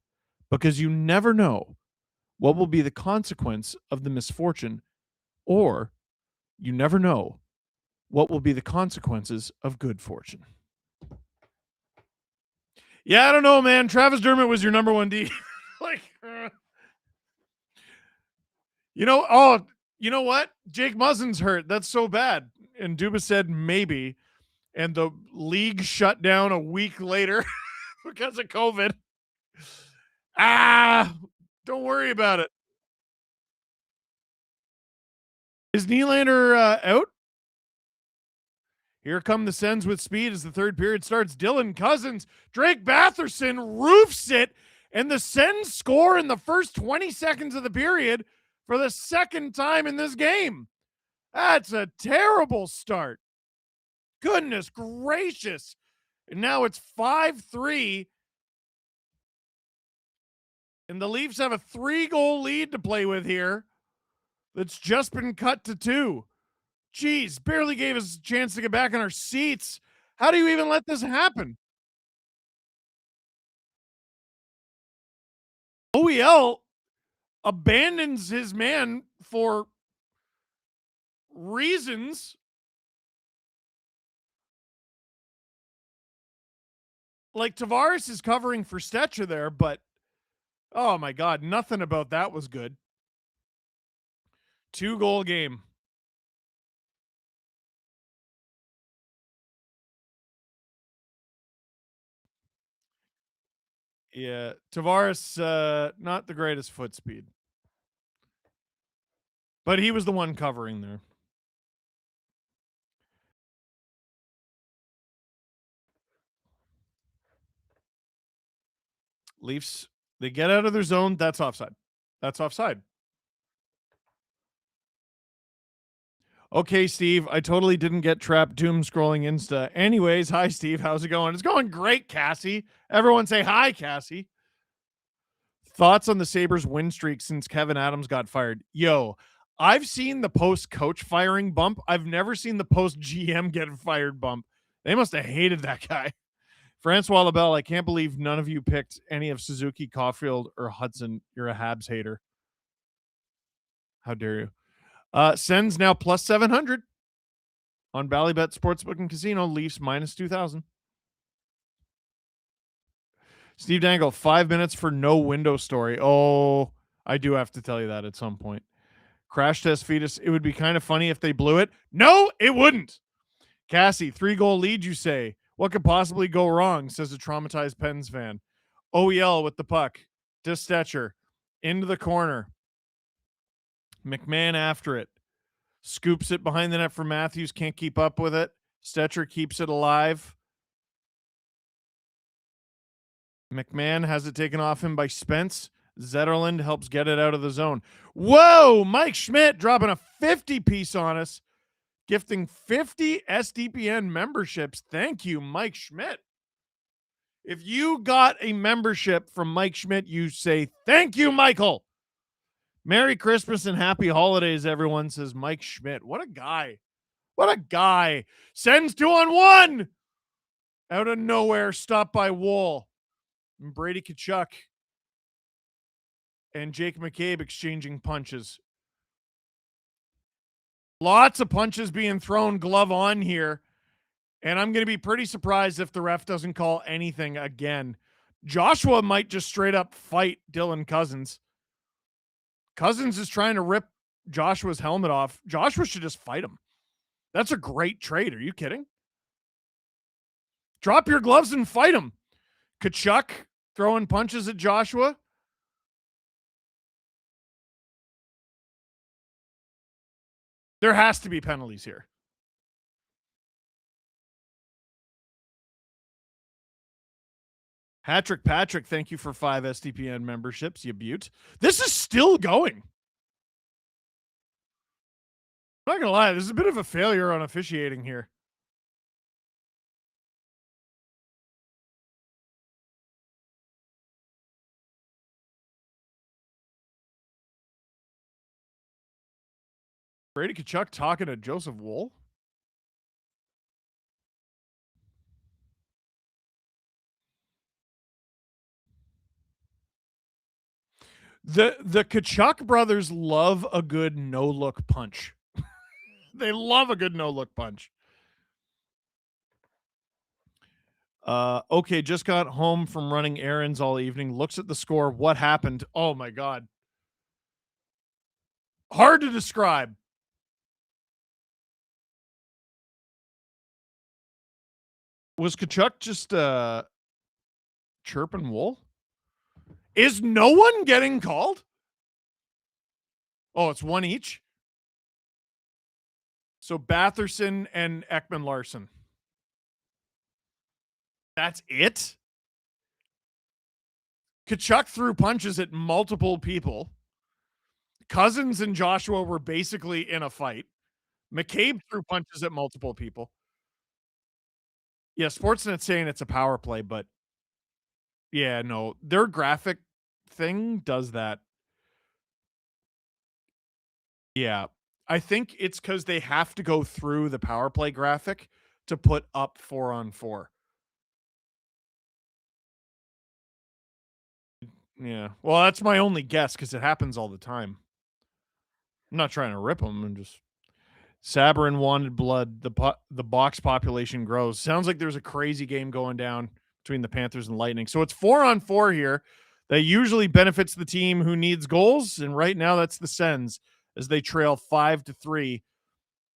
because you never know what will be the consequence of the misfortune, or you never know what will be the consequences of good fortune. Yeah, I don't know, man. Travis Dermott was your number one D. You know what? Jake Muzzin's hurt. That's so bad. And Dubas said maybe. And the league shut down a week later because of COVID. Don't worry about it. Is Nylander out? Here come the Sens with speed as the third period starts. Dylan Cousins, Drake Batherson roofs it, and the Sens score in the first 20 seconds of the period for the second time in this game. That's a terrible start. Goodness gracious. And now it's 5-3. And the Leafs have a 3-goal lead to play with here that's just been cut to 2. Jeez, barely gave us a chance to get back in our seats. How do you even let this happen? OEL abandons his man for reasons like Tavares is covering for Stetcher there, but oh my God, nothing about that was good. 2-goal game. Yeah, Tavares, not the greatest foot speed. But he was the one covering there. Leafs, they get out of their zone. That's offside. That's offside. Okay, Steve, I totally didn't get trapped doom scrolling Insta. Anyways, hi, Steve. How's it going? It's going great, Cassie. Everyone say hi, Cassie. Thoughts on the Sabres win streak since Kevin Adams got fired? Yo, I've seen the post-coach firing bump. I've never seen the post-GM get fired bump. They must have hated that guy. Francois LaBelle, I can't believe none of you picked any of Suzuki, Caulfield, or Hudson. You're a Habs hater. How dare you? Sens now plus 700 on Bally Bet Sportsbook and Casino. Leafs minus 2,000. Steve Dangle, 5 minutes for no window story. Oh, I do have to tell you that at some point. Crash test fetus. It would be kind of funny if they blew it. No, it wouldn't. Cassie, 3-goal lead, you say. What could possibly go wrong, says a traumatized Pens fan. OEL with the puck. Distetcher. Into the corner. McMahon after it. Scoops it behind the net for Matthews. Can't keep up with it. Stetcher keeps it alive. McMahon has it taken off him by Spence. Zetterlund helps get it out of the zone. Whoa! Mike Schmidt dropping a 50-piece on us. Gifting 50 SDPN memberships. Thank you, Mike Schmidt. If you got a membership from Mike Schmidt, you say, thank you, Michael. Merry Christmas and happy holidays, everyone, says Mike Schmidt. What a guy. What a guy. Sends 2-on-1. Out of nowhere, stopped by Wool. And Brady Tkachuk and Jake McCabe exchanging punches. Lots of punches being thrown glove on here. And I'm going to be pretty surprised if the ref doesn't call anything again. Joshua might just straight up fight Dylan Cousins. Cousins is trying to rip Joshua's helmet off. Joshua should just fight him. That's a great trade. Are you kidding? Drop your gloves and fight him. Tkachuk throwing punches at Joshua. There has to be penalties here. Patrick, thank you for 5 SDPN memberships, you beaut. This is still going. I'm not going to lie, this is a bit of a failure on officiating here. Brady Tkachuk talking to Joseph Wool. The Tkachuk brothers love a good no-look punch. They love a good no-look punch. Okay, just got home from running errands all evening. Looks at the score. What happened? Oh, my God. Hard to describe. Was Tkachuk just chirping Wool? Is no one getting called? Oh, it's one each? So Batherson and Ekman Larson. That's it? Tkachuk threw punches at multiple people. Cousins and Joshua were basically in a fight. McCabe threw punches at multiple people. Yeah, Sportsnet's saying it's a power play, but yeah, no, their graphic thing does that. Yeah, I think it's because they have to go through the power play graphic to put up 4-on-4. Yeah, well, that's my only guess because it happens all the time. I'm not trying to rip them. I'm just Sabrin wanted blood. The box population grows. Sounds like there's a crazy game going down between the Panthers and Lightning. So it's 4-on-4 here. That usually benefits the team who needs goals, and right now that's the Sens as they trail 5-3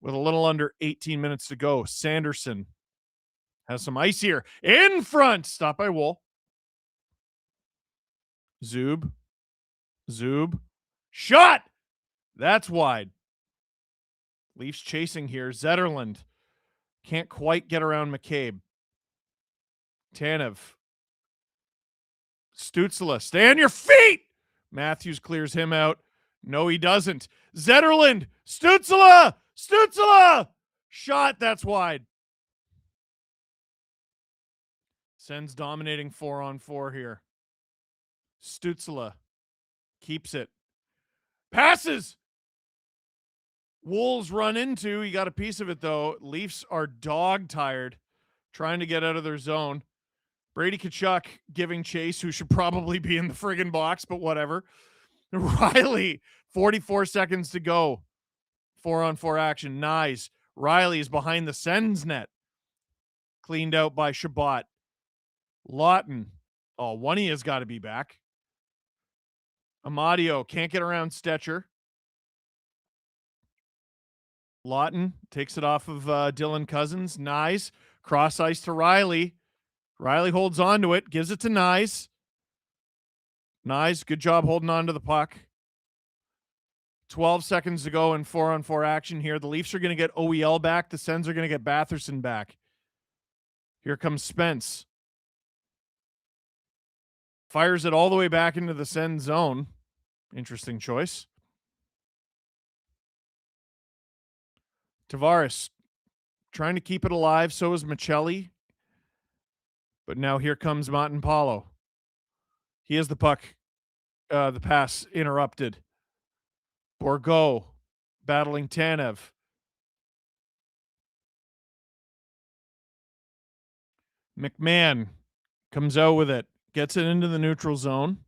with a little under 18 minutes to go. Sanderson has some ice here in front. Stop by Wool. Zub. Shot. That's wide. Leafs chasing here. Zetterlund can't quite get around McCabe. Tanev. Stützle, stay on your feet. Matthews clears him out. No, he doesn't. Zetterlund. Stützle. Shot. That's wide. Sens dominating 4-on-4 here. Stützle keeps it. Passes. Wolves run into. He got a piece of it, though. Leafs are dog tired, trying to get out of their zone. Brady Tkachuk giving chase, who should probably be in the friggin' box, but whatever. Riley, 44 seconds to go. 4-on-4 action. Nice. Riley is behind the Sens net. Cleaned out by Shabbat. Lawton Oh, Oney has got to be back. Amadio can't get around Stetcher. Lawton takes it off of Dylan Cousins. Nyes, cross ice to Riley. Riley holds on to it, gives it to Nyes. Nyes, good job holding on to the puck. 12 seconds to go in 4-on-4 action here. The Leafs are going to get OEL back. The Sens are going to get Batherson back. Here comes Spence. Fires it all the way back into the Sens zone. Interesting choice. Tavares trying to keep it alive. So is Michelli. But now here comes Montempalo. He has the puck. The pass interrupted. Bourgault battling Tanev. McMahon comes out with it. Gets it into the neutral zone.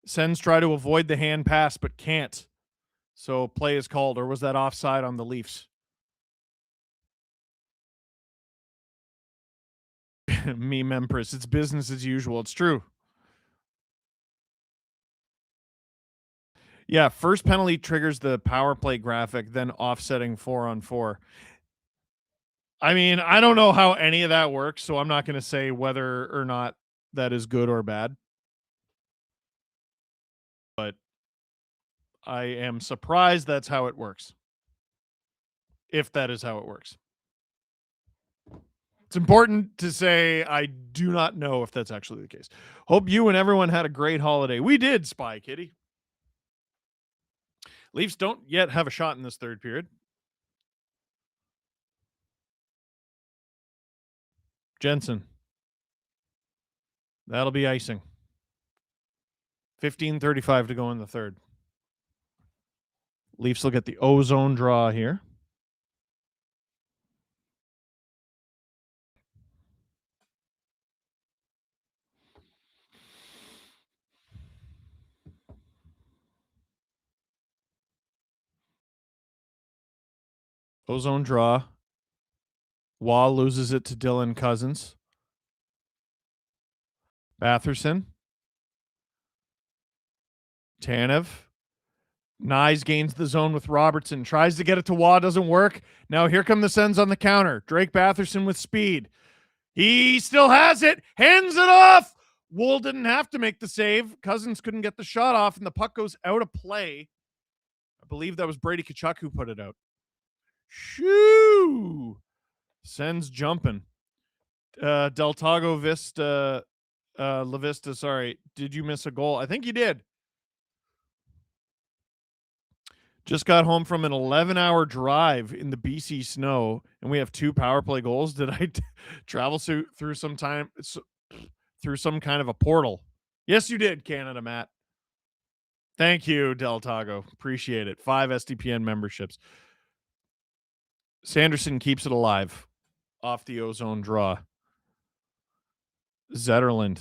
Sens try to avoid the hand pass, but can't. So play is called, or was that offside on the Leafs? Meme Empress. It's business as usual. It's true. Yeah, first penalty triggers the power play graphic, then offsetting 4-on-4. I mean, I don't know how any of that works, so I'm not going to say whether or not that is good or bad. But I am surprised that's how it works. If that is how it works. It's important to say I do not know if that's actually the case. Hope you and everyone had a great holiday. We did, Spy Kitty. Leafs don't yet have a shot in this third period. Jensen. That'll be icing. 15:35 to go in the third. Leafs will get the ozone draw here. Ozone draw. Wall loses it to Dylan Cousins. Batherson. Tanev. Nyes gains the zone with Robertson. Tries to get it to Waugh. Doesn't work. Now here come the Sens on the counter. Drake Batherson with speed. He still has it. Hands it off. Wool didn't have to make the save. Cousins couldn't get the shot off, and the puck goes out of play. I believe that was Brady Tkachuk who put it out. Shoo! Sens jumping. Del Tago Vista, La Vista, sorry. Did you miss a goal? I think you did. Just got home from an 11-hour drive in the BC snow, and we have 2 power play goals. Did I travel through some kind of a portal? Yes, you did, Canada Matt. Thank you, Del Tago. Appreciate it. 5 SDPN memberships. Sanderson keeps it alive off the ozone draw. Zetterland.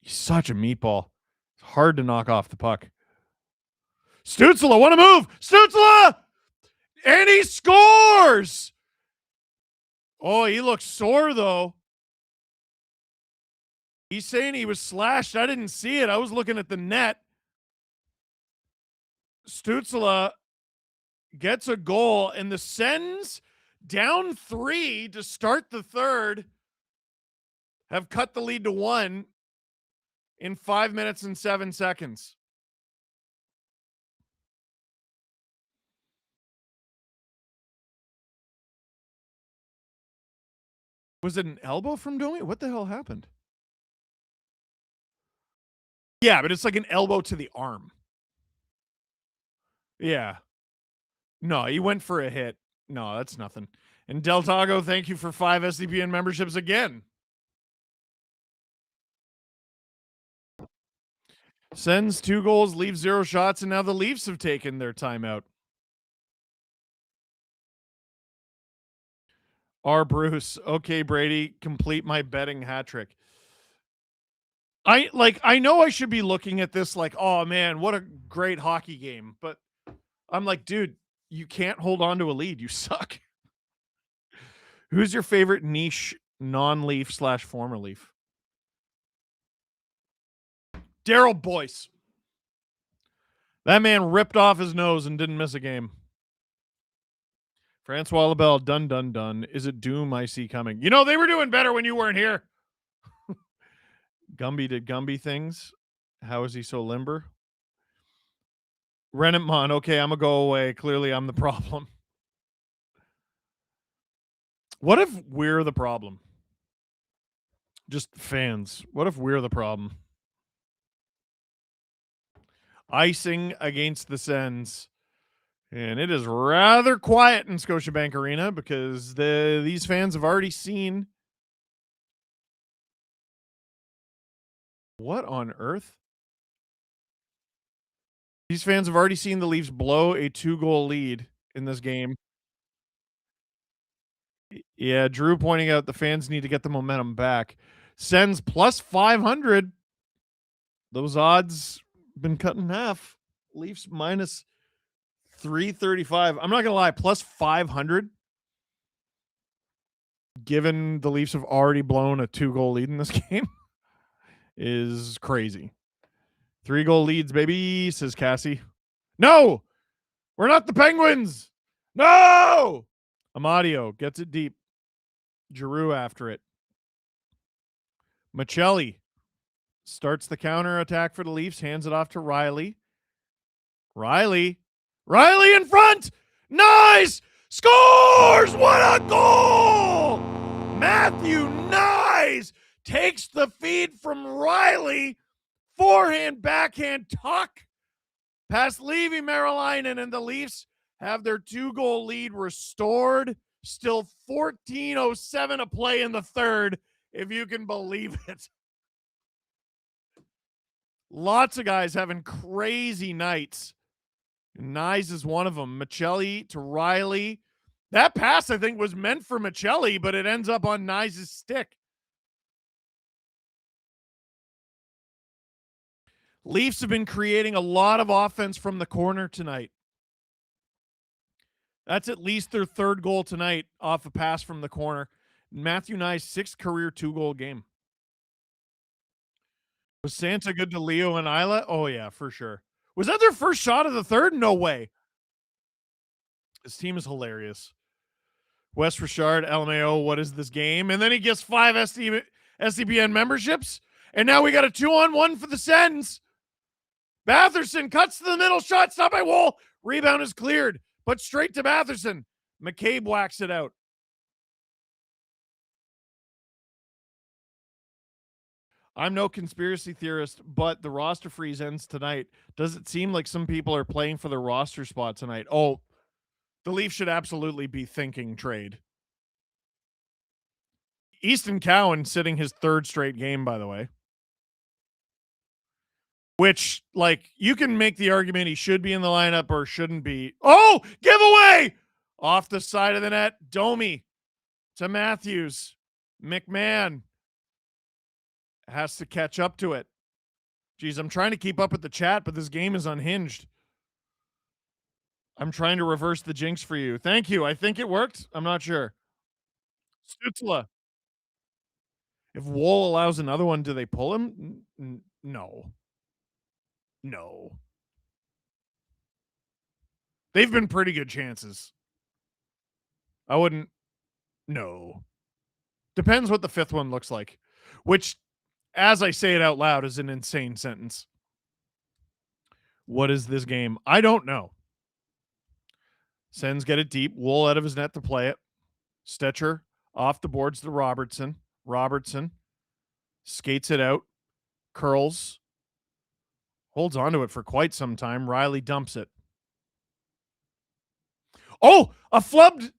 He's such a meatball. It's hard to knock off the puck. Stützle, what a move! Stützle! And he scores! Oh, he looks sore, though. He's saying he was slashed. I didn't see it. I was looking at the net. Stützle gets a goal, and the Sens, down 3 to start the third, have cut the lead to 1 in 5 minutes and 7 seconds. Was it an elbow from Domi? What the hell happened? Yeah, but it's like an elbow to the arm. Yeah. No, he went for a hit. No, that's nothing. And Del Tago, thank you for 5 SDPN memberships again. Sends 2 goals, leaves 0 shots, and now the Leafs have taken their timeout. R. Bruce. Okay, Brady, complete my betting hat trick. I know I should be looking at this like, oh man, what a great hockey game. But I'm like, dude, you can't hold on to a lead. You suck. Who's your favorite niche non-Leaf / former Leaf? Daryl Boyce. That man ripped off his nose and didn't miss a game. Francois Labelle, done. Is it doom I see coming? You know, they were doing better when you weren't here. Gumby did Gumby things. How is he so limber? Renatmon, okay, I'm going to go away. Clearly, I'm the problem. What if we're the problem? Just fans. What if we're the problem? Icing against the Sens. And it is rather quiet in Scotiabank Arena because these fans have already seen. What on earth? These fans have already seen the Leafs blow a 2-goal lead in this game. Yeah, Drew pointing out the fans need to get the momentum back. Sens plus 500. Those odds been cut in half. Leafs minus 335. I'm not going to lie, plus 500. Given the Leafs have already blown a 2-goal lead in this game is crazy. 3-goal leads, baby, says Cassie. No, we're not the Penguins. No. Amadio gets it deep. Giroux after it. Michelli starts the counter attack for the Leafs, hands it off to Riley. Riley in front. Nice. Scores. What a goal. Matthew Nyes takes the feed from Riley. Forehand, backhand, tuck. Past Levi Marilainen, and the Leafs have their 2-goal lead restored. Still 14:07 to play in the third, if you can believe it. Lots of guys having crazy nights. Nyes is one of them. Michelli to Riley. That pass, I think, was meant for Michelli, but it ends up on Nyes' stick. Leafs have been creating a lot of offense from the corner tonight. That's at least their third goal tonight off a pass from the corner. Matthew Nyes' 6th career 2-goal game. Was Santa good to Leo and Isla? Oh, yeah, for sure. Was that their first shot of the third? No way. This team is hilarious. Wes Richard, LMAO, what is this game? And then he gets 5 SDPN memberships. And now we got a 2-on-1 for the Sens. Batherson cuts to the middle, shot stopped by Woll. Rebound is cleared, but straight to Batherson. McCabe whacks it out. I'm no conspiracy theorist, but the roster freeze ends tonight. Does it seem like some people are playing for the roster spot tonight? Oh, the Leafs should absolutely be thinking trade. Easton Cowan sitting his 3rd straight game, by the way. Which, like, you can make the argument he should be in the lineup or shouldn't be. Oh, giveaway! Off the side of the net, Domi to Matthews. McMahon has to catch up to it. Geez, I'm trying to keep up with the chat, but this game is unhinged. I'm trying to reverse the jinx for you. Thank you. I think it worked. I'm not sure. Stützle. If Woll allows another one, do they pull him? No. No. They've been pretty good chances. I wouldn't. No. Depends what the 5th one looks like. Which, as I say it out loud, is an insane sentence. What is this game? I don't know. Sens get it deep. Wool out of his net to play it. Stetcher off the boards to Robertson. Robertson skates it out. Curls. Holds onto it for quite some time. Riley dumps it. Oh, a flubbed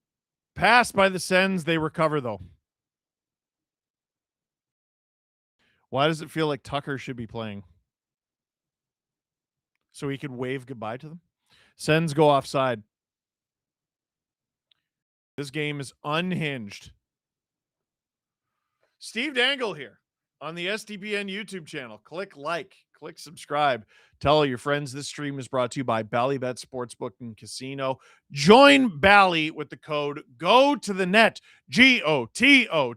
pass by the Sens. They recover, though. Why does it feel like Tucker should be playing? So he could wave goodbye to them? Sens go offside. This game is unhinged. Steve Dangle here on the SDPN YouTube channel. Click like, click subscribe. Tell all your friends this stream is brought to you by Bally Bet Sportsbook and Casino. Join Bally with the code GO to the net. GOTOTHENET.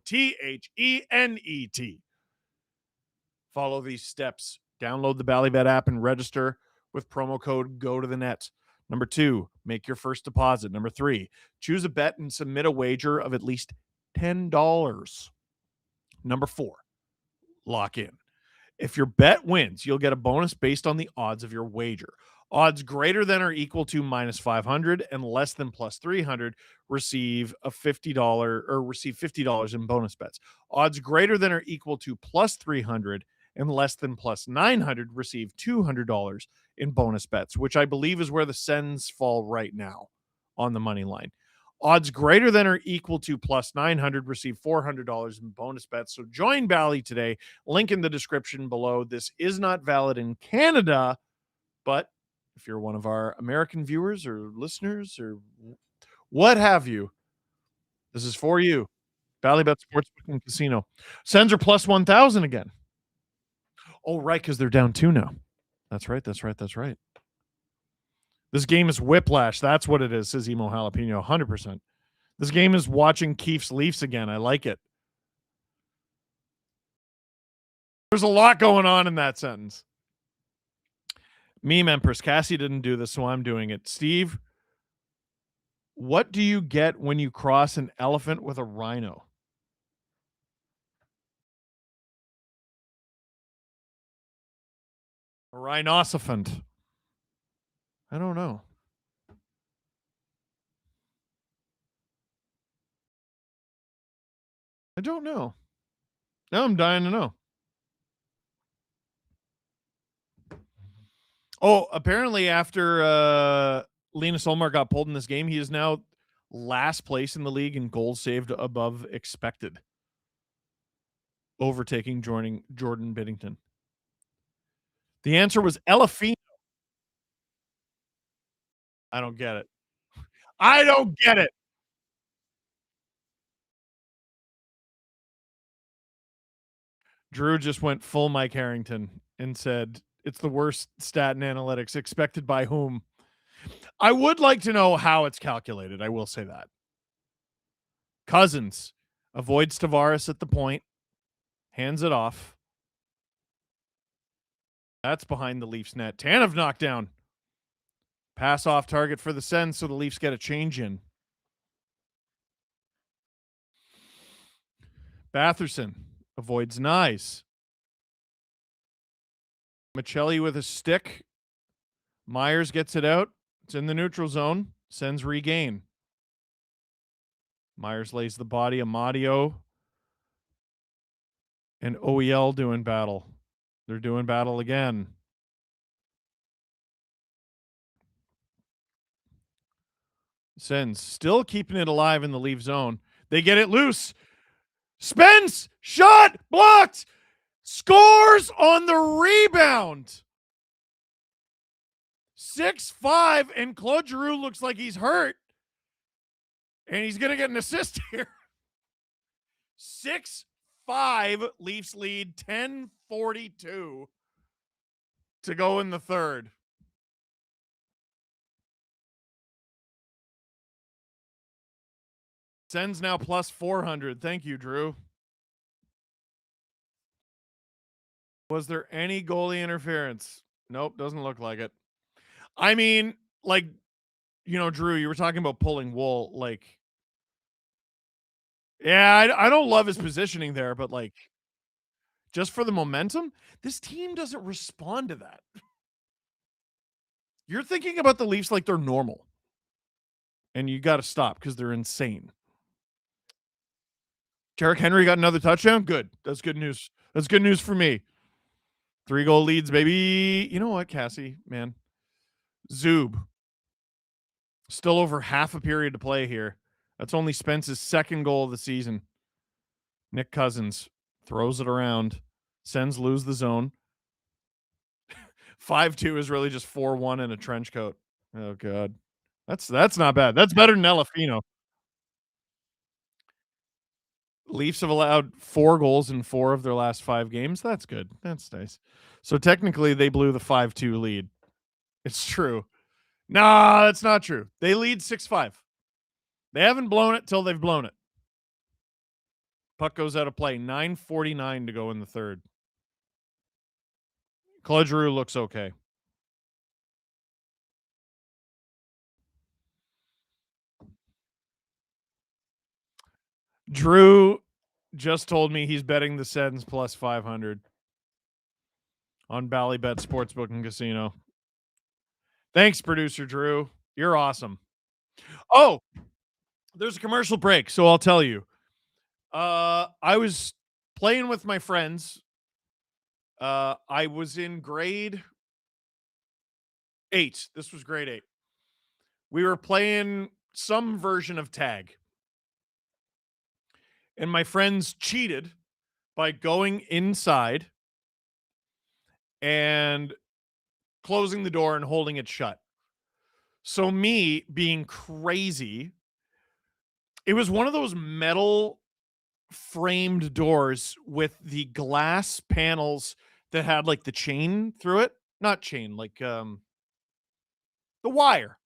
Follow these steps Download the Ballybet app and register with promo code GOTOTHENET. Number 2, make your first deposit. Number 3, choose a bet and submit a wager of at least $10. Number 4, lock in. If your bet wins, you'll get a bonus based on the odds of your wager. Odds greater than or equal to -500 and less than +300 receive a $50 in bonus bets. Odds greater than or equal to +300 and less than +900 receive $200 in bonus bets, which I believe is where the Sens fall right now on the money line. Odds greater than or equal to +900 receive $400 in bonus bets. So join Bally today. Link in the description below. This is not valid in Canada, but if you're one of our American viewers or listeners or what have you, this is for you. Ballybet Sportsbook and Casino. Sens are +1,000 again. Oh, right, because they're down 2 now. That's right. This game is whiplash. That's what it is, says Emo Jalapeno. 100%. This game is watching Keefe's Leafs again. I like it. There's a lot going on in that sentence. Meme Empress. Cassie didn't do this, so I'm doing it. Steve, what do you get when you cross an elephant with a rhino? A rhinocephant. I don't know. I don't know. Now I'm dying to know. Oh, apparently after Linus Ullmark got pulled in this game, he is now last place in the league in goals saved above expected, overtaking Jordan Binnington. The answer was Elefino. I don't get it. I don't get it. Drew just went full Mike Harrington and said, it's the worst stat in analytics. Expected by whom? I would like to know how it's calculated. I will say that. Cousins avoids Tavares at the point, hands it off. That's behind the Leafs net. Tanev knocked down. Pass off target for the Sens, so the Leafs get a change in. Batherson avoids Nyes. Michelli with a stick. Myers gets it out. It's in the neutral zone. Sens regain. Myers lays the body. Amadio and OEL doing battle. They're doing battle again. Sens still keeping it alive in the Leaf zone. They get it loose. Spence, shot, blocked, scores on the rebound. 6-5, and Claude Giroux looks like he's hurt. And he's going to get an assist here. 6-5, Leafs lead, 10:42 to go in the third. Sens now plus 400. Thank you, Drew. Was there any goalie interference? Nope, doesn't look like it. I mean, like, you know, Drew, you were talking about pulling wool. Like, yeah, I don't love his positioning there, but like, just for the momentum, this team doesn't respond to that. You're thinking about the Leafs like they're normal. And you got to stop because they're insane. Derrick Henry got another touchdown. Good. That's good news. That's good news for me. 3-goal leads, baby. You know what, Cassie, man? Zub. Still over half a period to play here. That's only Spence's second goal of the season. Nick Cousins throws it around. Sens lose the zone. 5-2 is really just 4-1 in a trench coat. Oh, God. That's not bad. That's better than Elefino. Leafs have allowed 4 goals in 4 of their last 5 games. That's good. That's nice. So technically they blew the 5-2 lead. It's true. Nah, that's not true. They lead 6-5. They haven't blown it till they've blown it. Puck goes out of play. 9:49 to go in the third. Claude Giroux looks okay. Drew just told me he's betting the Sens plus 500 on Bally Bet Sportsbook and Casino. Thanks, producer Drew. You're awesome. Oh, there's a commercial break, so I'll tell you. I was playing with my friends. I was in grade 8. This was grade 8. We were playing some version of tag. And my friends cheated by going inside and closing the door and holding it shut. So me being crazy, it was one of those metal framed doors with the glass panels that had like the chain through it. Not chain, like the wire.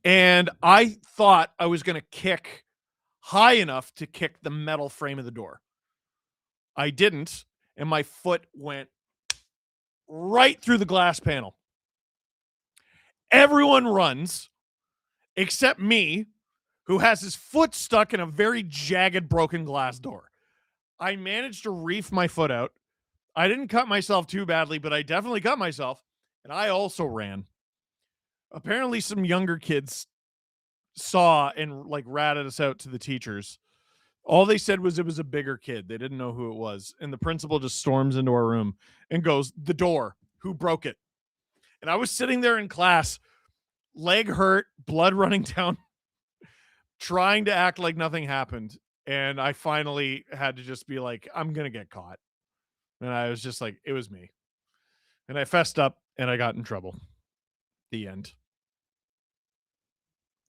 And I thought I was going to kick high enough to kick the metal frame of the door. I didn't, and my foot went right through the glass panel. Everyone runs except me, who has his foot stuck in a very jagged, broken glass door. I managed to reef my foot out. I didn't cut myself too badly, but I definitely cut myself, and I also ran. Apparently, some younger kids saw and like ratted us out to the teachers. All they said was it was a bigger kid. They didn't know who it was. And the principal just storms into our room and goes, "The door, who broke it?" And I was sitting there in class, leg hurt, blood running down, trying to act like nothing happened. And I finally had to just be like, I'm going to get caught. And I was just like, it was me. And I fessed up and I got in trouble. The end.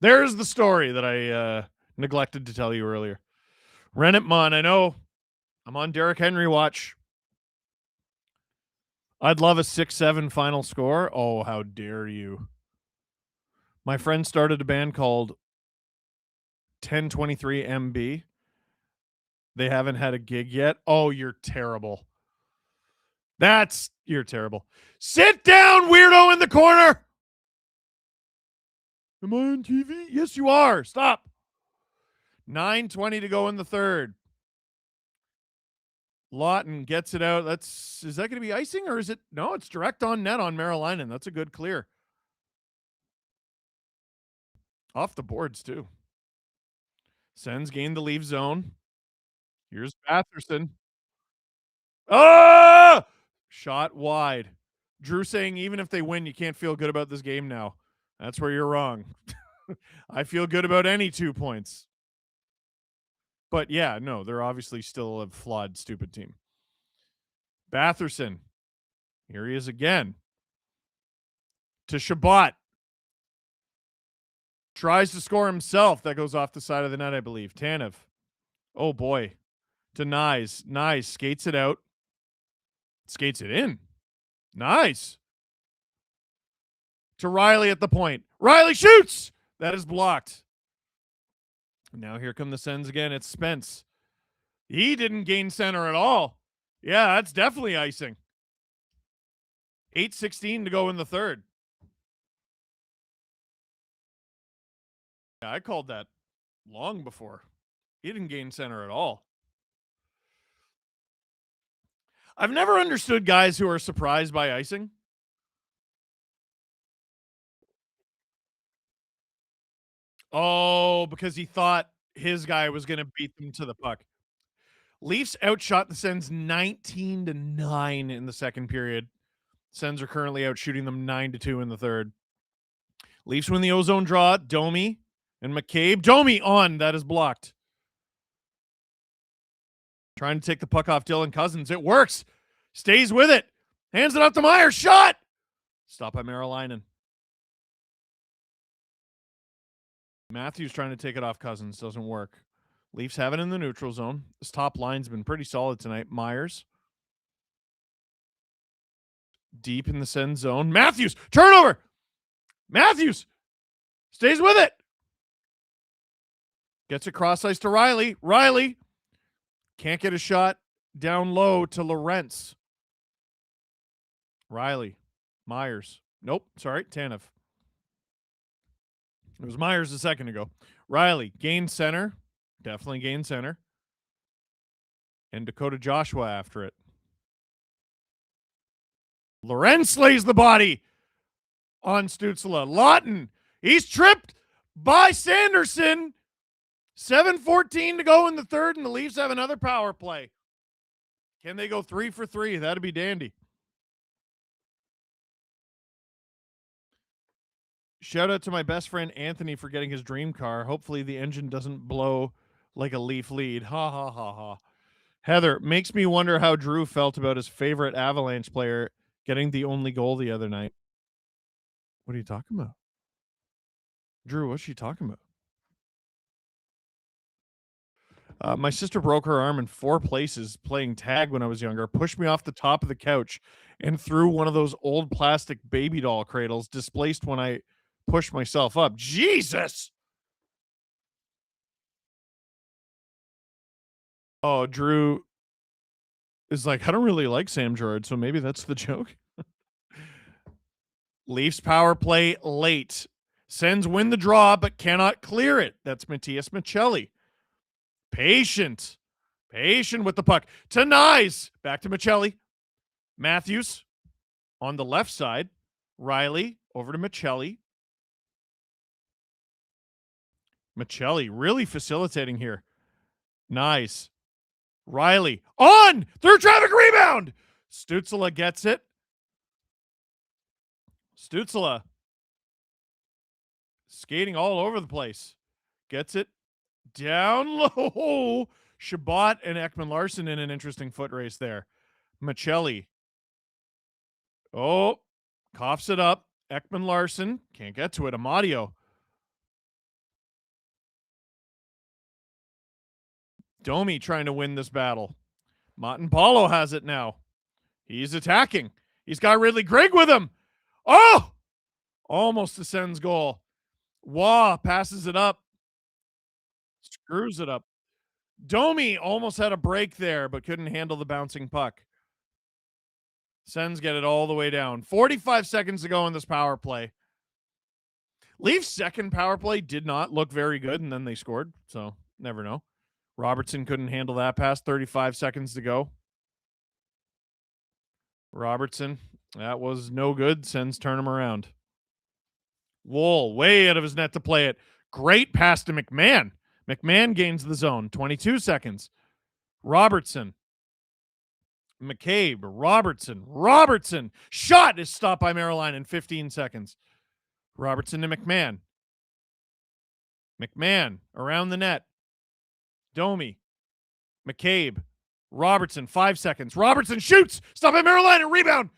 There's the story that I neglected to tell you earlier. Rennet Mon, I know I'm on Derrick Henry watch. I'd love a 6-7 final score. Oh, how dare you. My friend started a band called 1023 MB. They haven't had a gig yet. Oh, you're terrible. You're terrible. Sit down, weirdo in the corner. Am I on TV? Yes, you are. Stop. 9:20 to go in the third. Lawton gets it out. Is that going to be icing or is it? No, it's direct on net on Marilainen. That's a good clear. Off the boards, too. Sens gained the leave zone. Here's Batherson. Ah! Shot wide. Drew saying even if they win, you can't feel good about this game now. That's where you're wrong. I feel good about any 2 points. But yeah, no, they're obviously still a flawed, stupid team. Batherson. Here he is again. To Shabbat. Tries to score himself. That goes off the side of the net, I believe. Tanev. Oh, boy. To Nyes. Nyes skates it out. Skates it in. Nice. To Riley at the point. Riley shoots! That is blocked. Now here come the Sens again. It's Spence. He didn't gain center at all. Yeah, that's definitely icing. 8:16 to go in the third. Yeah, I called that long before. He didn't gain center at all. I've never understood guys who are surprised by icing. Oh, because he thought his guy was going to beat them to the puck. Leafs outshot the Sens 19-9 in the second period. Sens are currently out shooting them 9-2 in the third. Leafs win the ozone draw. Domi and McCabe. Domi on. That is blocked. Trying to take the puck off Dylan Cousins. It works. Stays with it. Hands it up to Meyer. Shot. Stop by Marilainen. Matthews trying to take it off Cousins. Doesn't work. Leafs have it in the neutral zone. This top line's been pretty solid tonight. Myers. Deep in the send zone. Matthews. Turnover. Matthews. Stays with it. Gets it cross ice to Riley. Riley. Can't get a shot down low to Lorentz. Riley. Myers. Nope. Sorry. Tanev. It was Myers a second ago. Riley. Gain center. Definitely gain center. And Dakota Joshua after it. Lorenz lays the body on Stützle. Lawton. He's tripped by Sanderson. 7:14 to go in the third, and the Leafs have another power play. Can they go 3 for 3? That'd be dandy. Shout out to my best friend Anthony for getting his dream car. Hopefully the engine doesn't blow like a Leaf lead. Ha ha ha ha. Heather, makes me wonder how Drew felt about his favorite Avalanche player getting the only goal the other night. What are you talking about? Drew, what's she talking about? My sister broke her arm in 4 places playing tag when I was younger, pushed me off the top of the couch, and threw one of those old plastic baby doll cradles, displaced when I pushed myself up. Jesus! Oh, Drew is like, I don't really like Sam Girard, so maybe that's the joke. Leafs power play late. Sens win the draw, but cannot clear it. That's Matthias Michelli. Patient with the puck. To Nyes. Back to Michelli. Matthews on the left side. Riley over to Michelli. Michelli really facilitating here. Nyes. Riley on through traffic rebound. Stützle gets it. Stützle skating all over the place. Gets it down low. Shabbat and Ekman-Larsson in an interesting foot race there. Michelli. Oh, coughs it up. Ekman-Larsson can't get to it. Amadio. Domi trying to win this battle. Montempaulo has it now. He's attacking. He's got Ridley Gregg with him. Oh! Almost a Sens goal. Waugh passes it up. Screws it up. Domi almost had a break there, but couldn't handle the bouncing puck. Sens get it all the way down. 45 seconds to go in this power play. Leafs' second power play did not look very good, and then they scored, so never know. Robertson couldn't handle that pass. 35 seconds to go. Robertson, that was no good. Sens turn him around. Wool, way out of his net to play it. Great pass to McMahon. McMahon gains the zone. 22 seconds. Robertson. McCabe. Robertson. Shot is stopped by Maryline in 15 seconds. Robertson to McMahon. McMahon around the net. Domi. McCabe. Robertson, 5 seconds. Robertson shoots. Stop by Maryline and rebound.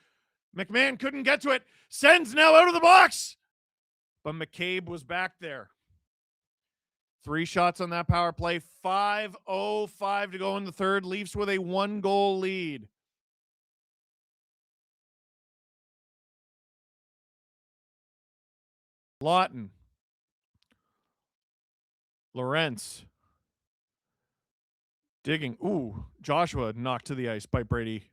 McMahon couldn't get to it. Sends now out of the box. But McCabe was back there. 3 shots on that power play. 5:05 to go in the third. Leafs with a 1-goal lead. Lawton. Lorenz. Digging. Ooh, Joshua knocked to the ice by Brady.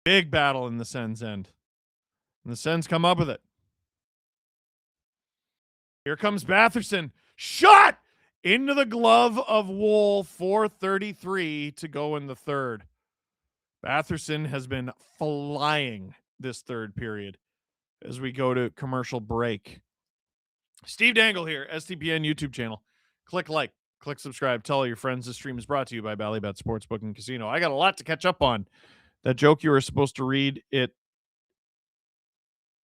Big battle in the Sens end. And the Sens come up with it. Here comes Batherson. Shot into the glove of Wool. 4:33 to go in the third. Batherson has been flying this third period as we go to commercial break. Steve Dangle here, SDPN YouTube channel. Click like, click subscribe, tell all your friends. This stream is brought to you by Bally Sportsbook and Casino. I got a lot to catch up on. That joke you were supposed to read, it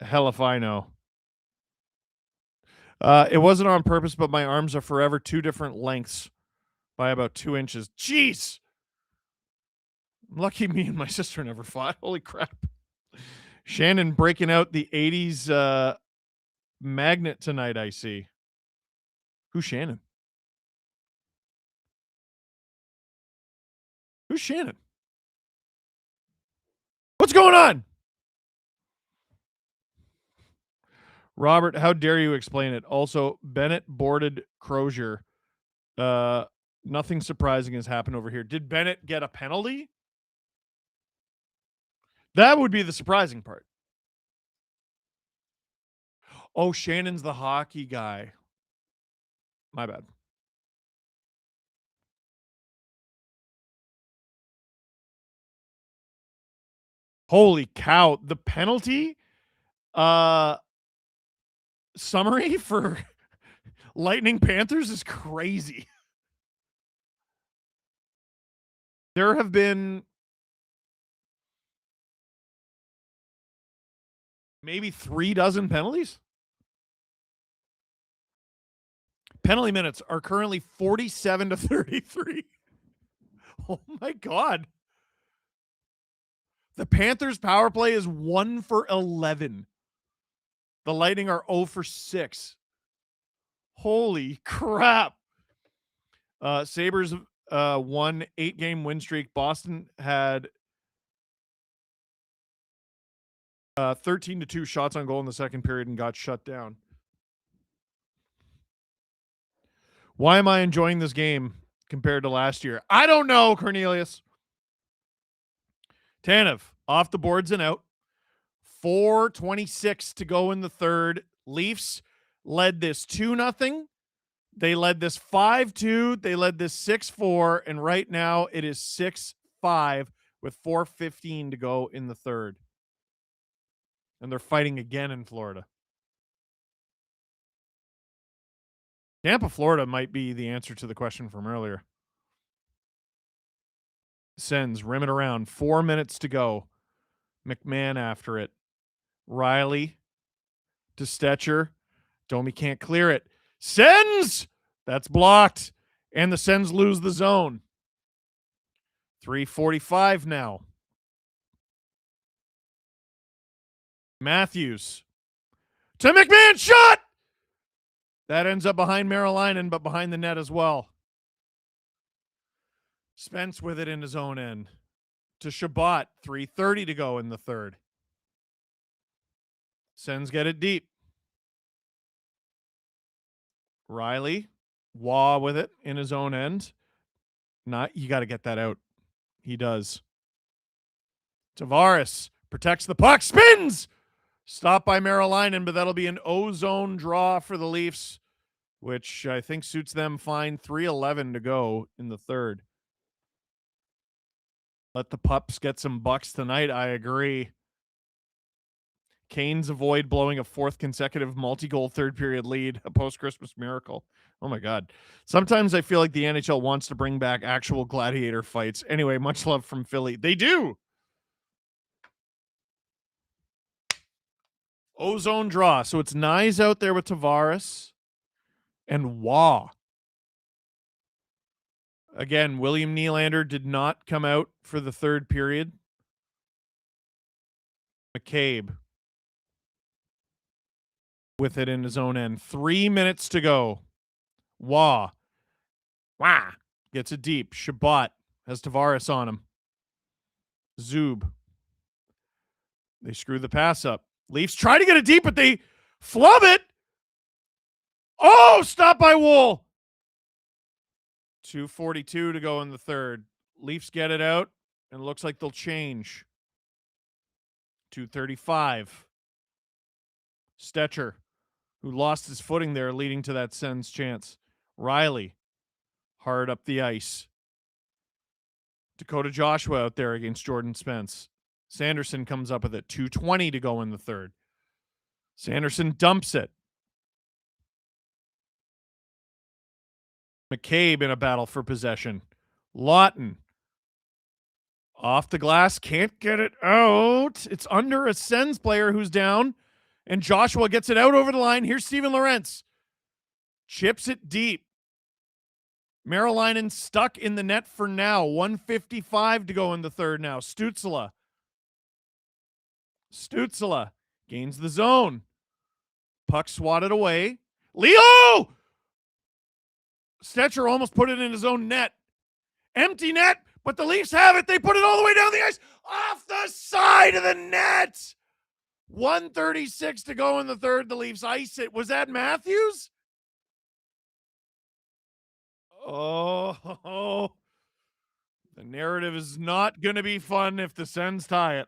hell if I know. It wasn't on purpose, but my arms are forever 2 different lengths by about 2 inches. Jeez! Lucky me and my sister never fought. Holy crap. Shannon breaking out the 80s magnet tonight, I see. Who's Shannon? Who's Shannon? What's going on? Robert, how dare you explain it? Also, Bennett boarded Crozier. Nothing surprising has happened over here. Did Bennett get a penalty? That would be the surprising part. Oh, Shannon's the hockey guy. My bad. Holy cow. The penalty summary for Lightning Panthers is crazy. There have been maybe 36 penalties. Penalty minutes are currently 47-33. Oh my God. The Panthers power play is 1 for 11. The Lightning are 0 for 6. Holy crap. Sabres won 8-game win streak. Boston had 13-2 shots on goal in the second period and got shut down. Why am I enjoying this game compared to last year? I don't know, Cornelius. Tanev off the boards and out. 4:26 to go in the third. Leafs led this 2-0. They led this 5-2. They led this 6-4. And right now it is 6-5 with 4:15 to go in the third. And they're fighting again in Florida. Tampa, Florida might be the answer to the question from earlier. Sends, rim it around. 4 minutes to go. McMahon after it. Riley to Stetcher. Domi can't clear it. Sends! That's blocked. And the Sens lose the zone. 3:45 now. Matthews to McMahon. Shot! That ends up behind Merrilainen, but behind the net as well. Spence with it in his own end. To Shabbat. 3:30 to go in the third. Sens get it deep. Riley. Waugh with it in his own end. You got to get that out. He does. Tavares protects the puck. Spins! Stopped by Merrilainen, but that'll be an O-zone draw for the Leafs, which I think suits them fine. 3:11 to go in the third. Let the pups get some bucks tonight. I agree. Canes avoid blowing a fourth consecutive multi-goal third period lead, a post-Christmas miracle. Oh my God. Sometimes I feel like the NHL wants to bring back actual gladiator fights. Anyway, much love from Philly. They do. O-zone draw. So it's Nyes out there with Tavares and Waugh. Again, William Nylander did not come out for the third period. McCabe with it in his own end. 3 minutes to go. Waugh gets it deep. Shabbat has Tavares on him. Zub. They screw the pass up. Leafs try to get it deep, but they flub it. Oh, stop by Wool. 2:42 to go in the third. Leafs get it out, and it looks like they'll change. 2:35. Stetcher, who lost his footing there, leading to that Sens chance. Riley, hard up the ice. Dakota Joshua out there against Jordan Spence. Sanderson comes up with it. 2:20 to go in the third. Sanderson dumps it. McCabe in a battle for possession. Lawton off the glass, can't get it out. It's under a Sens player who's down, and Joshua gets it out over the line. Here's Steven Lorentz. Chips it deep. Merrilainen stuck in the net for now. 1:55 to go in the third now. Stützle gains the zone. Puck swatted away. Leo! Stetcher almost put it in his own net. Empty net, but the Leafs have it. They put it all the way down the ice. Off the side of the net. 1:36 to go in the third. The Leafs ice it. Was that Matthews? Oh, the narrative is not going to be fun if the Sens tie it.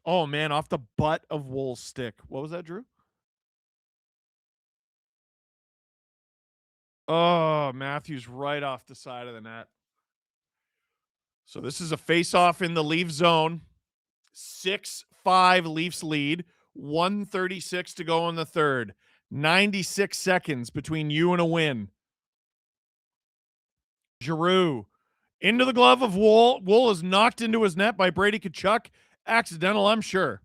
Oh, man, off the butt of Wool's stick. What was that, Drew? Oh, Matthews right off the side of the net. So this is a face-off in the Leaf zone. 6-5 Leafs lead. 1:36 to go in the third. 96 seconds between you and a win. Giroux into the glove of Wool. Wool is knocked into his net by Brady Tkachuk. Accidental, I'm sure.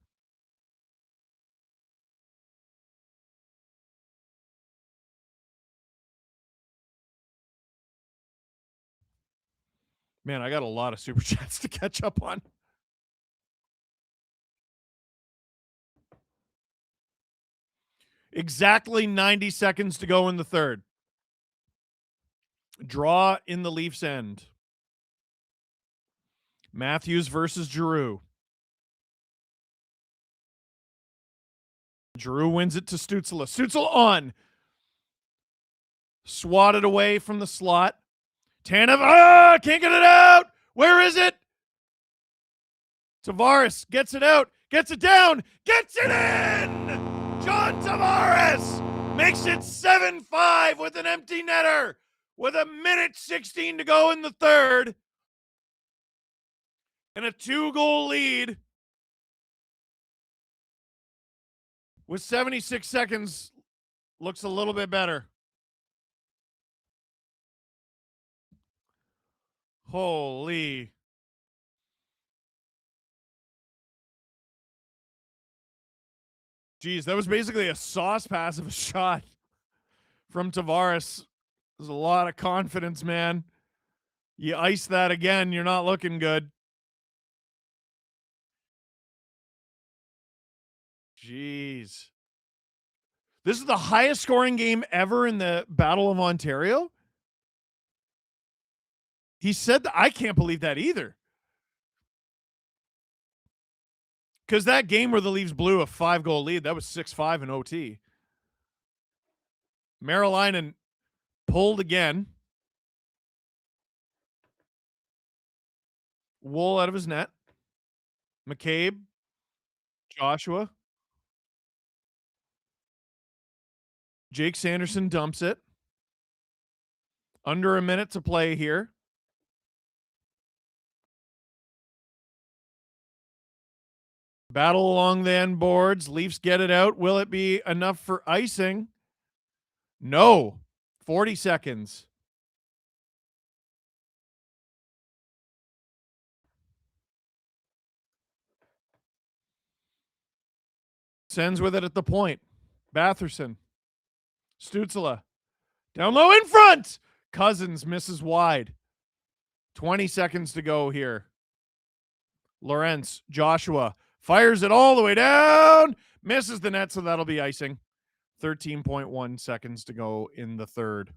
Man, I got a lot of super chats to catch up on. Exactly 90 seconds to go in the third. Draw in the Leafs' end. Matthews versus Giroux. Giroux wins it to Stützle. Stützle on. Swatted away from the slot. Tanev, can't get it out. Where is it? Tavares gets it out. Gets it down. Gets it in. John Tavares makes it 7-5 with an empty netter. With 1:16 to go in the third. And a 2-goal lead. With 76 seconds, looks a little bit better. Holy. Geez, that was basically a sauce pass of a shot from Tavares. There's a lot of confidence, man. You ice that again, you're not looking good. Jeez. This is the highest scoring game ever in the Battle of Ontario? He said that. I can't believe that either. Because that game where the Leafs blew a 5-goal lead, that was 6-5 in OT. Marilainen pulled again. Wool out of his net. McCabe. Joshua. Jake Sanderson dumps it. Under a minute to play here. Battle along the end boards. Leafs get it out. Will it be enough for icing? No. 40 seconds. Sends with it at the point. Batherson. Stützle. Down low in front. Cousins misses wide. 20 seconds to go here. Lawrence. Joshua. Fires it all the way down. Misses the net, so that'll be icing. 13.1 seconds to go in the third.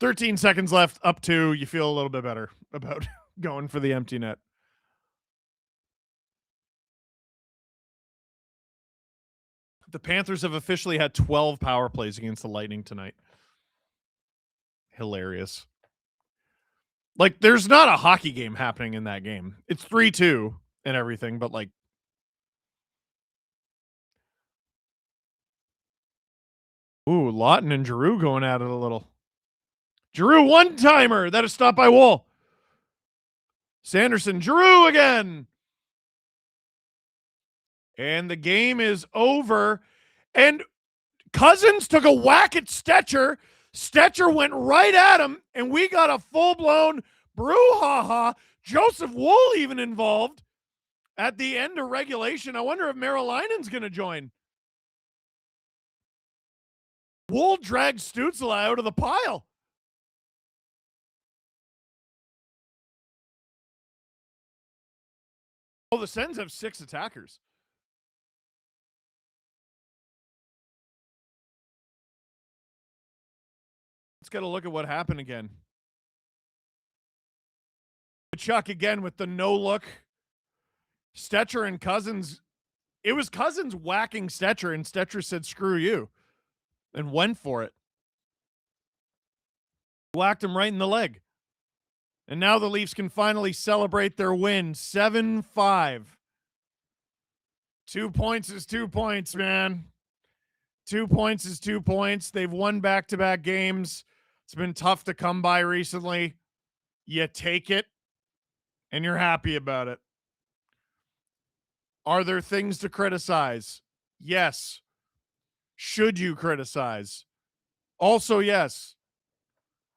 13 seconds left. Up 2. You feel a little bit better about going for the empty net. The Panthers have officially had 12 power plays against the Lightning tonight. Hilarious. Like, there's not a hockey game happening in that game. It's 3-2 and everything, but like, ooh, Lawton and Giroux going at it a little. Giroux one-timer. That is stopped by Wool. Sanderson, Giroux again. And the game is over. And Cousins took a whack at Stetcher. Stetcher went right at him, and we got a full-blown brouhaha. Joseph Wool even involved at the end of regulation. I wonder if Marilainen's going to join. Wool dragged Stützle out of the pile. Oh, the Sens have 6 attackers. Let's get a look at what happened again. Chuck again with the no look. Stetcher and Cousins It was Cousins whacking Stetcher, and Stetcher said, screw you, and went for it. Whacked him right in the leg. And now the Leafs can finally celebrate their win. 7-5. 2 points is 2 points, man. 2 points is 2 points. They've won back-to-back games. It's been tough to come by recently. You take it, and you're happy about it. Are there things to criticize? Yes. Should you criticize? Also, yes.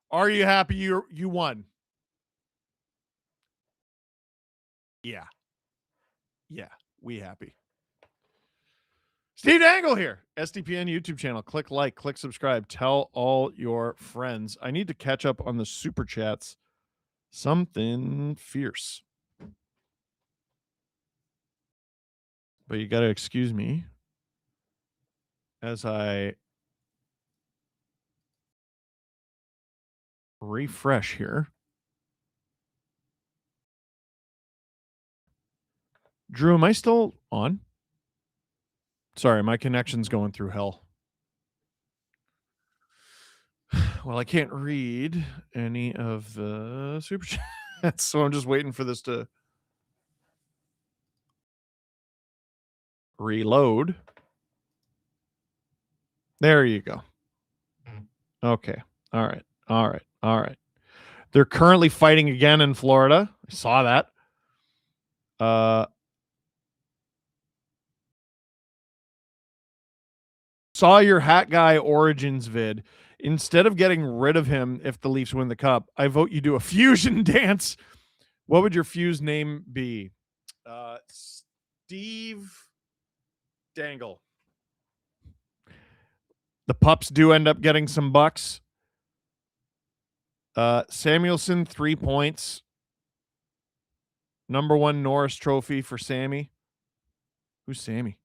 Are you happy you won? Yeah. Yeah, we happy. Steve Dangle here. SDPN YouTube channel. Click like, click subscribe. Tell all your friends. I need to catch up on the super chats. Something fierce. But you got to excuse me as I refresh here. Drew, am I still on? Sorry, my connection's going through hell. Well, I can't read any of the super chats, so I'm just waiting for this to reload. There you go. Okay. All right. They're currently fighting again in Florida. I saw that. Saw your hat guy origins vid. Instead of getting rid of him if the Leafs win the cup, I vote you do a fusion dance. What would your fuse name be? Steve Dangle. The pups do end up getting some bucks. Samuelson, 3 points. Number 1 Norris trophy for Sammy. Who's Sammy?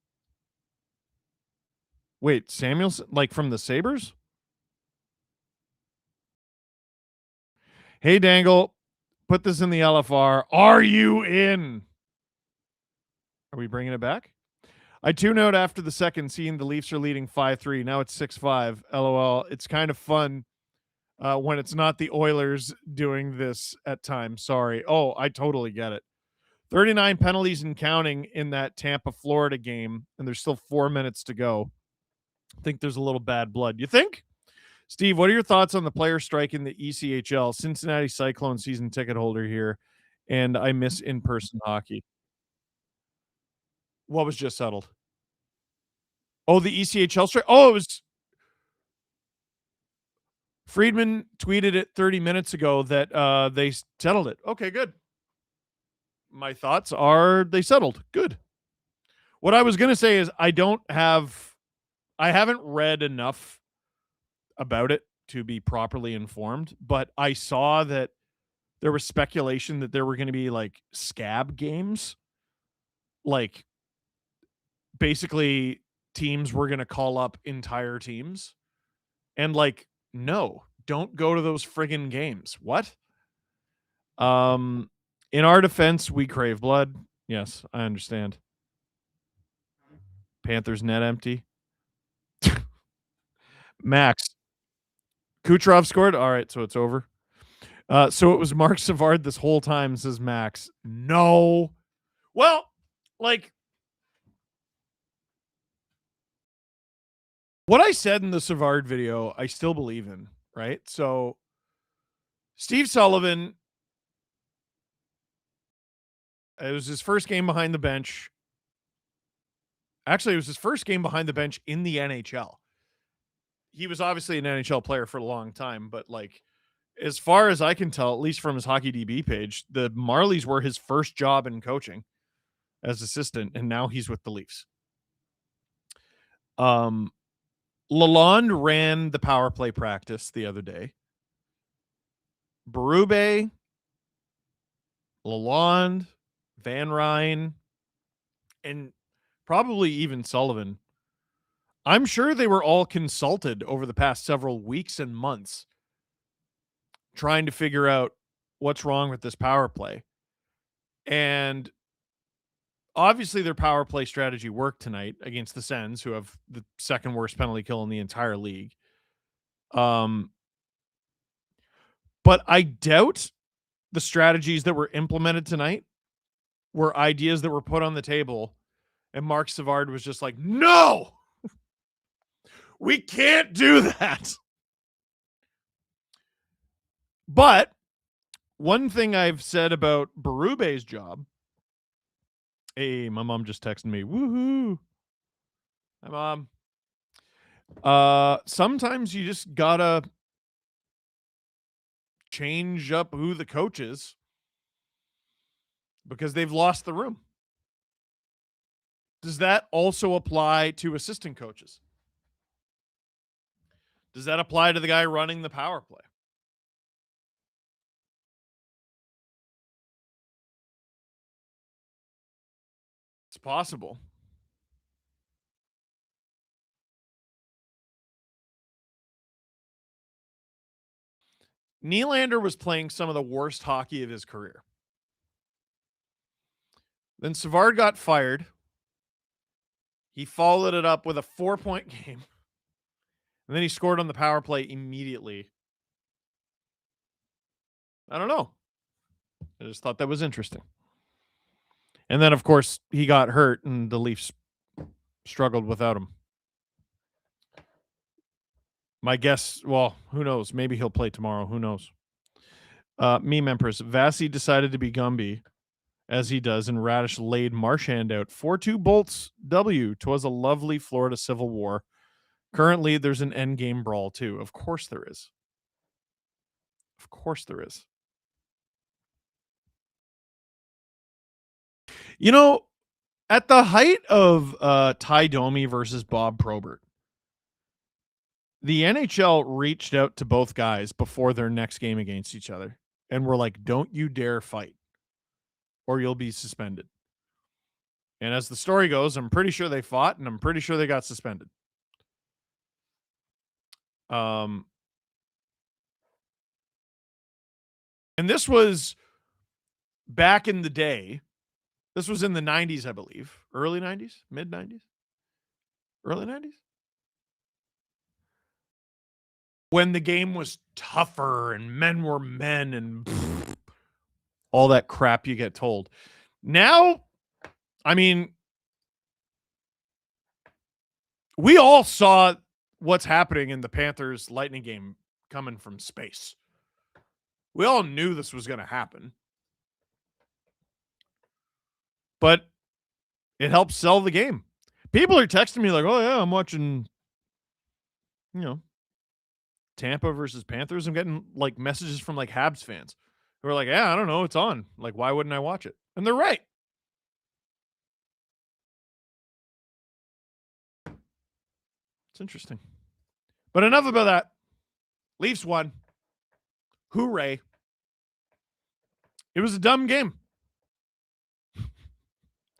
Wait, Samuelson, like from the Sabres? Hey, Dangle, put this in the LFR. Are you in? Are we bringing it back? I tune out after the second, seeing the Leafs are leading 5-3. Now it's 6-5. LOL. It's kind of fun when it's not the Oilers doing this at times. Sorry. Oh, I totally get it. 39 penalties and counting in that Tampa-Florida game, and there's still 4 minutes to go. I think there's a little bad blood. You think? Steve, what are your thoughts on the player strike in the ECHL? Cincinnati Cyclone season ticket holder here, and I miss in-person hockey. What was just settled? Oh, the ECHL strike? Oh, it was... Friedman tweeted it 30 minutes ago that they settled it. Okay, good. My thoughts are they settled. Good. What I was going to say is I haven't read enough about it to be properly informed, but I saw that there was speculation that there were going to be like scab games. Like basically teams were going to call up entire teams and like, no, don't go to those friggin' games. What? In our defense, we crave blood. Yes, I understand. Panthers net empty. Max. Kucherov scored? All right, so it's over. So it was Mark Savard this whole time, says Max. No. Well, like, what I said in the Savard video, I still believe in, right? So Steve Sullivan, it was his first game behind the bench. Actually, it was his first game behind the bench in the NHL. He was obviously an NHL player for a long time, but like, as far as I can tell, at least from his Hockey DB page, the Marlies were his first job in coaching as assistant, and now he's with the Leafs. Lalonde ran the power play practice the other day. Berube, Lalonde, Van Ryn, and probably even Sullivan. I'm sure they were all consulted over the past several weeks and months trying to figure out what's wrong with this power play. And obviously their power play strategy worked tonight against the Sens, who have the second worst penalty kill in the entire league. But I doubt the strategies that were implemented tonight were ideas that were put on the table and Mark Savard was just like, no, we can't do that. But one thing I've said about Berube's job. Hey, my mom just texted me. Woohoo. Hi, Mom. Sometimes you just gotta change up who the coach is because they've lost the room. Does that also apply to assistant coaches? Does that apply to the guy running the power play? It's possible. Nylander was playing some of the worst hockey of his career. Then Savard got fired. He followed it up with a 4-point game. And then he scored on the power play immediately. I don't know. I just thought that was interesting. And then, of course, he got hurt and the Leafs struggled without him. My guess, well, who knows? Maybe he'll play tomorrow. Who knows? Meme Empress. Vasi decided to be Gumby, as he does, and Radish laid Marchand out. 4-2 Bolts W. 'Twas a lovely Florida Civil War. Currently, there's an endgame brawl, too. Of course there is. Of course there is. You know, at the height of Ty Domi versus Bob Probert, the NHL reached out to both guys before their next game against each other and were like, don't you dare fight or you'll be suspended. And as the story goes, I'm pretty sure they fought and I'm pretty sure they got suspended. And this was back in the day. This was in the 90s, I believe. Early 90s? Mid 90s? Early 90s? When the game was tougher and men were men and all that crap you get told. Now, I mean, we all saw what's happening in the Panthers Lightning game coming from space. We all knew this was going to happen. But it helps sell the game. People are texting me like, oh, yeah, I'm watching, Tampa versus Panthers. I'm getting like messages from like Habs fans who are like, yeah, I don't know. It's on. Like, why wouldn't I watch it? And they're right. It's interesting. But enough about that. Leafs won. Hooray. It was a dumb game.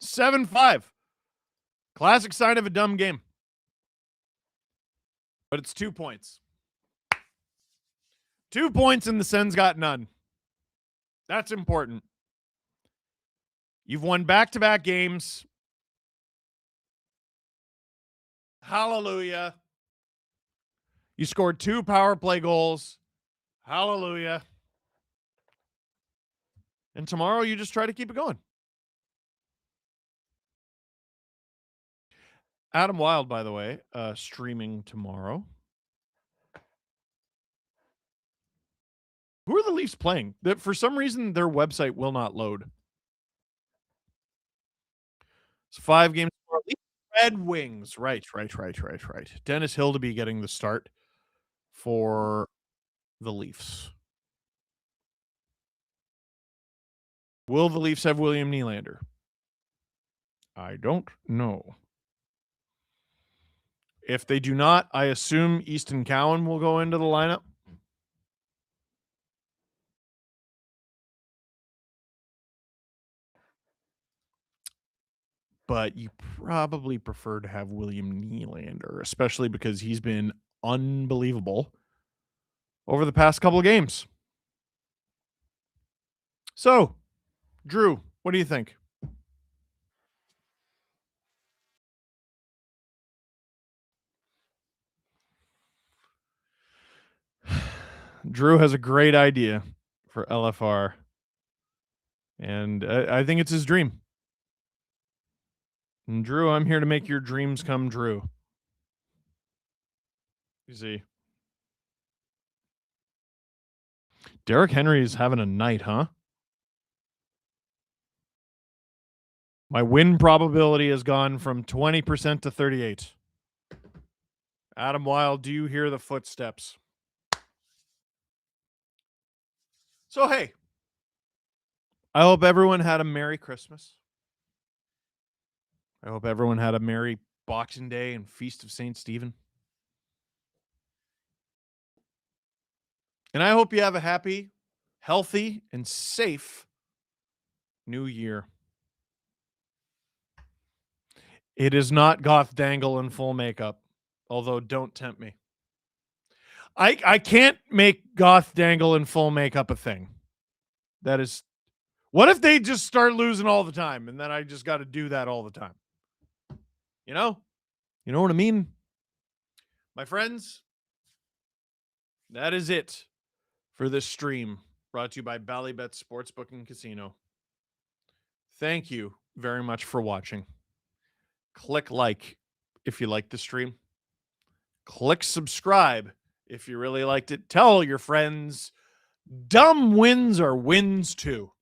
7-5. Classic sign of a dumb game. But it's 2 points. 2 points and the Sens got none. That's important. You've won back-to-back games. Hallelujah. You scored 2 power play goals. Hallelujah. And tomorrow you just try to keep it going. Adam Wilde, by the way, streaming tomorrow. Who are the Leafs playing? For some reason, their website will not load. It's 5 games. Red Wings. Right. Dennis Hildeby getting the start for the Leafs. Will the Leafs have William Nylander? I don't know. If they do not, I assume Easton Cowan will go into the lineup. But you probably prefer to have William Nylander, especially because he's been unbelievable over the past couple of games. So, Drew, what do you think? Drew has a great idea for LFR. And I think it's his dream. And Drew, I'm here to make your dreams come true. You see. Derrick Henry is having a night, huh? My win probability has gone from 20% to 38. Adam Wild, do you hear the footsteps? So, hey, I hope everyone had a Merry Christmas. I hope everyone had a Merry Boxing Day and Feast of St. Stephen. And I hope you have a happy, healthy, and safe new year. It is not Goth Dangle in full makeup, although don't tempt me. I can't make Goth Dangle in full makeup a thing. That is, what if they just start losing all the time and then I just got to do that all the time? You know what I mean? My friends, that is it for this stream brought to you by Bally Sportsbook and Casino. Thank you very much for watching. Click like if you liked the stream. Click subscribe if you really liked it. Tell your friends. Dumb wins are wins too.